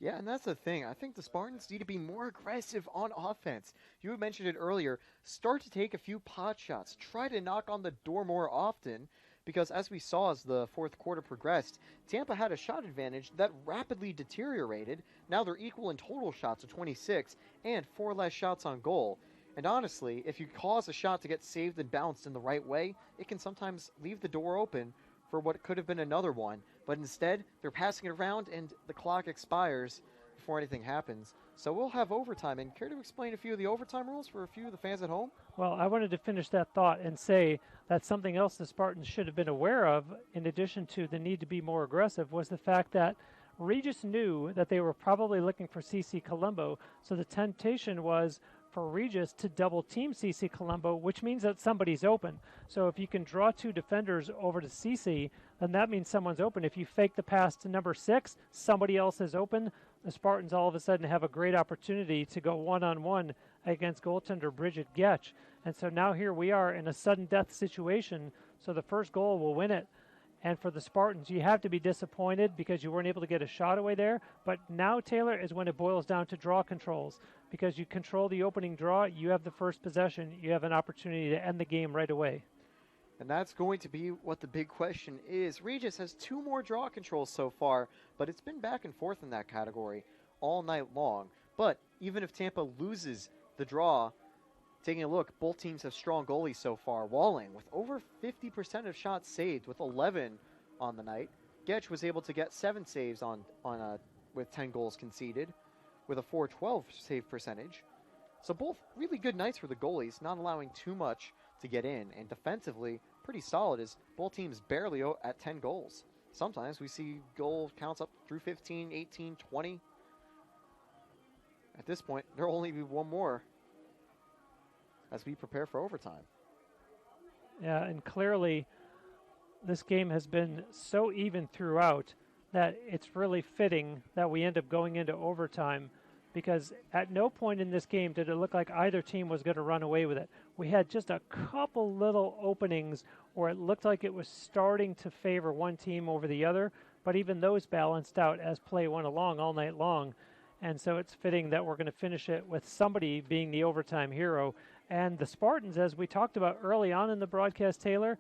S4: Yeah, and that's the thing. I think the Spartans need to be more aggressive on offense. You had mentioned it earlier. Start to take a few pot shots. Try to knock on the door more often, because as we saw as the fourth quarter progressed, Tampa had a shot advantage that rapidly deteriorated. Now they're equal in total shots of 26 and 4 less shots on goal. And honestly, if you cause a shot to get saved and bounced in the right way, it can sometimes leave the door open for what could have been another one. But instead, they're passing it around and the clock expires before anything happens. So we'll have overtime. And care to explain a few of the overtime rules for a few of the fans at home?
S5: Well, I wanted to finish that thought and say that something else the Spartans should have been aware of, in addition to the need to be more aggressive, was the fact that Regis knew that they were probably looking for CC Colombo. So the temptation was for Regis to double team CC Colombo, which means that somebody's open. So if you can draw 2 defenders over to CC, then that means someone's open. If you fake the pass to number 6, somebody else is open. The Spartans all of a sudden have a great opportunity to go one-on-one against goaltender Bridget Getch. And so now here we are in a sudden death situation. So the first goal will win it. And for the Spartans, you have to be disappointed because you weren't able to get a shot away there. But now, Taylor, is when it boils down to draw controls. Because you control the opening draw, you have the first possession, you have an opportunity to end the game right away.
S4: And that's going to be what the big question is. Regis has 2 more draw controls so far, but it's been back and forth in that category all night long. But even if Tampa loses the draw, taking a look, both teams have strong goalies so far. Walling with over 50% of shots saved with 11 on the night. Getch was able to get 7 saves with 10 goals conceded with a .412 save percentage. So both really good nights for the goalies, not allowing too much to get in. And defensively, pretty solid as both teams barely at 10 goals. Sometimes we see goal counts up through 15, 18, 20. At this point, there will only be one more as we prepare for overtime.
S5: Yeah, and clearly this game has been so even throughout that it's really fitting that we end up going into overtime, because at no point in this game did it look like either team was going to run away with it. We had just a couple little openings where it looked like it was starting to favor one team over the other, but even those balanced out as play went along all night long. And so it's fitting that we're going to finish it with somebody being the overtime hero. And the Spartans, as we talked about early on in the broadcast, Taylor,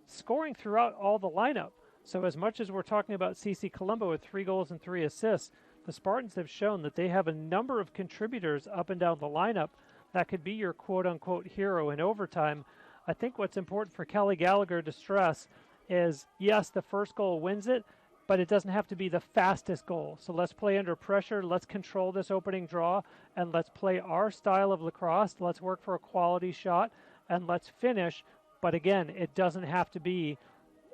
S5: scoring throughout all the lineup. So as much as we're talking about CC Colombo with 3 goals and 3 assists, the Spartans have shown that they have a number of contributors up and down the lineup that could be your quote-unquote hero in overtime. I think what's important for Kelly Gallagher to stress is, yes, the first goal wins it, but it doesn't have to be the fastest goal. So let's play under pressure. Let's control this opening draw, and let's play our style of lacrosse. Let's work for a quality shot, and let's finish. But again, it doesn't have to be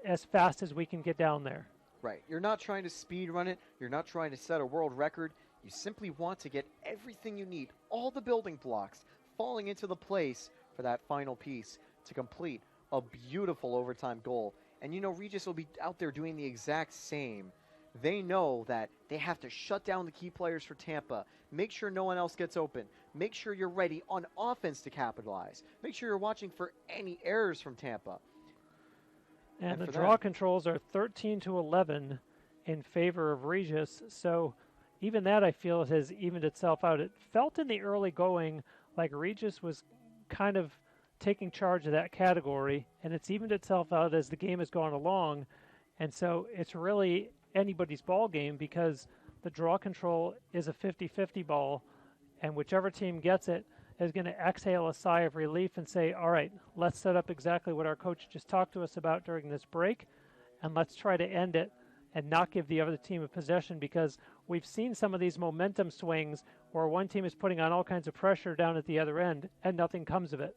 S5: as fast as we can get down there.
S4: Right. You're not trying to speed run it. You're not trying to set a world record. You simply want to get everything you need, all the building blocks, falling into the place for that final piece to complete a beautiful overtime goal. And you know, Regis will be out there doing the exact same. They know that they have to shut down the key players for Tampa, make sure no one else gets open, make sure you're ready on offense to capitalize, make sure you're watching for any errors from Tampa.
S5: And the draw controls are 13-11 in favor of Regis. So even that, I feel, has evened itself out. It felt in the early going like Regis was kind of taking charge of that category, and it's evened itself out as the game has gone along. And so it's really anybody's ball game, because the draw control is a 50-50 ball, and whichever team gets it is going to exhale a sigh of relief and say, all right, let's set up exactly what our coach just talked to us about during this break, and let's try to end it and not give the other team a possession, because we've seen some of these momentum swings where one team is putting on all kinds of pressure down at the other end and nothing comes of it.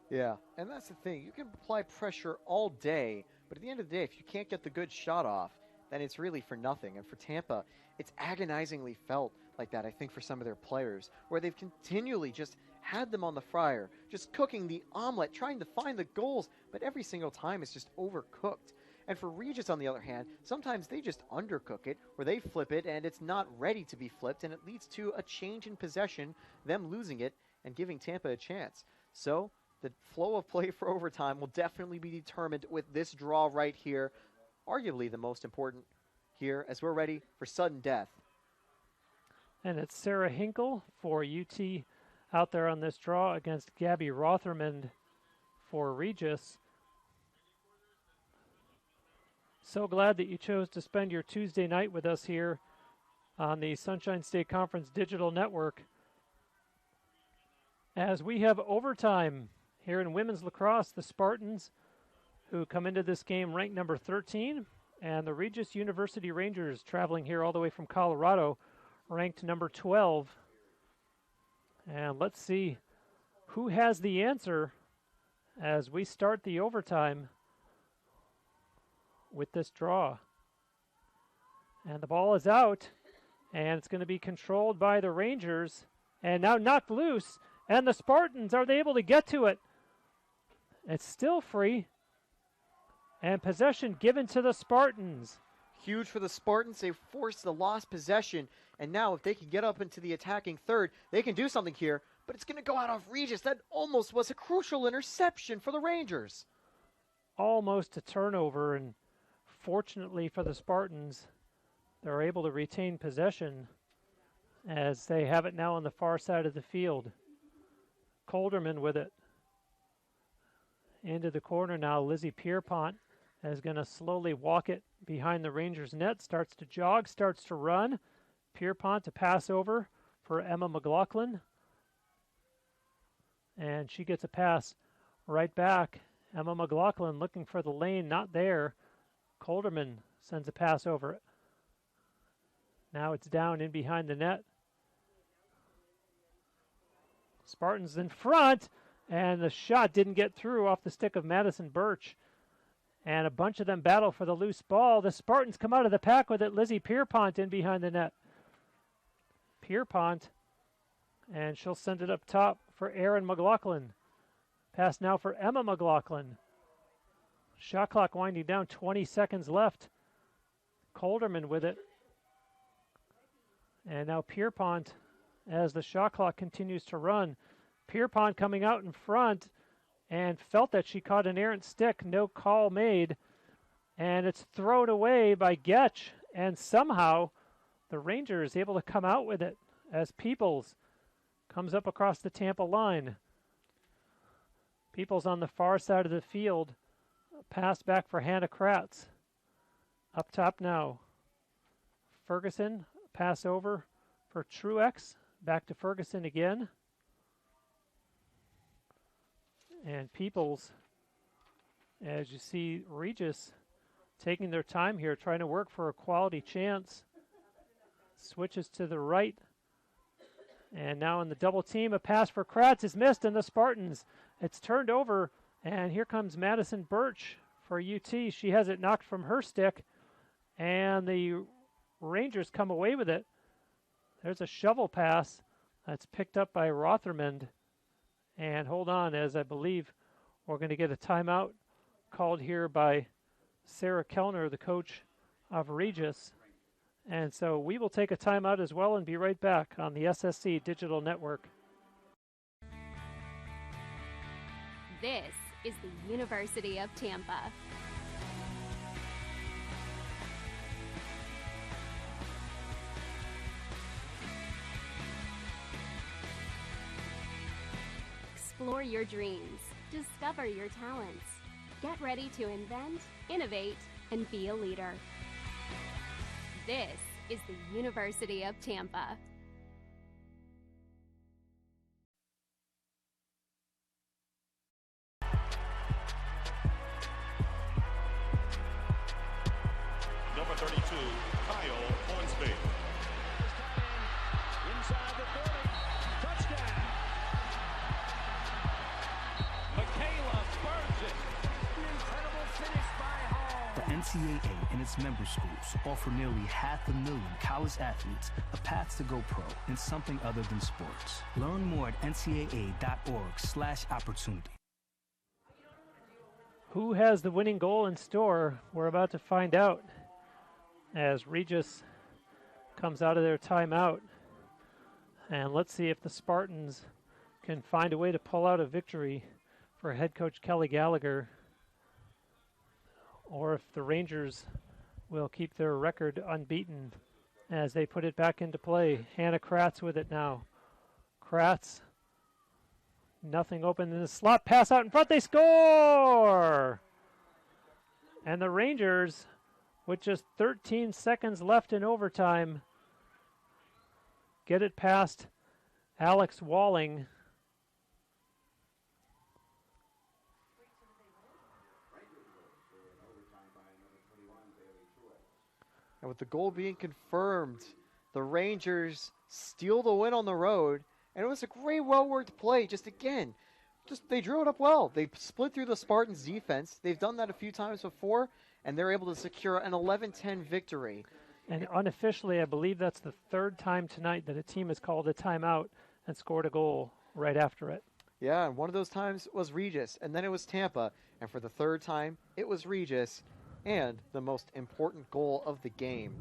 S4: Yeah, and that's the thing. You can apply pressure all day, but at the end of the day, if you can't get the good shot off, then it's really for nothing. And for Tampa, it's agonizingly felt like that, I think, for some of their players, where they've continually just had them on the fryer, just cooking the omelet, trying to find the goals, but every single time it's just overcooked. And for Regis, on the other hand, sometimes they just undercook it, or they flip it, and it's not ready to be flipped, and it leads to a change in possession, them losing it, and giving Tampa a chance. So the flow of play for overtime will definitely be determined with this draw right here, arguably the most important here, as we're ready for sudden death.
S5: And it's Sarah Hinkle for UT out there on this draw against Gabby Rotherman for Regis. So glad that you chose to spend your Tuesday night with us here on the Sunshine State Conference Digital Network, as we have overtime here in women's lacrosse. The Spartans, who come into this game ranked number 13, and the Regis University Rangers, traveling here all the way from Colorado, ranked number 12. And let's see who has the answer as we start the overtime with this draw. And the ball is out, and it's going to be controlled by the Rangers, and now knocked loose, and the Spartans, are they able to get to it? It's still free, and possession given to the Spartans.
S4: Huge for the Spartans. They forced the lost possession, and now if they can get up into the attacking third, they can do something here, but it's going to go out of Regis. That almost was a crucial interception for the Rangers.
S5: Almost a turnover, and fortunately for the Spartans, they're able to retain possession as they have it now on the far side of the field. Colderman with it. Into the corner now. Lizzie Pierpont is going to slowly walk it behind the Rangers net. Starts to jog, starts to run. Pierpont to pass over for Emma McLaughlin. And she gets a pass right back. Emma McLaughlin looking for the lane, not there. Colderman sends a pass over. Now it's down in behind the net. Spartans in front, and the shot didn't get through off the stick of Madison Birch. And a bunch of them battle for the loose ball. The Spartans come out of the pack with it. Lizzie Pierpont in behind the net. Pierpont, and she'll send it up top for Erin McLaughlin. Pass now for Emma McLaughlin. Shot clock winding down, 20 seconds left. Colderman with it. And now Pierpont, as the shot clock continues to run. Pierpont coming out in front and felt that she caught an errant stick. No call made. And it's thrown away by Getch. And somehow the Rangers able to come out with it as Peoples comes up across the Tampa line. Peoples on the far side of the field. Pass back for Hannah Kratz. Up top now. Ferguson, pass over for Truex. Back to Ferguson again. And Peoples, as you see, Regis taking their time here, trying to work for a quality chance. Switches to the right. And now in the double team, a pass for Kratz is missed, and the Spartans, it's turned over. And here comes Madison Birch for UT. She has it knocked from her stick, and the Rangers come away with it. There's a shovel pass that's picked up by Rotherman. And hold on, as I believe we're going to get a timeout called here by Sarah Kellner, the coach of Regis. And so we will take a timeout as well and be right back on the SSC Digital Network.
S9: This is the University of Tampa. Explore your dreams. Discover your talents. Get ready to invent, innovate, and be a leader. This is the University of Tampa.
S1: Number 32, Kyle Hornsby. Inside the 30. Touchdown. Michaela Burgess. An incredible finish by Hall.
S2: NCAA and its member schools offer nearly 500,000 college athletes a path to go pro in something other than sports. Learn more at ncaa.org/opportunity.
S5: Who has the winning goal in store? We're about to find out as Regis comes out of their timeout. And let's see if the Spartans can find a way to pull out a victory for head coach Kelly Gallagher, or if the Rangers will keep their record unbeaten as they put it back into play. Hannah Kratz with it now. Kratz, nothing open in the slot, pass out in front, they score! And the Rangers, with just 13 seconds left in overtime, get it past Alex Walling.
S4: And with the goal being confirmed, the Rangers steal the win on the road. And it was a great, well-worked play. They drew it up well. They split through the Spartans' defense. They've done that a few times before, and they're able to secure an 11-10 victory.
S5: And unofficially, I believe that's the third time tonight that a team has called a timeout and scored a goal right after it.
S4: Yeah, and one of those times was Regis, and then it was Tampa. And for the third time, it was Regis, and the most important goal of the game.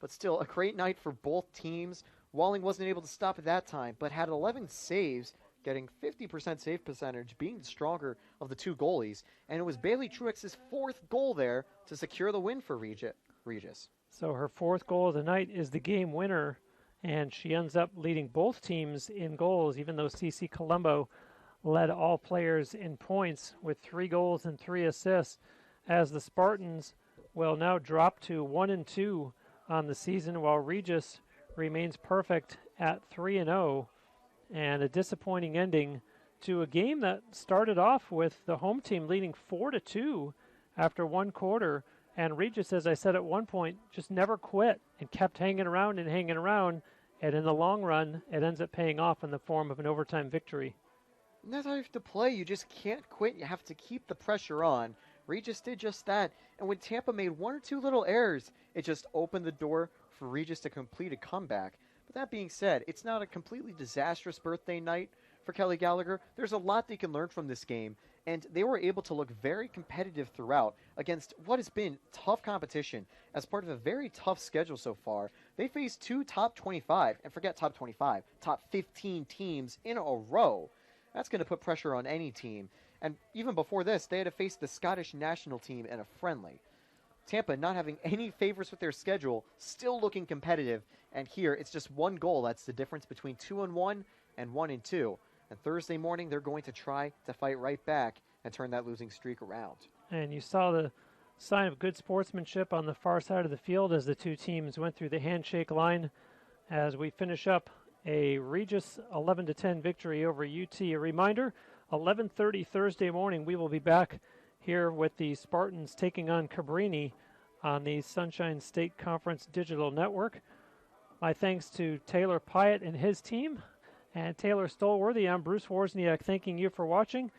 S4: But still, a great night for both teams. Walling wasn't able to stop at that time, but had 11 saves, getting 50% save percentage, being the stronger of the two goalies. And it was Bailey Truex's fourth goal there to secure the win for Regis.
S5: So her fourth goal of the night is the game winner, and she ends up leading both teams in goals, even though CC Colombo led all players in points with 3 goals and 3 assists, as the Spartans will now drop to 1-2 on the season, while Regis remains perfect at 3-0, and a disappointing ending to a game that started off with the home team leading 4-2 after one quarter. And Regis, as I said at one point, just never quit and kept hanging around. And in the long run, it ends up paying off in the form of an overtime victory.
S4: And that's how you have to play. You just can't quit. You have to keep the pressure on. Regis did just that. And when Tampa made 1 or 2 little errors, it just opened the door for Regis to complete a comeback. But that being said, it's not a completely disastrous birthday night for Kelly Gallagher. There's a lot they can learn from this game. And they were able to look very competitive throughout against what has been tough competition as part of a very tough schedule so far. They faced 2 top 25, and forget top 25, top 15 teams in a row. That's going to put pressure on any team. And even before this, they had to face the Scottish national team in a friendly. Tampa not having any favorites with their schedule, still looking competitive. And here, it's just 1 goal. That's the difference between 2-1 and 1-2. And Thursday morning, they're going to try to fight right back and turn that losing streak around.
S5: And you saw the sign of good sportsmanship on the far side of the field as the two teams went through the handshake line as we finish up a Regis 11-10 victory over UT. A reminder, 11:30 Thursday morning, we will be back here with the Spartans taking on Cabrini on the Sunshine State Conference Digital Network. My thanks to Taylor Pyatt and his team. And Taylor Stolworthy, I'm Bruce Wozniak, thanking you for watching.